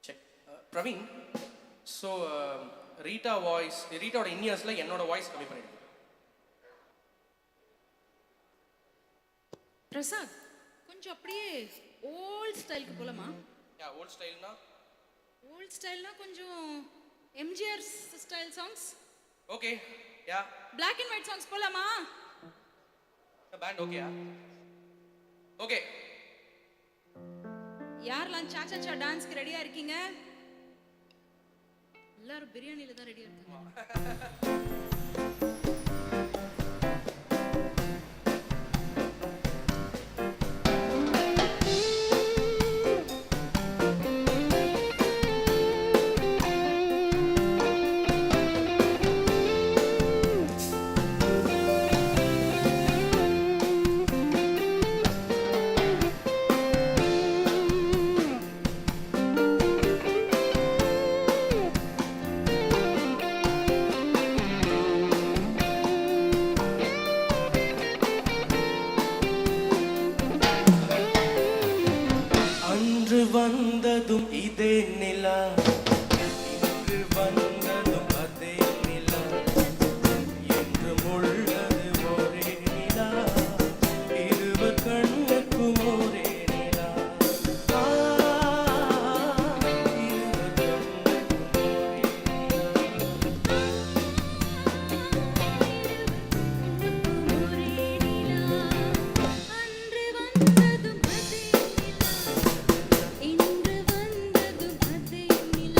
செக். பிரவீன், ஸோ ரீட்டாவோட இன்யூஸில் என்னோட வாய்ஸ் கம்மி பண்ணிடுங்க. பிரசாத் கொஞ்சம் அப்படியே ஓல்ட் ஸ்டைலுக்கு போலாமா? யா, ஓல்ட் ஸ்டைல்னா ஓல்ட் ஸ்டைல்னா கொஞ்சம் MGR style songs, okay. Yeah, black and white songs போலாமா? பேண்ட் ஓகேயா? ஓகே. யாரெல்லாம் சாச்சா டான்ஸ்க்கு ரெடியா இருக்கீங்க? எல்லாரும் பிரியாணில தான் ரெடியா இருக்காங்க. அன்று வந்ததும் இதே நிலா இன்று வந்ததும் அதே நிலா என்று உள்ளது ஒரே நிலா இருவர் கண்ணுக்கும் ஒரே நிலா இருவர் கண்ணுக்கும் ஒரே இன்று வந்ததும் அதே நிலா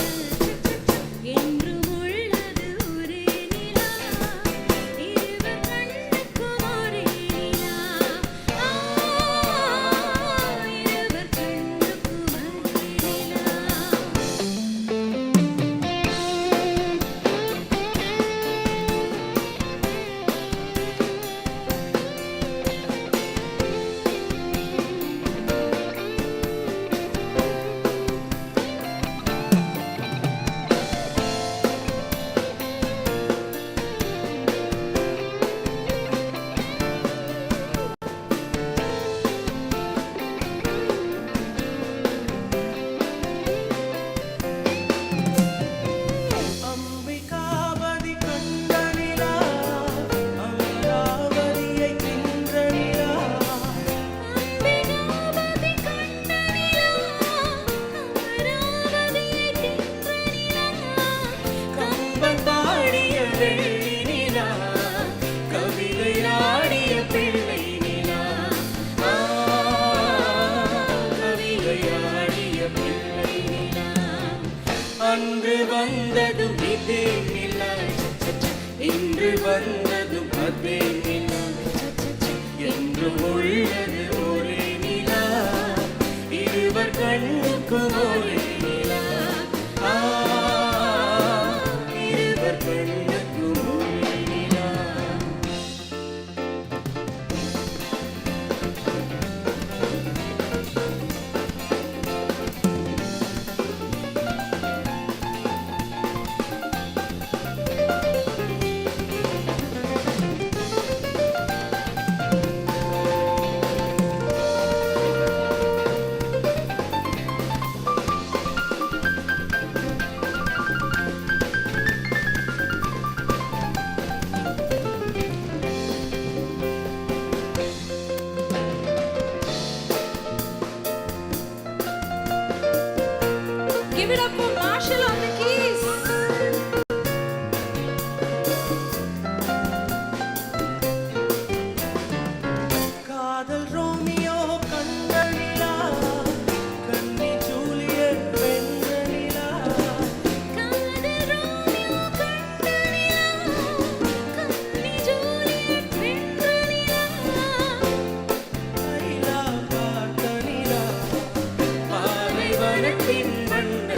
கண்ணுக்கும் ஒரே நிலா இருவர் கண்ணுக்கும் ஒரே நிலா Give it up for Marshall on the keys. காதல் ரோமியோ கண்ட நிலா கன்னி ஜூலியட் வென்ற நிலா காதல் ரோமியோ கண்ட நிலா கன்னி ஜூலியட் வென்ற நிலா லைலா பார்த்த நிலா பாலைவனத்தின் வண்ண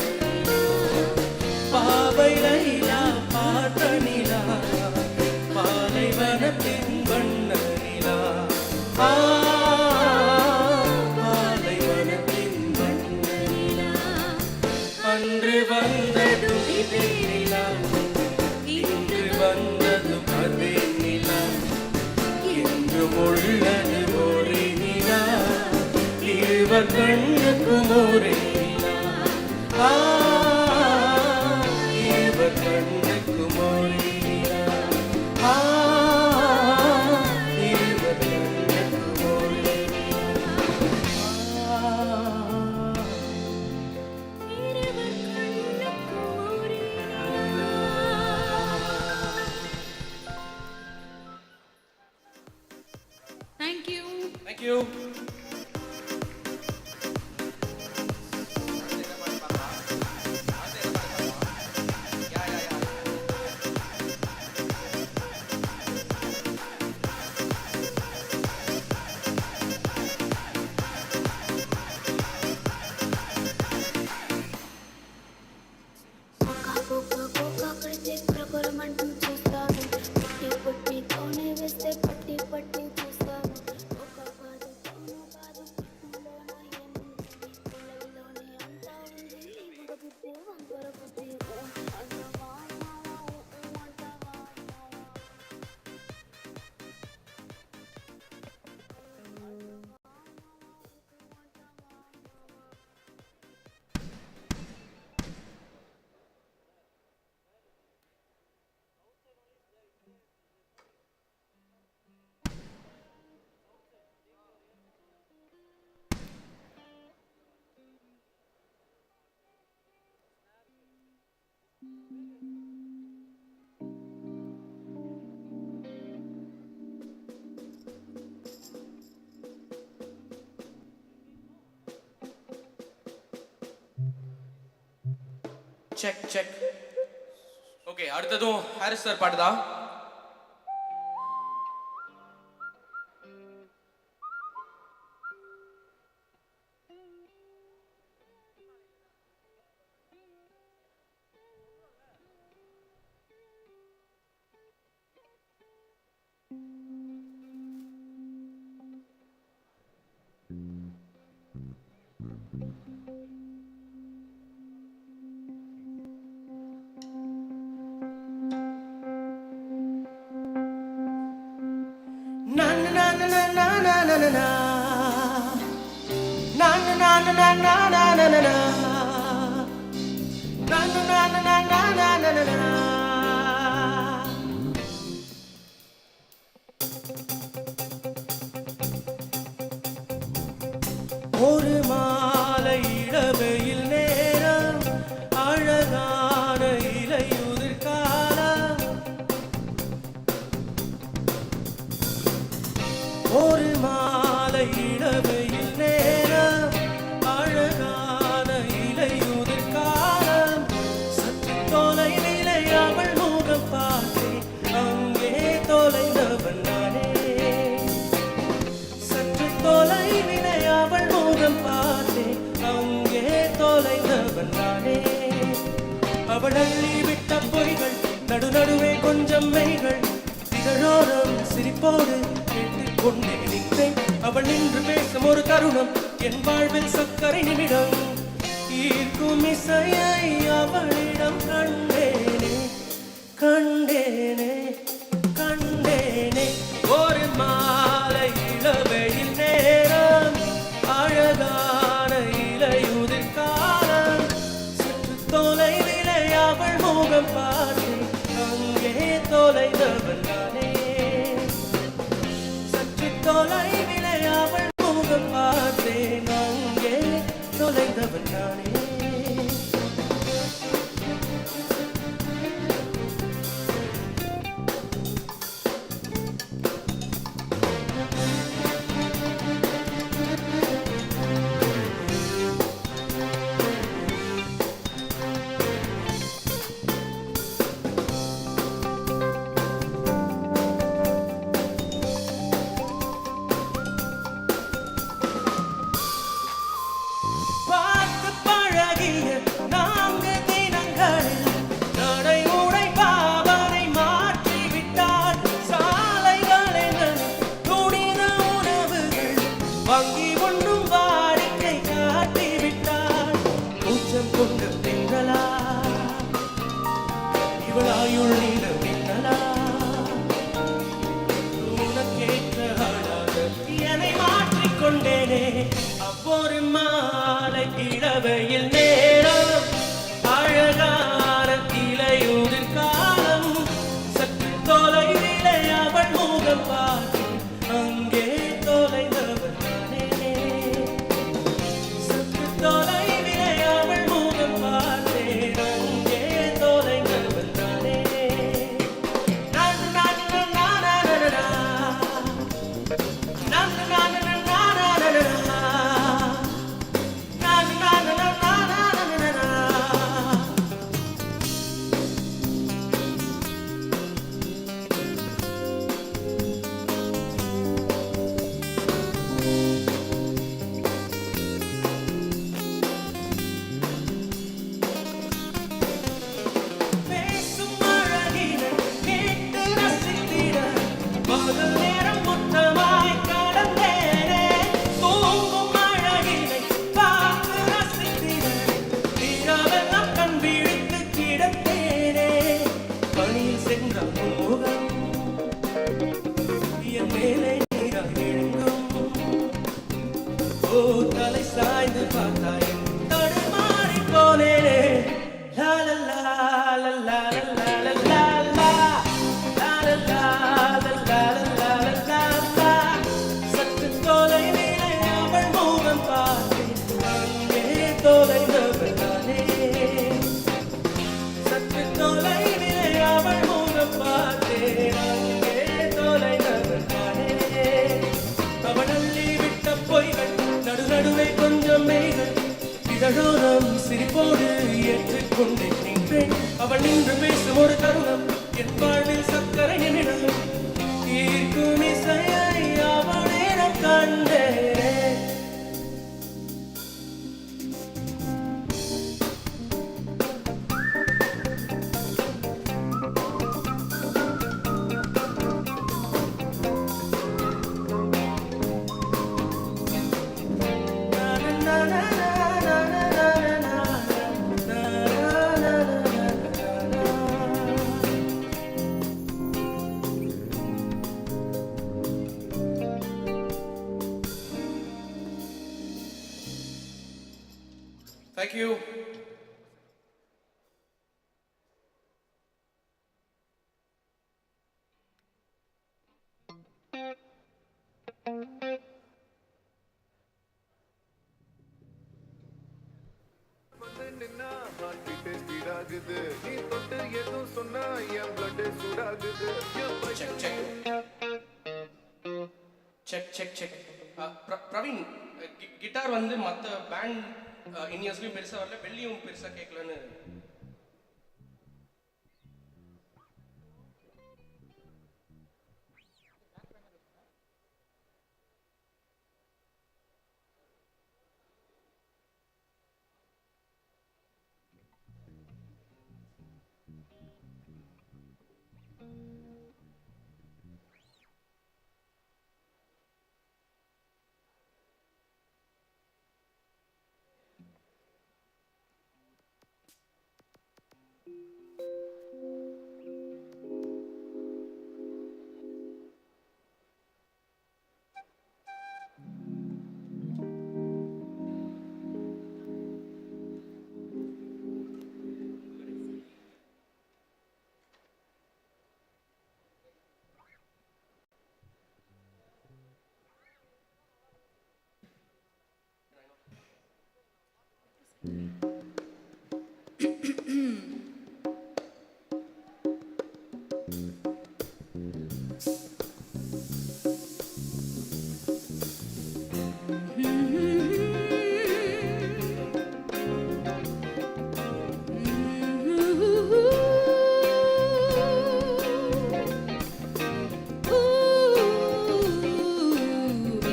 பாவை லைலா பார்த்த நிலா பாலைவனத்தின் வண்ண நிலா பாலைவனத்தின் வண்ண நிலா அன்று வந்ததும் இதே நிலா இன்று வந்ததும் அதே நிலா என்றும் உள்ளது ஒரே நிலா இருவர் கண்ணுக்கும் ஒரே நிலா இருவர் கண்ணுக்கும் ஒரே நிலா இருவர் கண்ணுக்கும் ஒரே Thank you. Thank you. Check check. Okay, அடுத்ததும் ஹாரிஸ் சார் பாட்டு தான். ஒரு மாலை இளவெயில் நேரம் அழகான இலையுதிர் காலம் ஒரு மாலை இளவெயில் நேரம் அழகான இலையுதிர் காலம் சற்று தொலைவிலே அவள் முகம் பார்த்தேன் அங்கே தொலைந்தவன் நானே சற்று தொலைவிலே அவள் முகம் பார்த்தேன் அவள் அள்ளி விட்ட பொய்கள் நடுநடுவே கொஞ்சம் மெய்கள் இதழோரம் சிரிப்போடு கேட்டுக்கொண்டே நின்றேன். அவள் நின்று பேசும் ஒரு தருணம் என் வாழ்வில் சக்கரை நிமிடம். ஈர்க்கும் இசையை அவளிடம் கண்டேனே கண்டேனே கண்டேனே. ஒரு மாலை இளவெயில் நேரம் அழகான இலையுதிர் காலம். சற்று தொலைவிலே அவள் முகம் பார்த்தேன் அங்கே தொலைந்தவள் நானே. சற்று தொலைவிலே அவள் முகம் பார்த்தேன் அங்கே தொலைந்தவள் நானே. பார்த்து பழகிய நான்கு தினங்களில் நடை உடை பாவனை மாற்றிவிட்டார். சாலைகளில் துணித உணவுகள் வங்கி ஒன்றும் வாடிக்கை காட்டிவிட்டார். கூச்சம் கொண்டு திங்களா இவளாயுள் நீட மின்னலா. உனக்கேற்ற ஆளாக என்னை மாற்றிக்கொண்டேனே. அவ்வொரு மாலை இளவையில் நேரம் அழகான இலையுதிர் காலம். சற்று தொலைவிலே அவள் முகம் பார்த்து அங்கே தொலைந்தவள் நானே. சற்று தொலைவிலே அவள் முகம் பார்த்தேன் அங்கே தொலைந்தவள் நானே. நான் நான் நான் நான் நான் நான் நான் பேசும் அழகினை கேட்டு ரசித்திட பகல் நேரம் மொத்தமாய் கடந்தேனே. தூங்கும் அழகினை பார்த்து ரசித்திட இரவெல்லாம் கண் விழித்து கிடந்தேனே. பணியில் சென்ற முகம் என் மேலே நீராய் எழுங்கும். ஓ தலை சாய்ந்து பார்த்தாய் தடுமாறி போனேனே. லா லா லா லா லா லா லா லா லா. லா லா லா லா லா லா லா லா. சற்று தொலைவிலே அவள் முகம் பார்த்தேன் அங்கே தொலைந்தவள் நானே. சற்று தொலைவிலே அவள் முகம் பார்த்தேன் அங்கே தொலைந்தவள் நானே. அவள் அள்ளி விட்ட பொய்கள் நடுநடுவே கொஞ்சம் மெய்கள் இதழோரம் சிரிப்போடு ஏற்றுக்கொண்டே நின்றேன். அவள் நின்று பேசும் ஒரு தருணம் என் வாழ்வில் சக்கரை நிமிடம். ஈர்க்கும் இசையை அவளிடம் கண்டேனே. Thank you. Check. Praveen guitar வந்து மற்ற பேண்ட் இனியர்ஸ்லையும் பெருசாக வரல, வெள்ளியும் பெருசாக கேட்கலன்னு.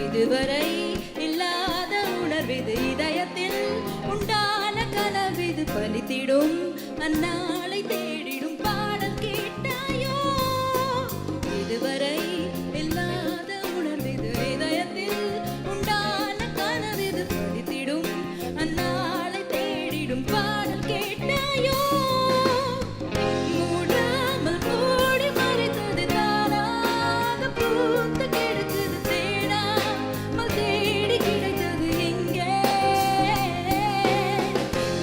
இதுவரை இல்லாத உணர்விது இதயத்தில் உண்டான கனவிது பலித்திடும் அந்நாளை தேடிடும் பாடல் கேட்டாயோ இதுவரை இல்லாத உணர்விது இதயத்தில் உண்டான கனவிது பலித்திடும் அந்நாளை தேடிடும் பாடல் கேட்டாயோ மூடாமல் மூடி மறைத்தது தானாக பூத்து கிடக்குது தேடாமல் தேடி கிடைத்தது எங்கே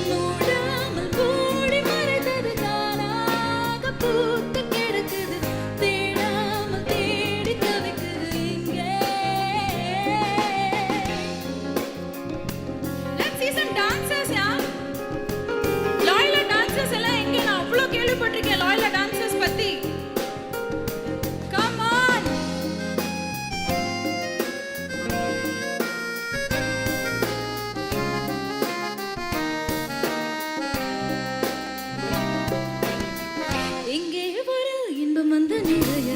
மூடாமல் மூடி மறைத்தது தானாக பூத்து கிடக்குது தேடாமல் தேடி தவிக்குது எங்கே. Let's see some dancers, yeah. Loyola dancers எல்லாம் எங்க? நான் அவ்வளோ கேள்விப்பட்டிருக்கேன் Loyola dancers பத்தி. Come on. இங்கே ஒரு இன்பம் வந்து நிறைய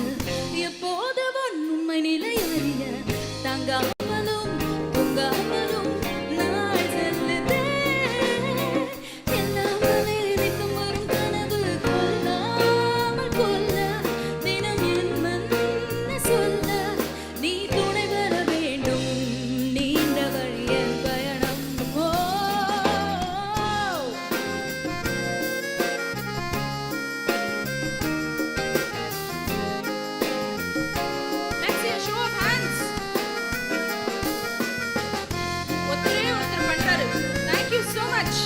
எப்போது உண்மை நிலை அறிய தாங்காமலும் பொங்காமலும் நாள் செல்லுதே எல்லாமே நிற்கும் வரும் கனவு கொல்லாமல் கொல்ல தினம் என் மன்ன சொல்ல நீ துணை வர வேண்டும் நீண்ட வழி என் பயணம் ஓ Let's see a show of hands. ஒருத்தரே ஒருத்தர் பண்றாரு. Thank you so much.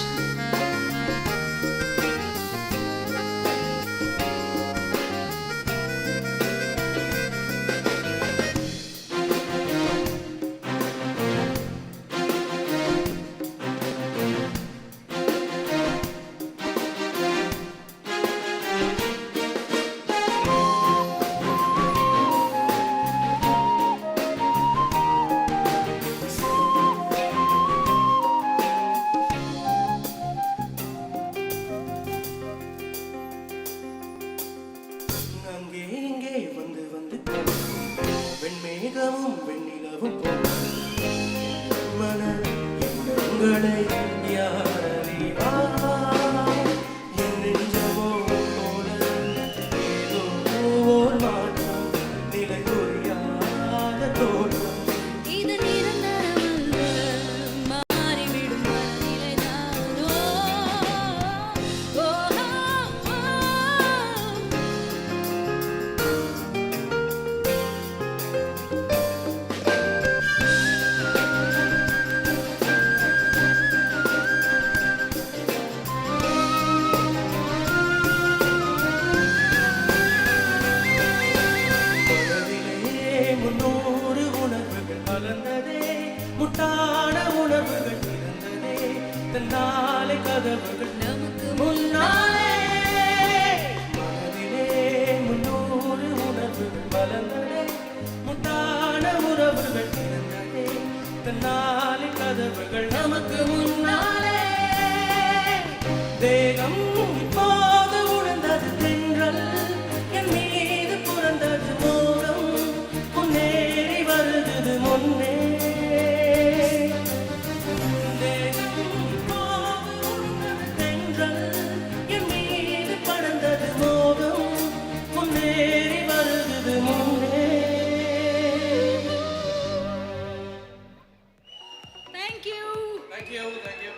அங்கே இங்கே வந்து வந்து வெண்மேகமும் வெண்ணிலவும் மன எண்ணங்களை யார் அறிவார் என் நெஞ்சமோ போல ஏதோ ஓர் மாற்றம் நிலை புரியாத தோற்றம் இது நிரந்தரமல்ல மாறிவிடும் மனநிலைதான் ஓ ஓ ஓ மனதிலே 300 உணர்வுகள் மலர்ந்ததே முட்டான உணர்வுகள் இருந்ததே தன்னாலே கதவுகள் நமக்கு முன்னாலே மனதிலே 300 உணர்வுகள் மலர்ந்ததே முட்டான உறவுகள் இருந்ததே தன்னாலே கதவுகள் நமக்கு முன்னாலே தேகம் இப்போது உணர்ந்தது தென்றல் என் மீது புரண்டது மோகம் முன்னேறி வருகிறது முன்னே தேகம் இப்போது உணர்ந்தது தென்றல் என் மீது படர்ந்தது மோகம் முன்னேறி வருகிறது முன்னே. Thank you. Thank you. Thank you.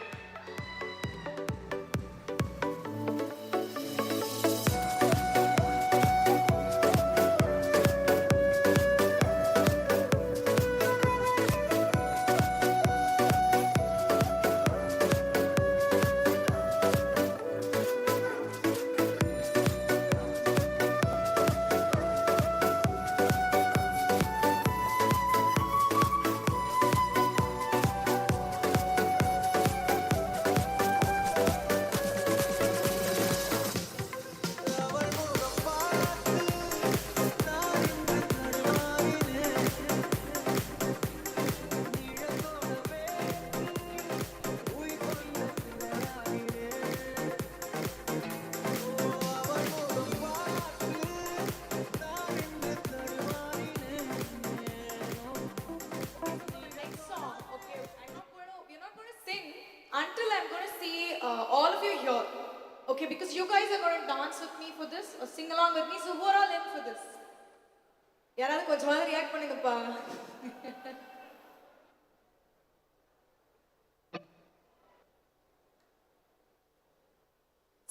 see all of you here. Okay, because you guys are going to dance with me for this or sing along with me. So who are all in for this? யாராவது கொஞ்சம் react பண்ணுங்கப்பா.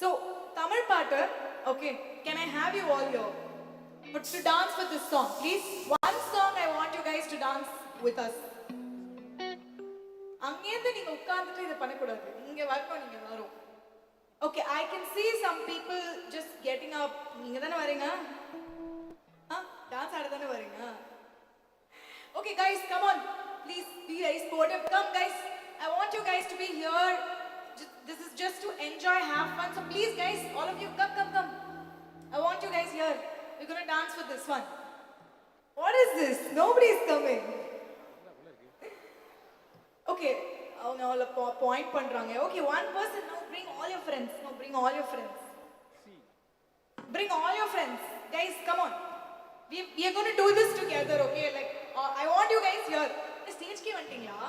So, Tamil Patter, okay, can I have you all here? But to dance with this song, please. One song I want you guys to dance with us. அங்கேருந்து நீங்க உட்கார்ந்துட்டு இதை பண்ணக்கூடாது. இங்க வரணும் நீங்க எல்லாரும். Okay, I can see some people just getting up. நீங்க தானே வரீங்க? டான்ஸ் ஆட தானே வரீங்க? Okay guys, come on. Please be very sportive. Come guys. I want you guys to be here. This is just to enjoy, have fun. So please guys, all of you, come. I want you guys here. We're going to dance for this one. What is this? Nobody is coming. Okay. Oh no, point பண்றாங்க. Okay, one person now bring all your friends. No, bring all your friends. Bring all your friends. Guys, come on. We are going to do this together, okay? Like I want you guys here. Stage க்கு வந்துட்டீங்களா?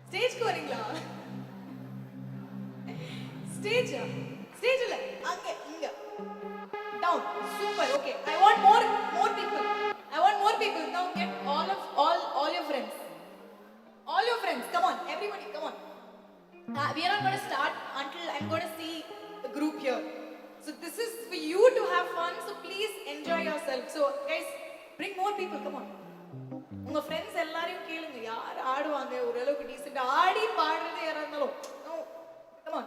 Stage க்கு வரீங்களா? Stage இல்ல. அங்க இங்க. Down. Super. Okay. I want more people. Now get all your friends. All your friends. Come on. Everybody, come on. We are not going to start until I'm going to see the group here. So this is for you to have fun. So please enjoy yourself. So guys, bring more people. Come on. உங்க friends எல்லாரையும் கேளுங்க. யார் ஆடுவாங்க ஓரளவுக்கு decent ஆடி பாடுறது யாரா இருந்தாலும். Come on.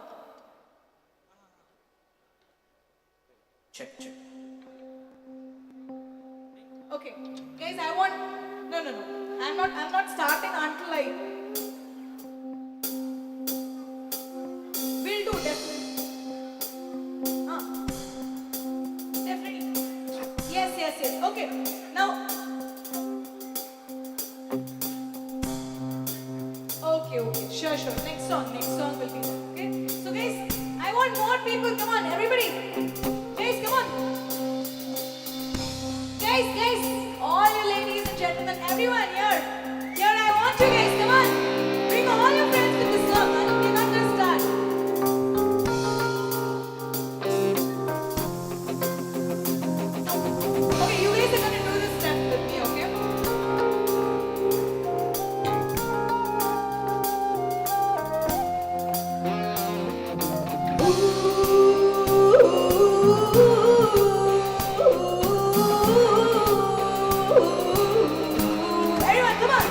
Check. Okay, guys, I want. No. I'm not starting until I. Will do definitely. Definitely. Yes. Okay, now. Okay. Sure. Next song will be there. Okay. So guys, I want more people. Come on, everybody. Guys, come on. Guys, all you ladies and gentlemen, everyone here, I want you guys, come on. Bring all your friends with this song, and we're not going to start. Okay, you guys are going to do this step with me, okay? Everyone, come on.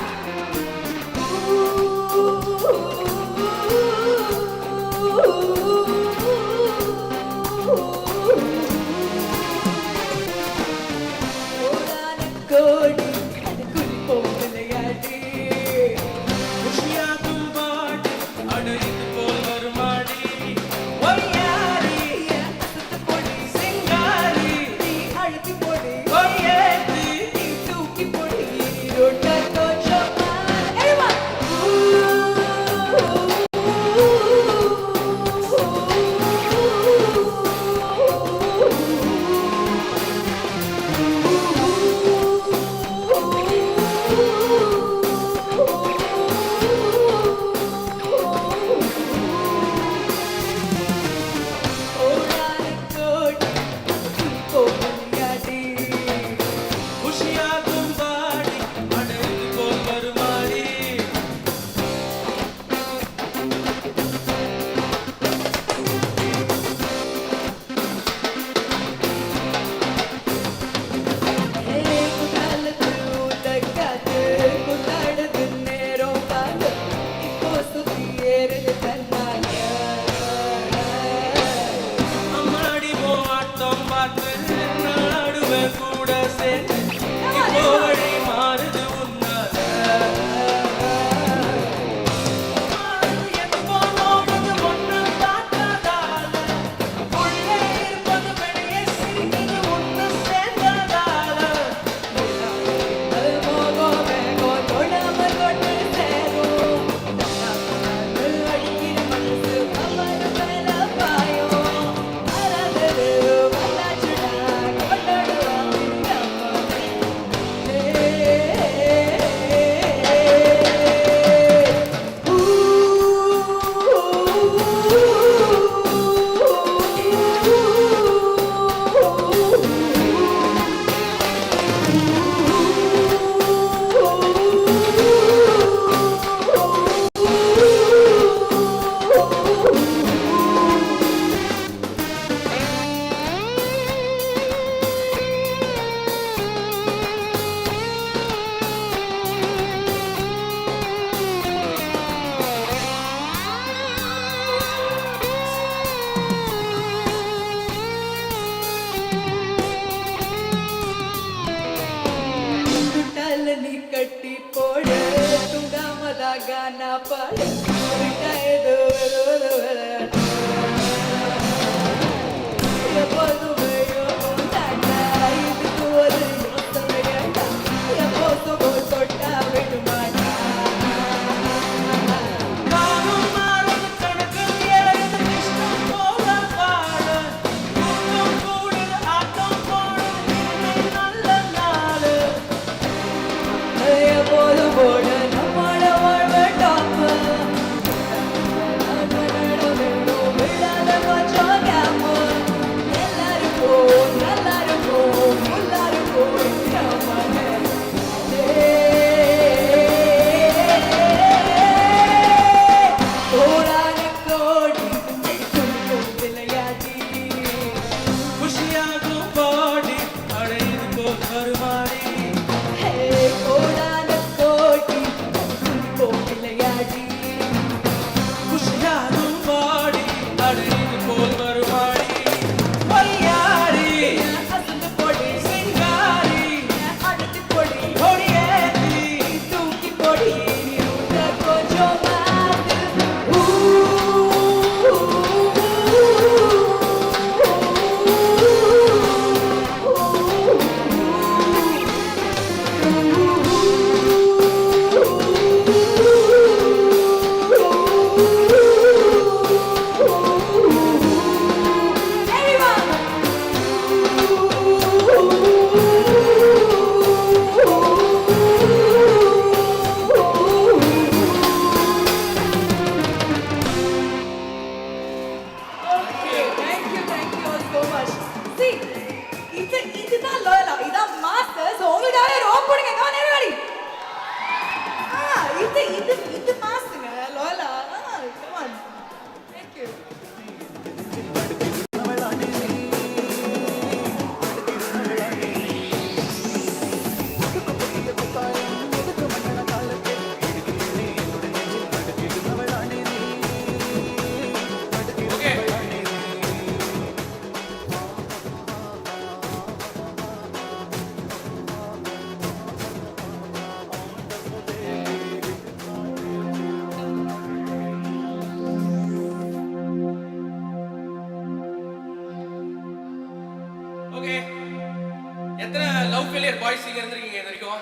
Familiar boys இங்கே இருந்திருக்கீங்க இது வரைக்கும்?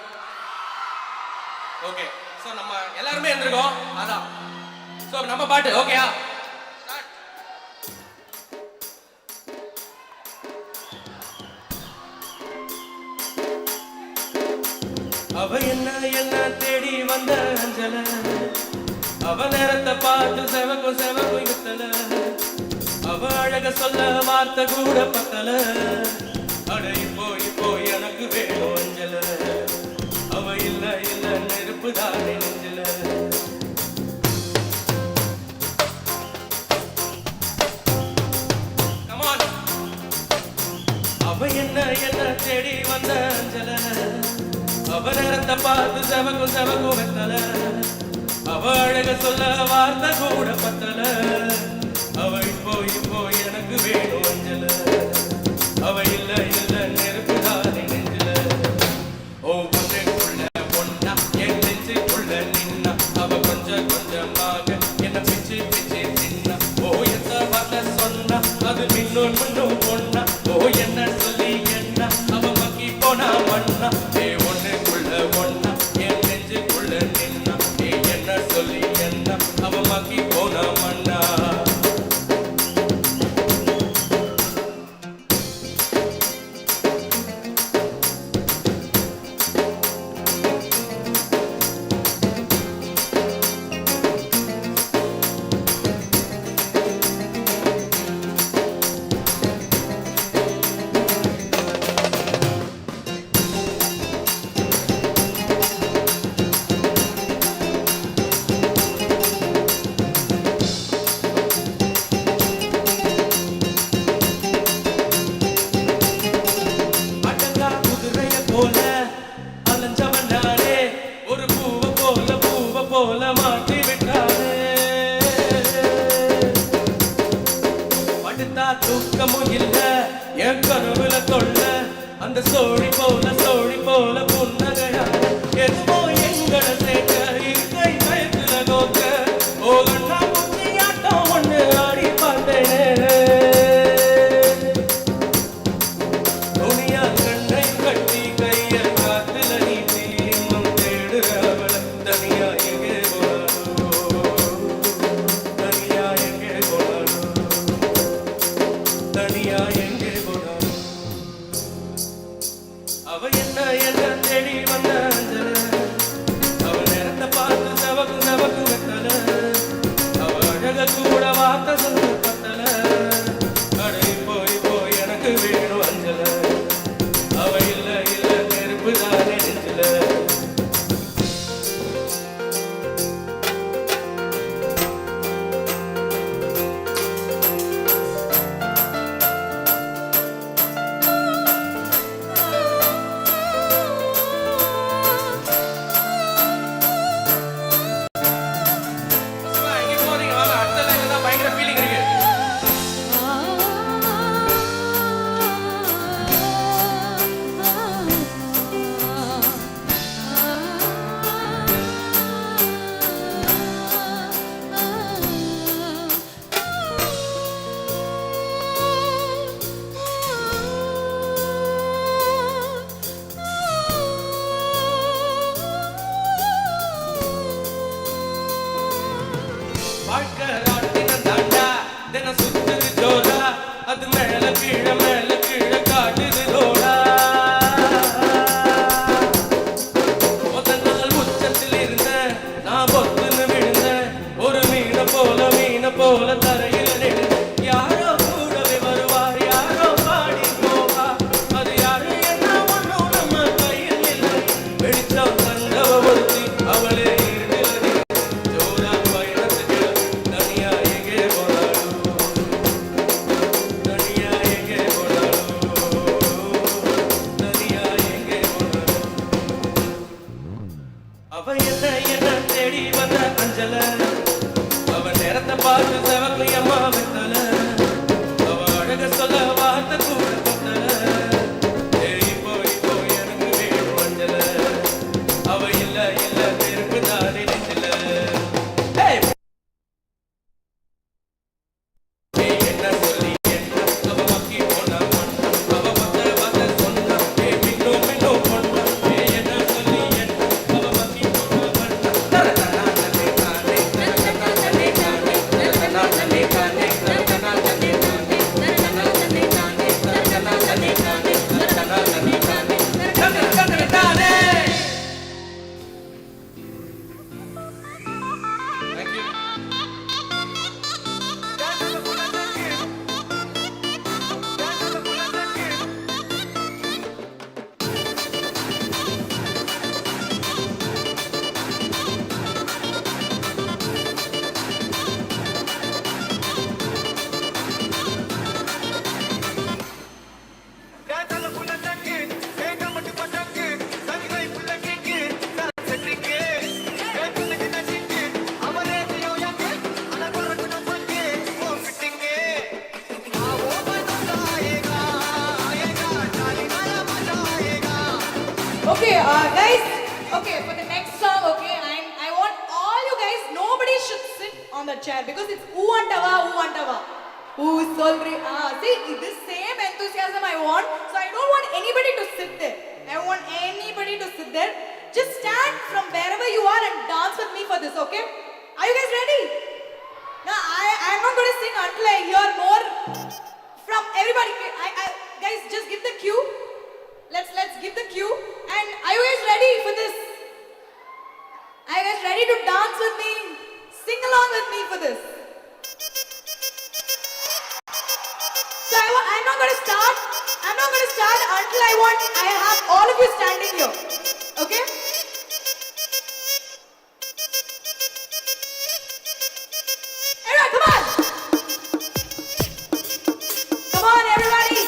Okay, so நம்ம எல்லாருமே இருந்திருக்கோம். அதான் so நம்ம பாட்டு ஓகேயா? அவ என்ன தேடி வந்த அஞ்சல, அவ நேரத்தை பார்த்து செவக்கும் இத்தல, அவ அழக சொல்ல வார்த்தை கூட பத்தல, அடை போய் எனக்கு வேணும் அஞ்சல, அவ இல்ல நெருப்பு தானே நெஞ்சல. அவ என்ன தேடி வந்த அஞ்சல, அவ நேரத்தை பார்த்து செவக்கும் வெத்தல, அவ அழக சொல்ல வார்த்தை கூட பத்தல, அவ போய் எனக்கு வேணும் அஞ்சல, அவ இல்ல நெருப்பு தானே நெஞ்சல. ஓ ஒன்றுக்குள்ள ஒன்னா என் நெஞ்சுக்குள்ள நின்னா, அவ கொஞ்சமாக என்ன பிச்சு தின்னா. ஓ எந்த வார்த்தை சொன்னா அது மின்னும் பொண்ணா, ஓ என்ன சொல்லி என்ன அவ மக்கி போனா மண்ணா. ஒன்றுக்குள்ள ஒன்னா என் நெஞ்சுக்குள்ள நின்னா, என்ன சொல்லி என்ன அவ மக்கி போனா மண்ணா. மாற்றி விட்டாரே படுத்தா தூக்கமும் இல்ல என் கனவுல தொல்ல அந்த சோழி போல புன்னகையா எதுவோ எங்களை சேர்க்க இருக்கை பயத்துல கோக்க ஓகண்ணா புத்தியாட்டம் ஒண்ணு ஆடி பார்த்தேனே துணியா கண்ணை கட்டி கைய காத்துல நீட்டி இன்னும் தேடுற அவள தனியா எங்கே தனியா எங்கே போனாலும் அவ என்ன தேடி வந்த அஞ்சல அவ நேரத்தை பார்த்து செவக்கு வெத்தல அவ அழக கூட வார்த்தை சொல்லு பத்தல அடை போய் எனக்கு வேணும் அஞ்சல அவ இல்ல நெருப்பு தானே நெஞ்சல வாழ்க்கை ராட்டினம் தாண்டா தினம் சுத்துது ஜோரா அது மேல கீழே காட்டுது லோடா முதல் நாள் உச்சத்தில் இருந்த நான் பொத்துன்னு விழுந்த ஒரு மீன போல தரையில் நின்று யாரோ கூடவே வருவார் யாரோ பாடி போவா அது யாரு என்ன ஒண்ணும் நம்ம கையில் இல்லை வெளிச்சம் தந்தவ ஒருத்தி அவளே அவ என்ன தேடி வந்த அஞ்சல அவ நேரத்தை பார்த்து செவக்கு அம்மா வெத்தல அவ அழக சொல்ல வார்த்தை கூட பத்தல போய் எனக்கு வேணும் அஞ்சல அவ இல்ல நெருப்பு தானே நெஞ்சல என்ன சொல்லி என்ன அவ மக்கி போன மண்ண அவ வந்த சொன்ன மின்னும் Okay, guys. Okay, for the next song, okay, I want all you guys. Nobody should sit on the chair because it's who antava. Who solri? See, this same enthusiasm I want. So I don't want anybody to sit there. I want anybody to sit there. Just stand from wherever you are and dance with me for this, okay? Are you guys ready? Now I'm not going to sing until I hear more from everybody. Guys, just give the cue. Let's give the cue. And are you guys ready for this? Are you guys ready to dance with me? Sing along with me for this. So I'm not going to start. I'm not going to start until I have all of you standing here. Okay? Everyone, come on! Come on, everybody!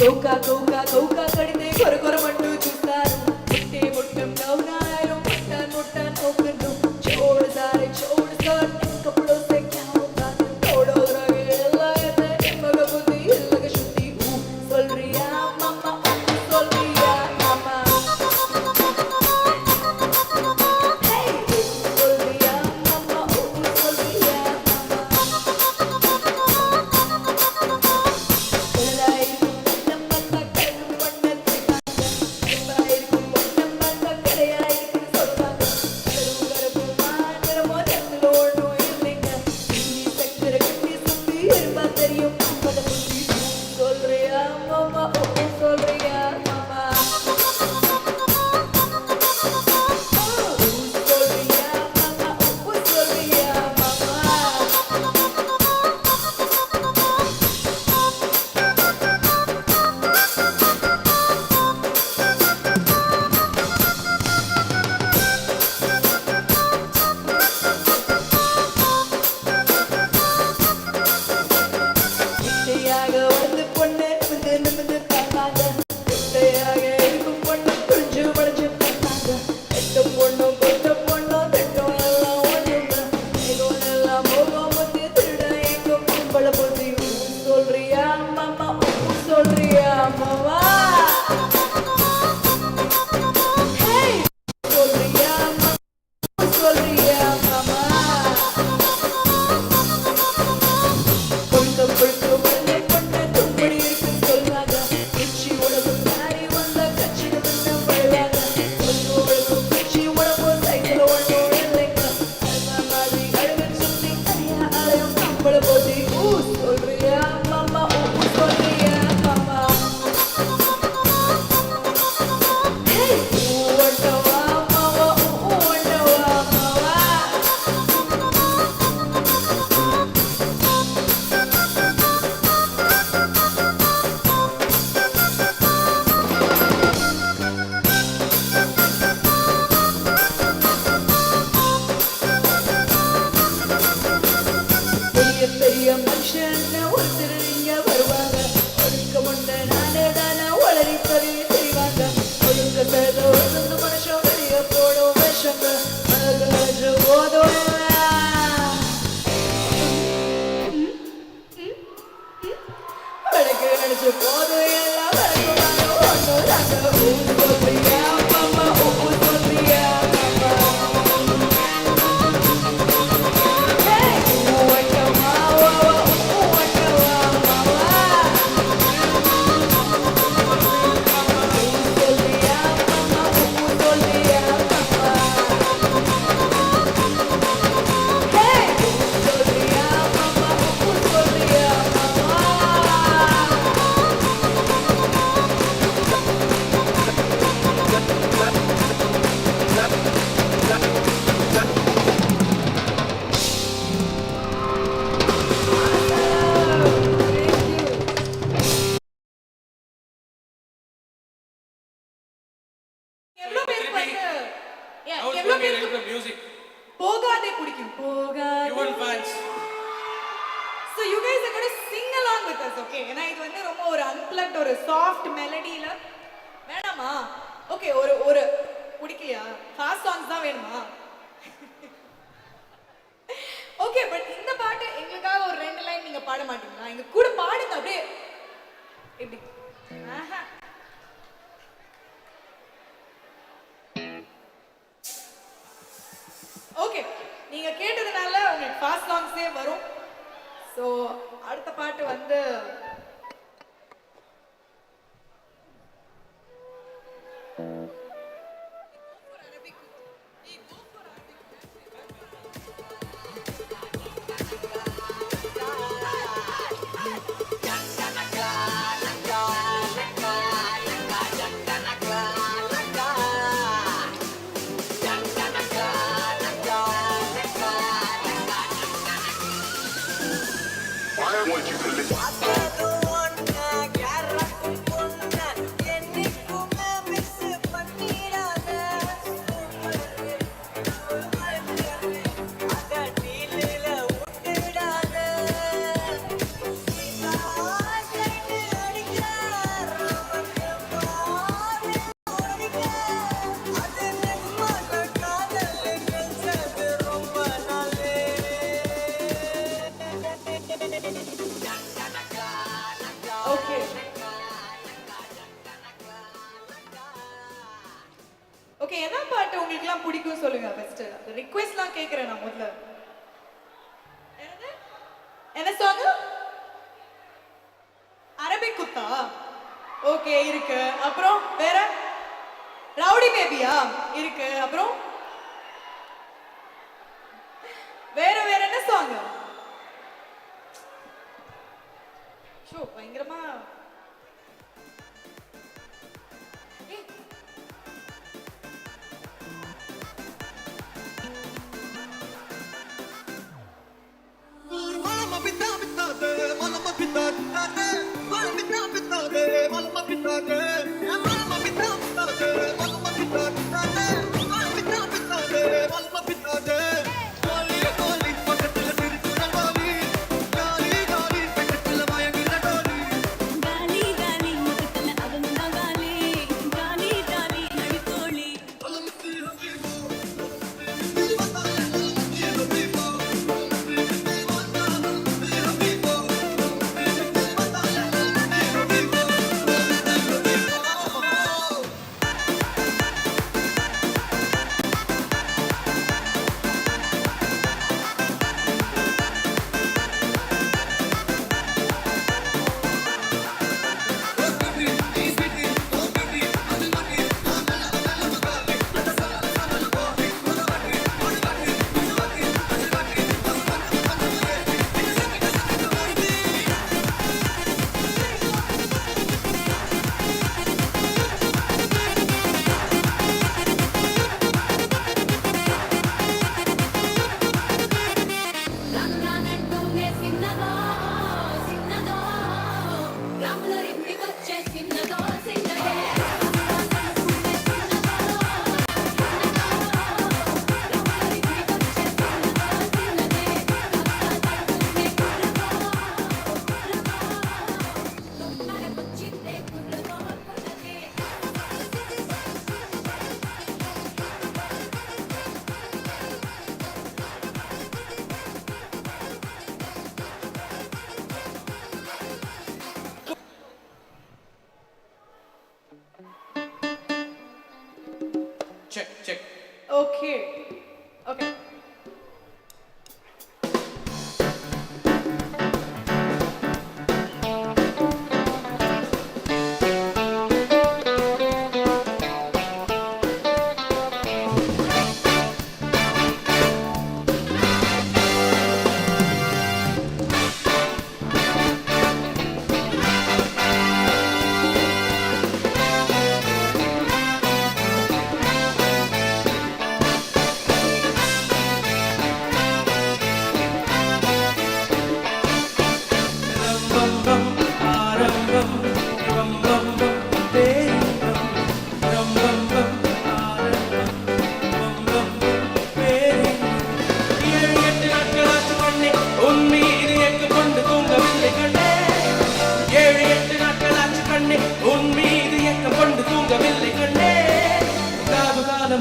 Coca, kadite kor mandu chustaru. Mutte navnaru, muttan okanu. Chod sare kapdo se kya hota? Thodo rage lagate maga buddhi laga shuddhi. Solriya mama, solriya mama. Hey, solriya mama, solriya So you guys are going to sing along with us, okay? ஏன்னா இது வந்து ரொம்ப ஒரு unplugged ஒரு soft melodyல வேணாமா? Okay, ஒரு பிடிக்கலையா? Fast songs தான் வேணுமா? Okay, but இந்த பாட்டு எங்களுக்காக ஒரு ரெண்டு லைன் நீங்க பாட மாட்டீங்களா? எங்க கூட பாட இப்படி ஆஹா. ஓகே, நீங்க கேட்டதுனால உங்களுக்கு ஃபாஸ்ட் சாங்ஸே வரும். ஸோ அடுத்த பாட்டு வந்து I want you to listen. Okay. Okay, என்ன பாட்டு உங்களுக்குலாம் பிடிக்கும் சொல்லுங்க ஃபர்ஸ்ட். அந்த ரிக்வெஸ்ட்லாம் கேக்குறேன் நான் முதல்ல. என்னது? என்ன சாங்? அரபிக் குத்தா? ஓகே இருக்கு. அப்புறம் வேற? ரவுடி பேபியா? இருக்கு. அப்புறம் வேற வேற என்ன சாங்? ஷோ பயங்கரமா check. ஓகே. ஓகே.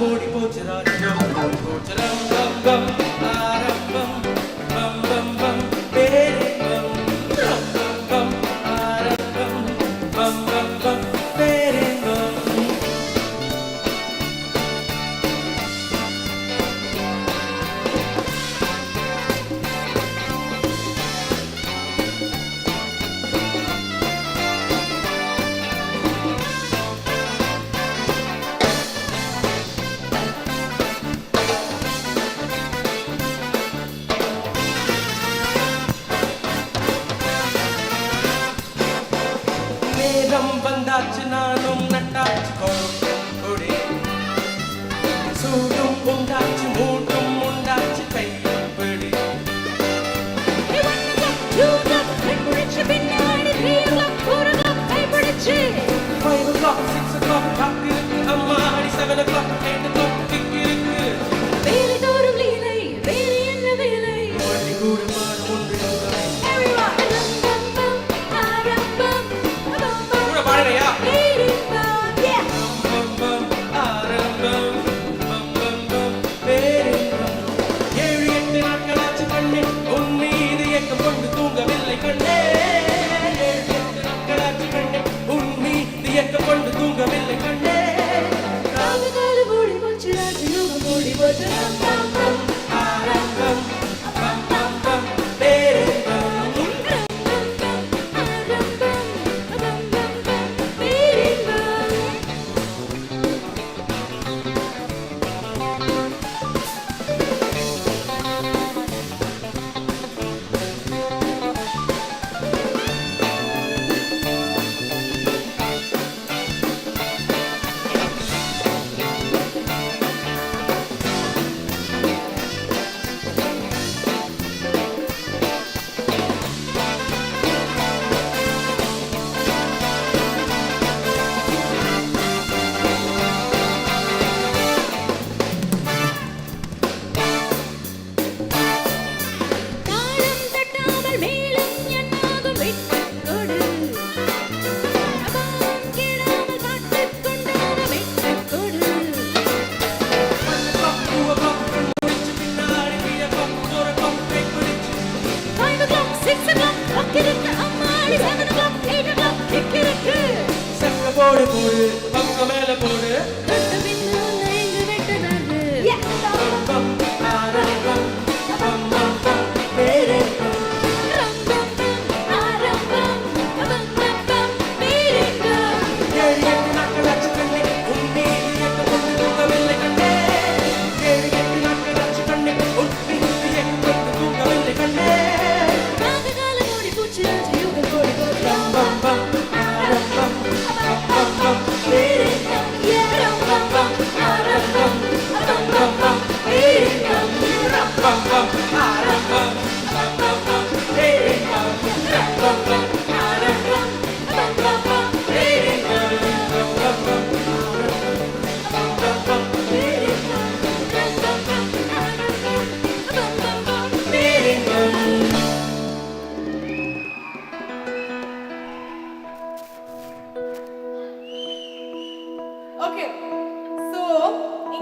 ஓடி போச்சு ராஜ்யம் ஓடி போச்சு ரம் ரம் பம் ஆரம்பம் பம் பம் பம் பேரிம்பம் ரம் ரம் பம் ஆரம்பம்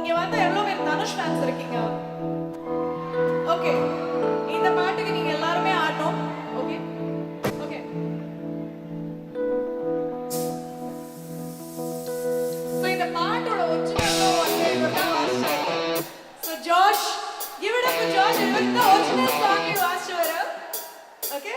இங்க வந்து எவ்வளவு பேர் தனுஷ் ஃபேன்ஸ் இருக்கீங்க? ஓகே, இந்த பாட்டுக்கு நீங்க எல்லாருமே ஆடணும். Okay okay. சோ இந்த பாட்டோட ஒரிஜினல் வந்து இவர்தான் வாசிச்சாரு. So Josh, give it up for Josh. இவர் தான் ஒரிஜினல் சாங் வாசிச்சவர். ஓகே.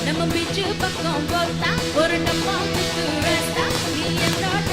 நம்ம பீச்சு பக்கம் போட்டா ஒரு டப்பா குத்து வேஸ்டா நீ என்னோட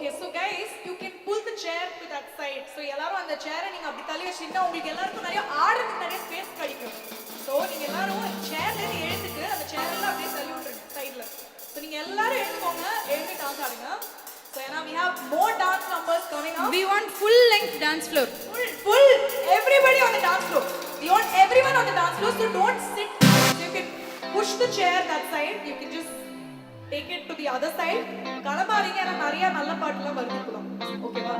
Okay, so guys, you can pull the chair to that side. So எல்லாரும் அந்த சேரை நீங்க அப்படி தள்ளி வச்சிட்டா உங்களுக்கு எல்லாருக்கும் நிறைய ஆடுறதுக்கு நிறைய ஸ்பேஸ் கிடைக்கும். So நீங்க எல்லாரும் சேர்ல இருந்து எழுந்துட்டு அந்த சேர் எல்லாம் அப்படியே தள்ளி விட்டுருங்க சைடுல. So நீங்க எல்லாரும் எழுந்துக்கோங்க, எழுந்து டான்ஸ் ஆடுங்க. So now we have more dance numbers coming up. We want full length dance floor. Full everybody on the dance floor. We want everyone on the dance floor, so don't sit. So you can push the chair that side. You can just take it to the other side. கலபாரிங்க ஏன்னா நிறைய நல்ல பாட்டுலாம் வருதுக்குலாம். ஓகேவா?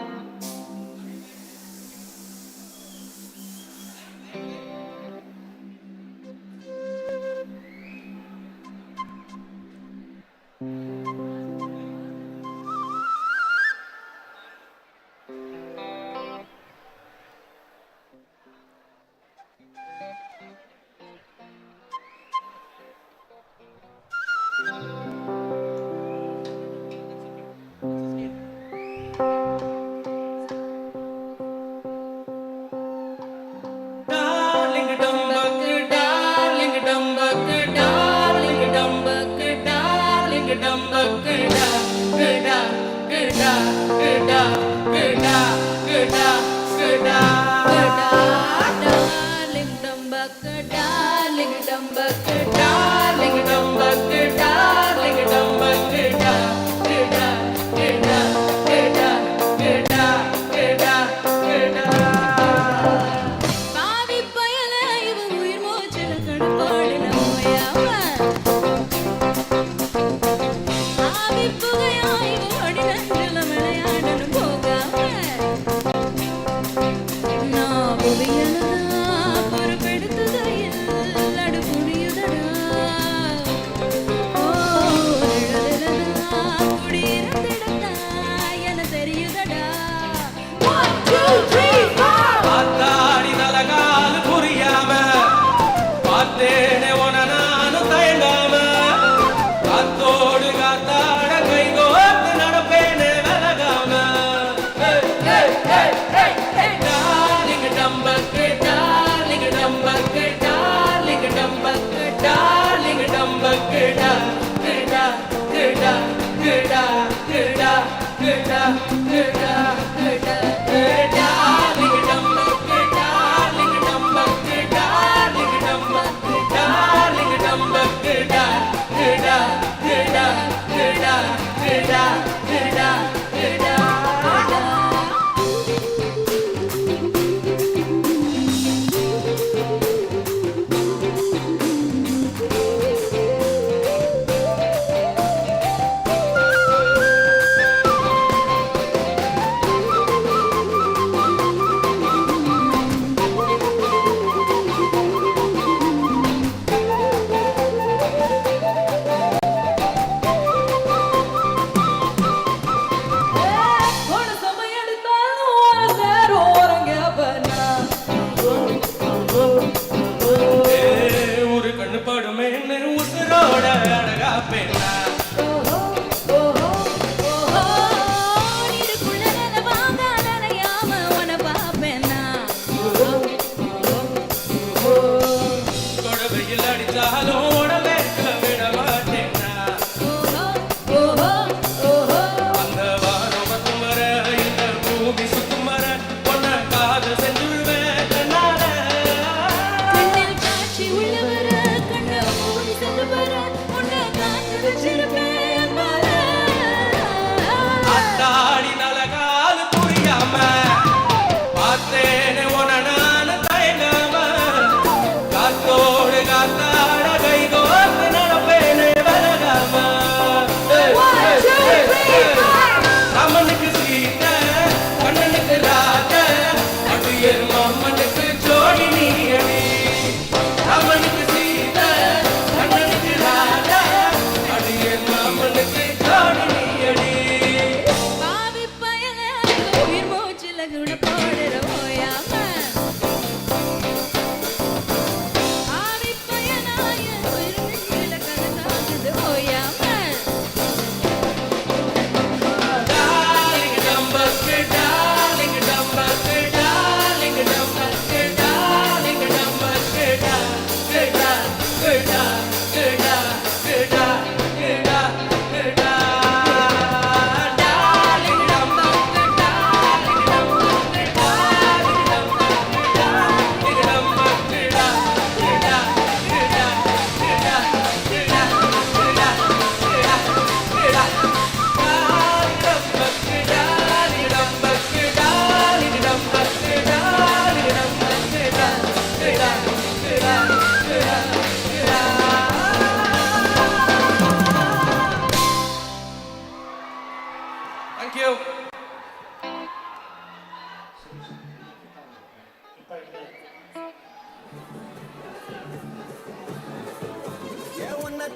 கண்ண மூடி சென்று வர உன்னை காத்து வச்சிரு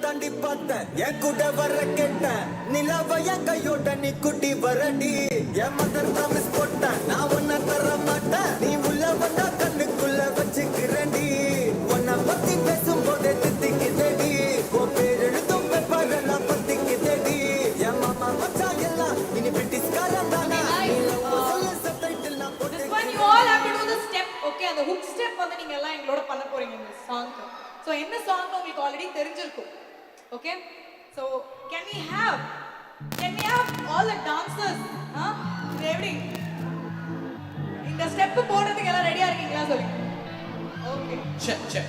தாண்டி பார்த்த என் கூட வர கேட்ட நிலவைய கையோட நீ குட்டி வரடி என் மதர் ப்ராமிஸ் போட்ட நான் உன்னை தர மாட்டேன் நீ உள்ள வந்தா கண்ணுக்குள்ள வச்சுக்கிறேன்டி உன்னை பத்தி பேசும்போதே தித்திக்குதடி உன் பேர் எழுதும் பேப்பரெல்லாம் பத்திக்குதடி என் மாமா மச்சா எல்லாம் இனி பிரிட்டிஷ்காரன் தானா சொல்ல சப்டைட்டில் நான் போட்டு This one you all have to do the step. Okay, அந்த hook step வந்து நீங்க எல்லாம் எங்களோட பண்ண போறீங்க இந்த song. So என்ன song உங்களுக்கு ஆல்ரெடி தெரிஞ்சிருக்கும். Okay? So can we have all the dancers? எப்படி இந்த ஸ்டெப் போடுறதுக்கு எல்லாம் ரெடியா இருக்கீங்களா சொல்லுங்க. Okay. check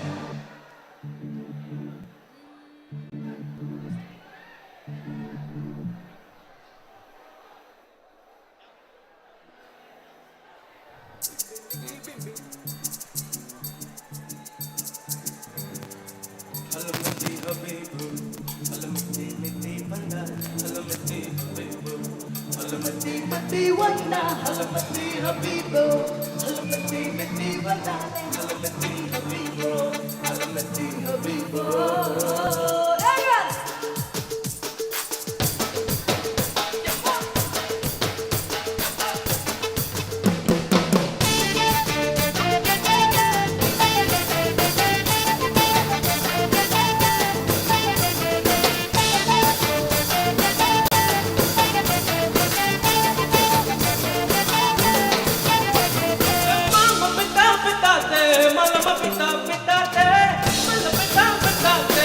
Mama pita pita te, mama pita pita te, mama pita pita te.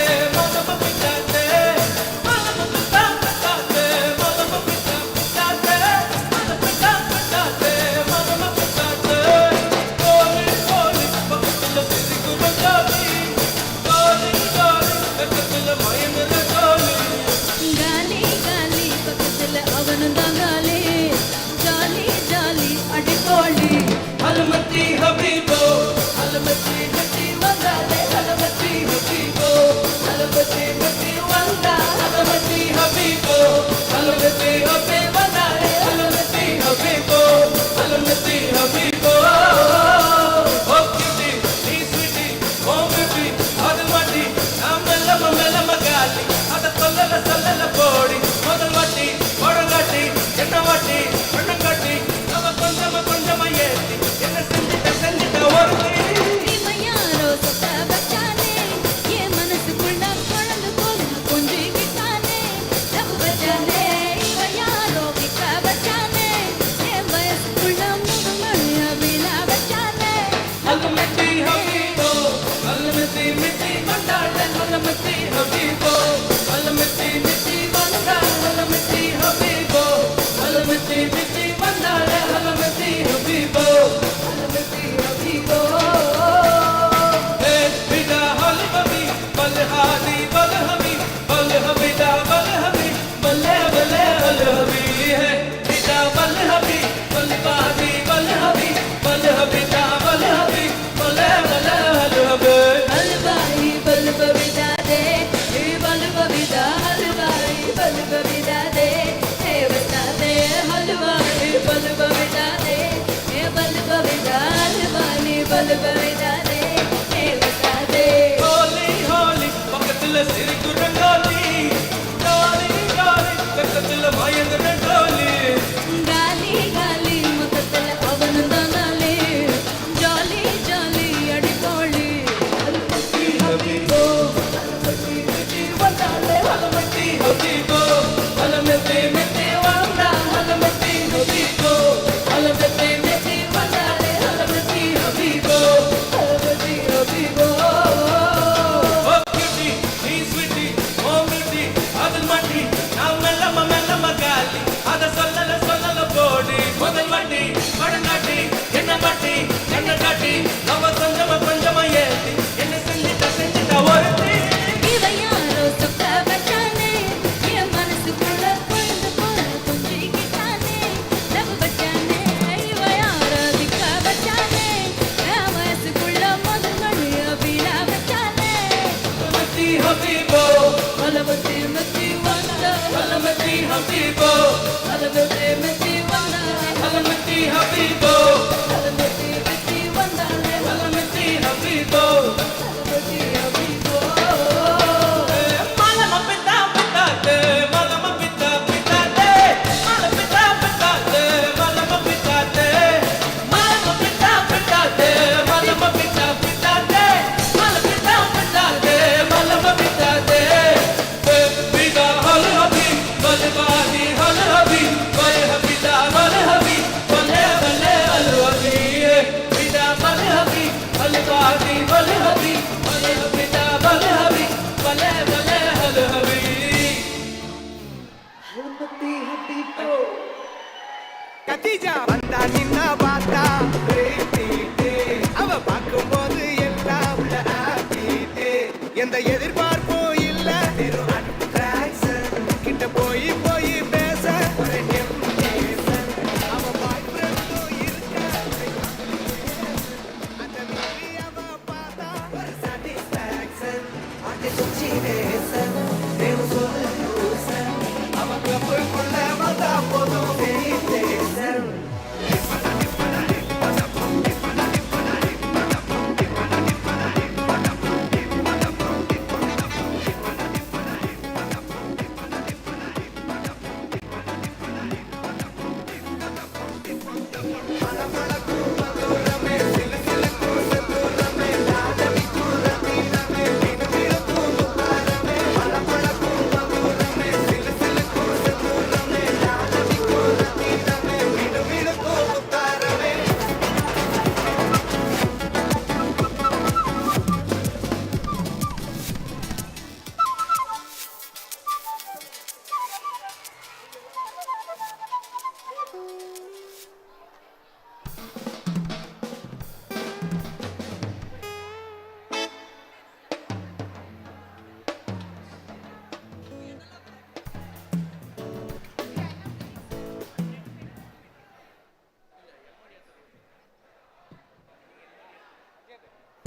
Khadija வந்தா நின்னா பார்த்தா அவ பார்க்கும்போது எல்லாம் உள்ள ஆப்பிட்டு எந்த எதிர்பார்ப்பும் இல்ல கிட்ட போய் போய் பேச ஒரு temptation. அவ பாய் ஃப்ரெண்டும் இருக்க அந்த மீறி அவ பார்த்தா ஒரு satisfaction. அது situation. தேவ solution. அவ கப்புக்குள்ள வந்தா போதும் meditation.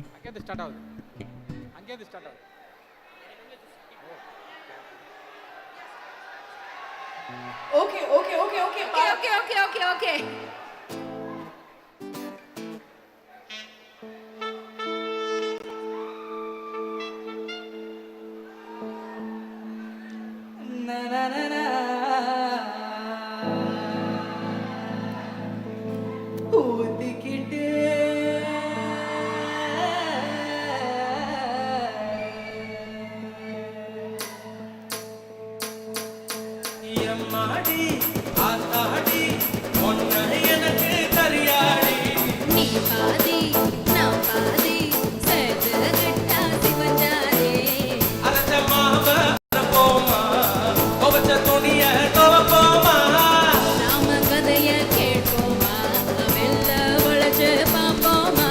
அங்கேருந்து ஸ்டார்ட் ஆகுது அங்கேருந்து ஸ்டார்ட் ஆகுது Okay. Na na na na. ஊத்திக்கிட்டு எம்மாடி ஆத்தாடி ஒன்ன எனக்கு கரியாடி நீ பாதி நான் பாதி சேர்த்துக்கிட்டா சிவந்தாரே அரைச்ச மாவ போமா துவச்ச துணிய துவப்போமா நாம கதைய கேட்போமா வெள்ள வளைச்சு பார்ப்போமா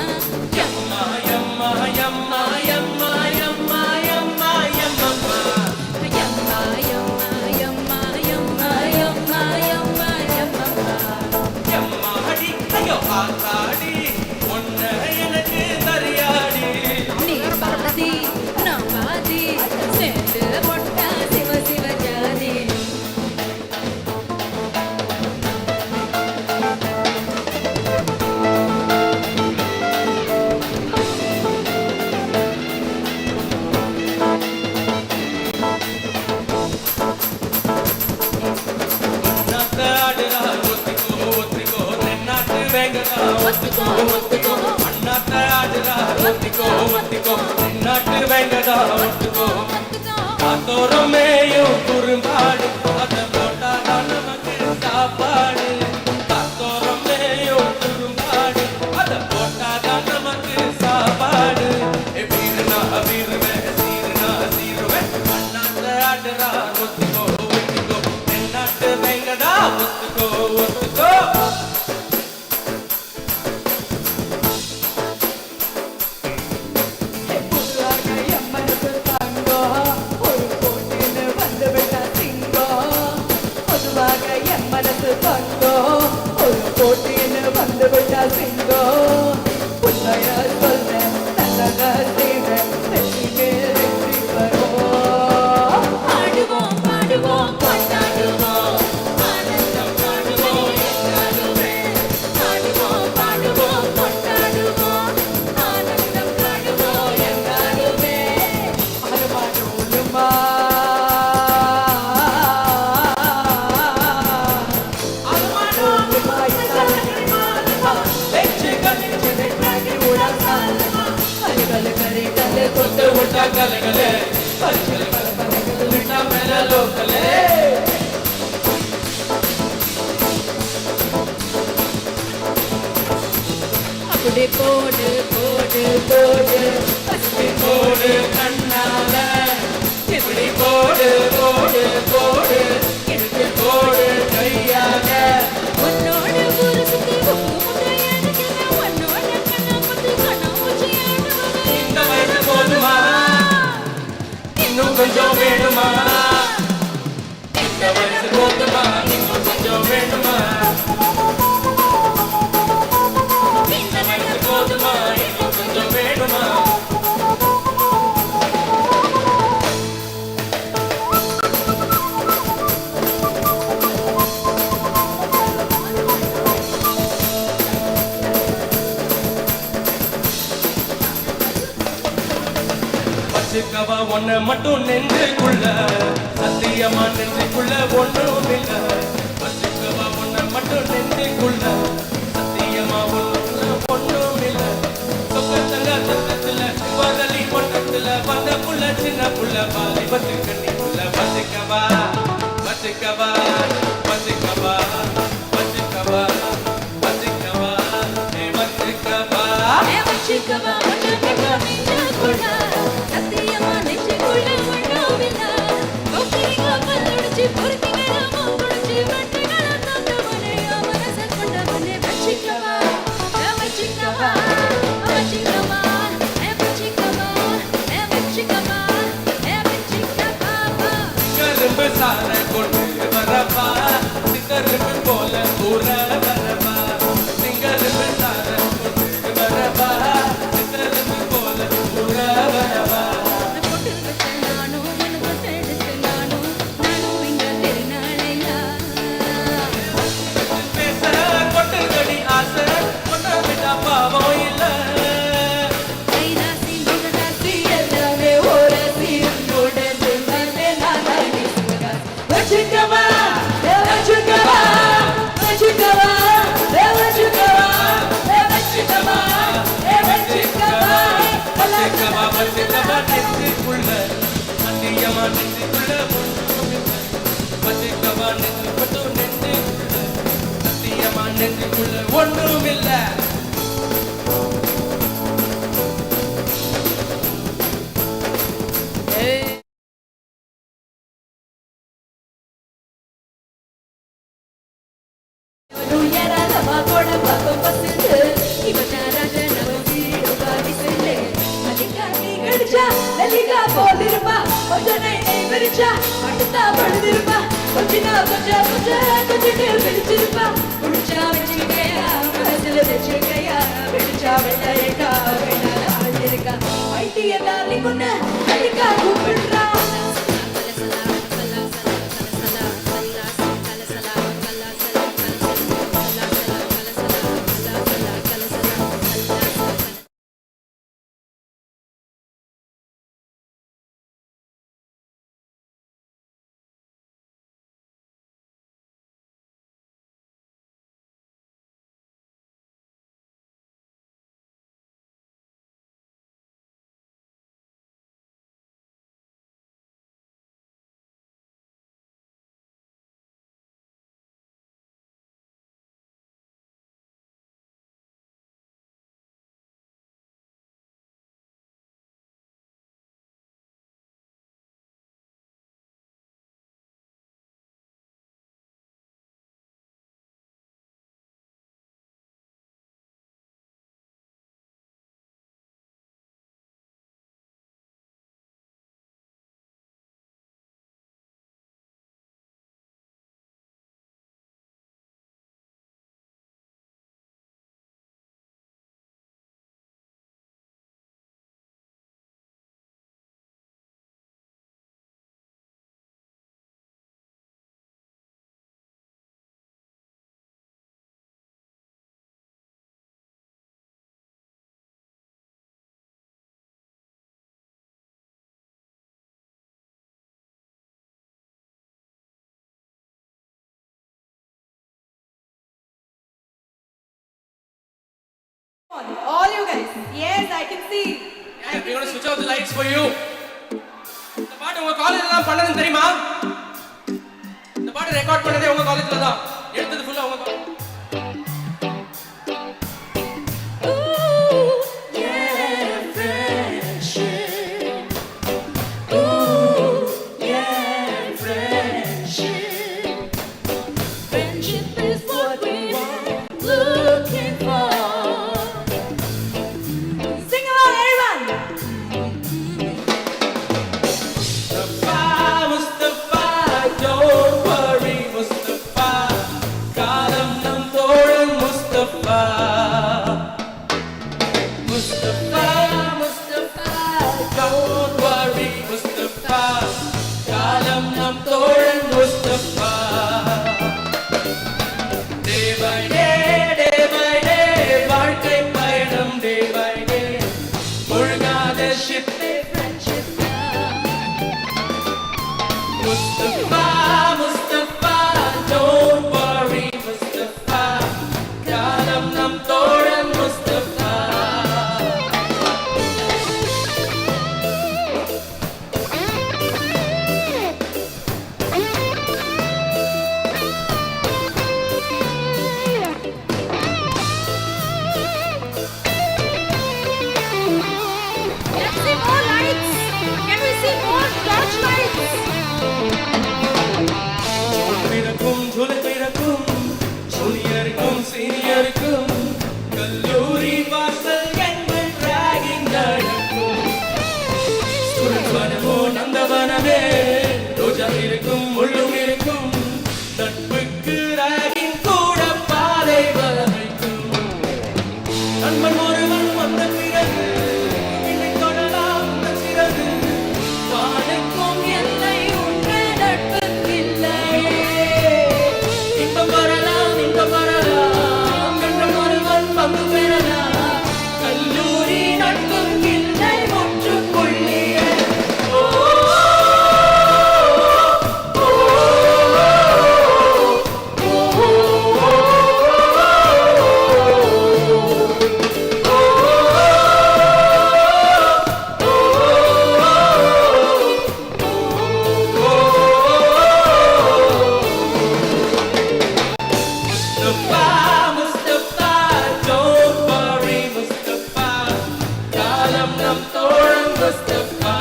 எம்மா எம்மா எம்மா எம்மா எம்மா எம்மா எம்மம்மா யம்மா யம்மா யம்மா யம்மா யம்மா யம்மா யம்மம்மா எம்மாடி ஐயோ ஆத்தாடி ஒன்ன எனக்கு கரியாடி நீ பாதி நான் பாதி சேர்ந்து போட்டா சிவ சிவ ஜாதி நாட்டு ஆடுறா ஒத்திக்கோ ஒத்திக்கோ தென்னாட்டு வேங்கடா ஒத்திக்கோ ஒத்திக்கோ அண்ணாத்த ஆடுறா ஒத்திக்கோ ஒத்திக்கோ தென்னாட்டு வேங்கடா ஒத்திக்கோ காத்தோரமேயும் குறும்பாடு அதை போட்டாதான் நமக்கு சாப்பாடு காத்தோரமேயும் குறும்பாடு அதை போட்டாதான் நமக்கு சாப்பாடு வீரனா வீருவேன் சீருனா சீருவேன் அண்ணாத்த ஆடுறா ஒத்திக்கோ ஒத்திக்கோ தென்னாட்டு வேங்கடா ஒத்துக்கோ ஒத்துக்கோ புதுவாக எம்மனுக்கு தங்கம் ஒரு போட்டின்னு வந்து விட்டா சிங்கம் பொதுவாக எம்மனுக்கு தங்கம் ஒரு போட்டின்னு வந்து விட்டா சிங்கம் உண்மைய சொல்ல நல்லதா செய்வேன் வெற்றிக்கு வெற்றி வரும் ஆடுவோம் பாடுவோம் கொண்டாடுவோம் ஆனந்தம் பாடுவோம் என்றாலுமே ஆடுவோம் பாடுவோம் கொண்டாடுவோம் ஆனந்தம் பாடுவோம் என்றாலுமே அனுமானோலுமா கொத்து விட்டா கலைகளே பரிசல் பரப்பலைகள் விட்டா மேல லோக்கலே அப்படி போடு போடு போடு இப்படி போடு கண்ணால இப்படி போடு போடு போடு இப்படி போடு கையாக உன்னோடு ஒன்ன மட்டும் நெஞ்சுக்குள்ள சத்தியமா நெஞ்சுக்குள்ள ஒன்றும் இல்ல வச்சுக்கவா ஒன்ன மட்டும் நெஞ்சுக்குள்ள சத்தியமா ஒன்றும் இல்ல சொக்கத்தங்க சத்தத்துல வரலி கொண்டத்துல வந்த புள்ள சின்ன புள்ள பாலை பத்து கண்ணிக்குள்ள வச்சுக்கவா வச்சுக்கவா வச்சுக்கவா வச்சுக்கவா வச்சுக்கவா வச்சுக்கவா வச்சுக்கவா ஒன்ன மட்டும் நெஞ்சுக்குள்ள சத்தியமா நெஞ்சுக்குள்ள ஒன்றும் இல்ல கொக்கிரிங்க பல்லுடிச்சு பொறுக்கிங்களா மூக்குடிச்சு வட்டிகளா தந்தவனே மனச கொண்டவனே வச்சுக்கவா வச்சுக்கவா வச்சுக்கவா வச்சுக்கவா வச்சுக்கவா வச்சுக்கவா கரும்பு சார கொண்டு வரவா சிங்கரும்பு போல ஊற வரவா சிங்கரும்பு சார கொண்டு வரவா சிங்கரும்பு போல ஊற வரவா பொட்டு வச்ச நானும் மனு தொட்டு எடுத்து நானும் இங்க திருநாளையா பேச கொட்டு கடி ஆசை கொண்ட விட்டா பாவம் இல்ல கைராசி முகராசி எல்லாமே ஓராசி உன்னோட செல்வமே நானாடி வச்சுக்கவா வச்சுக்கவா வச்சுக்கவா வச்சுக்கவா வச்சுக்கவா வச்சுக்கவா வச்சுக்கவா வச்சுக்கவா நெஞ்சுக்குள்ள சத்தியமா நெஞ்சுக்குள்ள வச்சுக்கவா நெஞ்சு மட்டும் நெஞ்சுக்குள்ள சத்தியமா நெஞ்சுக்குள்ள ஒன்றும் இல்ல ஏராளமா போட பாப்பம் பசுந்து இவனாராக நம்ம வீடு பாடி செல்லே மல்லிகாட்டி கடிச்சா லலிகா போலிருப்பா கொஞ்ச நை விரிச்சா மட்டுத்தா படுதிருப்பா கொஞ்சிட்டு விழிச்சிருப்பா குடிச்சா வச்சுக்கையா மனசுல வச்சுக்கையா விழிச்சா வெள்ளையக்கா வேணால ஆள் இருக்கா வைத்திய தாலி கொண்டு அடிக்கா கூப்பிடுறா All you guys. Yes, I can see. We're going to switch off the lights for you. இந்த பாட்டு உங்க காலேஜ்ல தான் பண்ணது தெரியுமா? இந்த பாட்டு ரெக்கார்ட் பண்ணதே உங்க காலேஜ்ல தான். எடுத்தது ஃபுல்லா உங்க college. Mustafa, don't worry, Mustafa. God, I'm not Mustafa, Mustafa, don't worry, Mustafa. Kalam nam thoran Mustafa. Let's see more lights. Can we see more torch lights? பிறக்கும் ஜூலை பிறக்கும் ஜூனியருக்கும் சீனியருக்கும் கல்லூரி வாசல் எங்கள் டிராகிங் நடக்கும் ஸ்டூடெண்ட் வனமோ நந்தவனமே ரோஜா இருக்கும் முள்ளும் இருக்கும் நட்புக்கு ராகிங் கூட பாதை வரைக்கும் நண்பன் ஒருவன் வந்த பிறகு என்னை தொடலாம் அந்த சிறகு வானுக்கும் எல்லை உண்டு நட்புக்கில்லையே இன்பம் வரலாம் கண்டன் ஒருவன் பங்கு பெறலாம் கல்லூரி நட்புக்கில்லை முற்றுப்புள்ளியே ஓ Mustafa, Mustafa, don't worry, Mustafa. Kalam nam thoran Mustafa.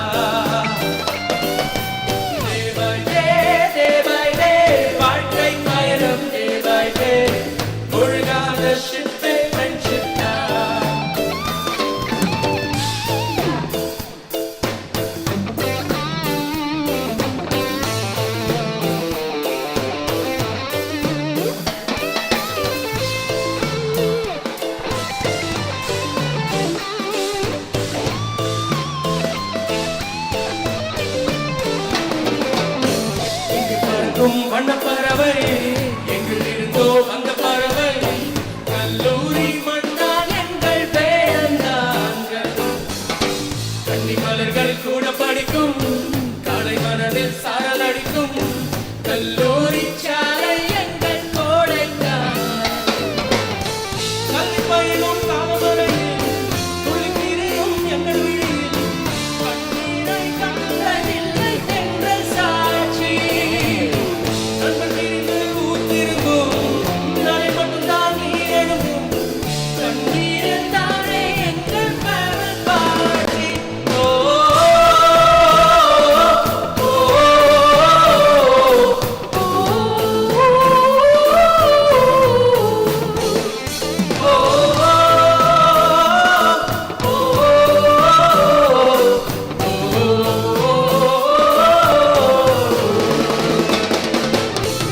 Day by day, வாழ்க்கை பயணம் day by day. முழுகாத ship-ஏ friendship தான். இங்கு பறக்கும் வண்ணப்பறவை எங்கில் இருந்தோ வந்த பறவை கல்லூரி மண்ணால் எங்கள் வேடந்தாங்கள் கன்னி மலர்கள் கூட படிக்கும் காலை மனதில் சாரல் அடிக்கும் கல்லூரி சாலை எங்கள் கோடைக்கால் கல்வி பயிலும் காலமலையில் துளித்திரியும் எங்கள் விழியில் கண்ணீரை கண்டதில்லை என்ற சாட்சி நண்பன் பிரிந்து ஊத்திருக்கும் நாளை மட்டும்தான் நீ எழுதும் கண்ணீரில் தானே எங்கள் பரல் பாட்சி ஓ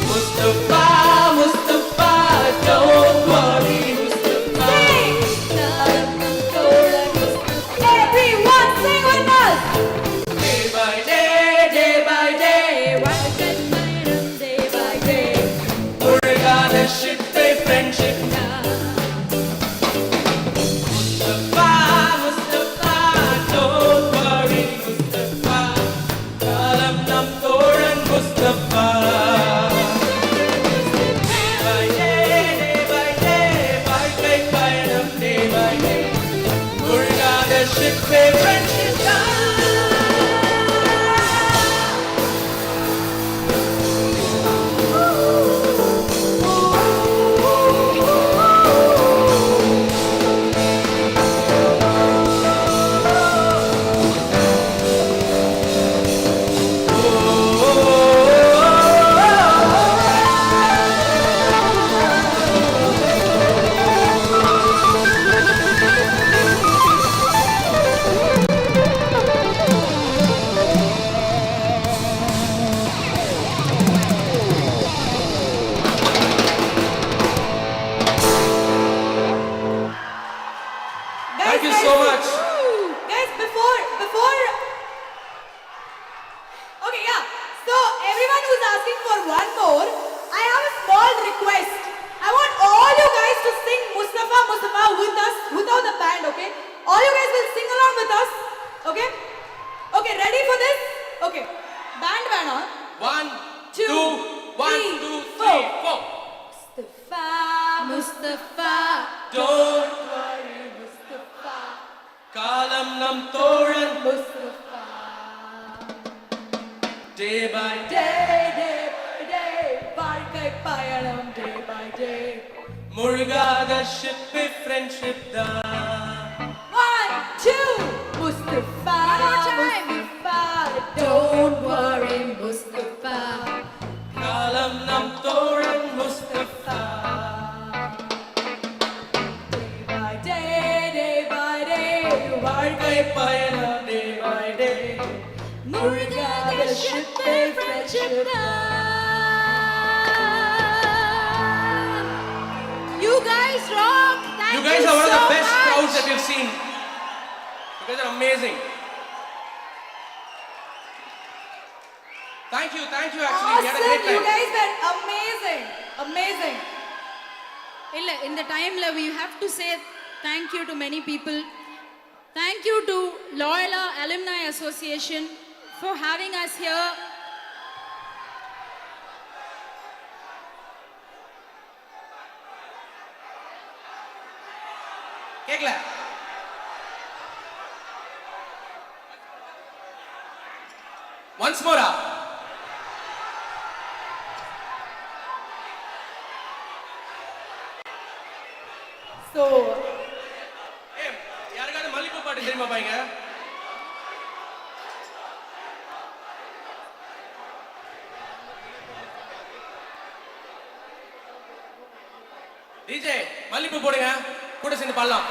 Mustafa, Mustafa, don't worry, Mustafa. Everyone sing with us. Day by day, வாழ்க்கை பயணம் day by day. முழுகாத ship-ஏ friendship தான். Mustafa, Mustafa, don't worry, Mustafa. காலம் நம் தோழன் Mustafa. Day by day, வாழ்க்கை பயணம் day by day. முழுகாத ship-ஏ friendship தான். Thank you so much. Guys, before. Okay, yeah. So, everyone who's asking for one more, I have a small request. I want all you guys to sing Mustafa, Mustafa with us, without the band, okay? All you guys will sing along with us, okay? Okay, ready for this? Okay. Band வேணாம். 1, 2, 1, 2, 3, 4. Mustafa, Mustafa, Don't worry, Mustafa, kalam nam thoran. Mustafa. Day by Day by day, வாழ்க்கை பயணம் day by day. முழுகாத ship friendship தான். 1, 2, Mustafa, Mustafa, don't worry, Mustafa. Kalam nam thoran Mustafa. Day by day, வாழ்க்கை பயணம் day by day. முழுகாத ship friendship You guys rock. Thank You guys are one of the best much. crowds that we've seen. You guys are amazing. Thank you actually. We had a great Awesome, you time. guys were amazing, amazing. இல்ல இந்த டைம்ல we have to say thank you to many people. Thank you to Loyola Alumni Association for having us here. கேக்கல. Once more. So, யாருக்காவது மல்லிப்பூ பாட்டு தெரியுமா பாருங்க? DJ மல்லிப்பூ போடுங்க, கூட சேர்ந்து பாடலாம்.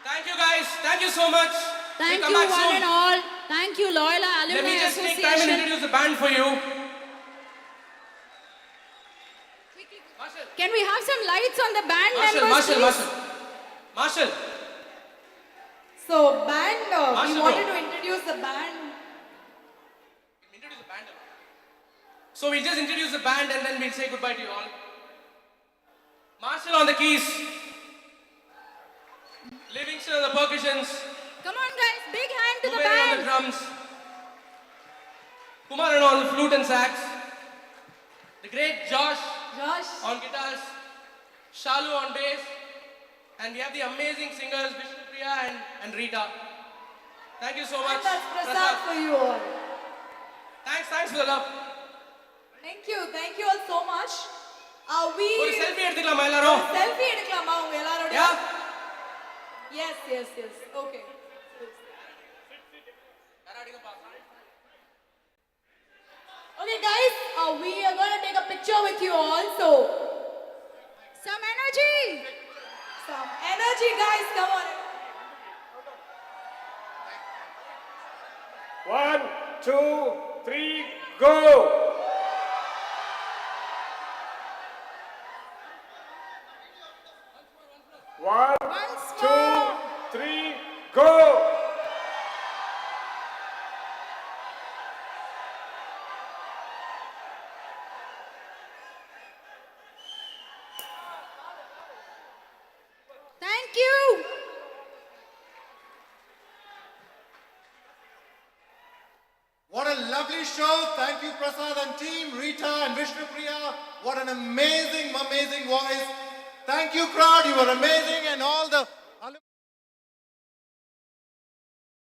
Thank you guys. Thank you so much. Thank we'll you come back one soon. and all. Thank you Loyola Alumni Let me just Association. take time and introduce the band for you. Can we have some lights on the band members, please? Marshall. So band, we wanted to introduce the band. So we'll just introduce the band and then we'll say goodbye to you all. Marshall on the keys. Livingston on the percussions. Come on guys, big hand to the Kumar on the band. drums. Kumar on the flute and sax. The great Josh on guitars. Shalu on bass. And we have the amazing singers Vishnupriya and Rita. Thank you so much. And that's Prasad for you all. Thanks for the love. Thank you all so much. ஒரு selfie எடுத்துக்கலாமா எல்லாரும்? Selfie எடுக்கலாமா உங்க எல்லாரோட? Yes. Okay. Okay guys, we are going to take a picture with you all. So some energy. Some energy guys, come on. 1, 2, 3, go! One, 2, 3, go! Thank you. What a lovely show. Thank you, Prasad and team, Rita and Vishnupriya. What an amazing voice. Thank you, crowd. You were amazing, and all the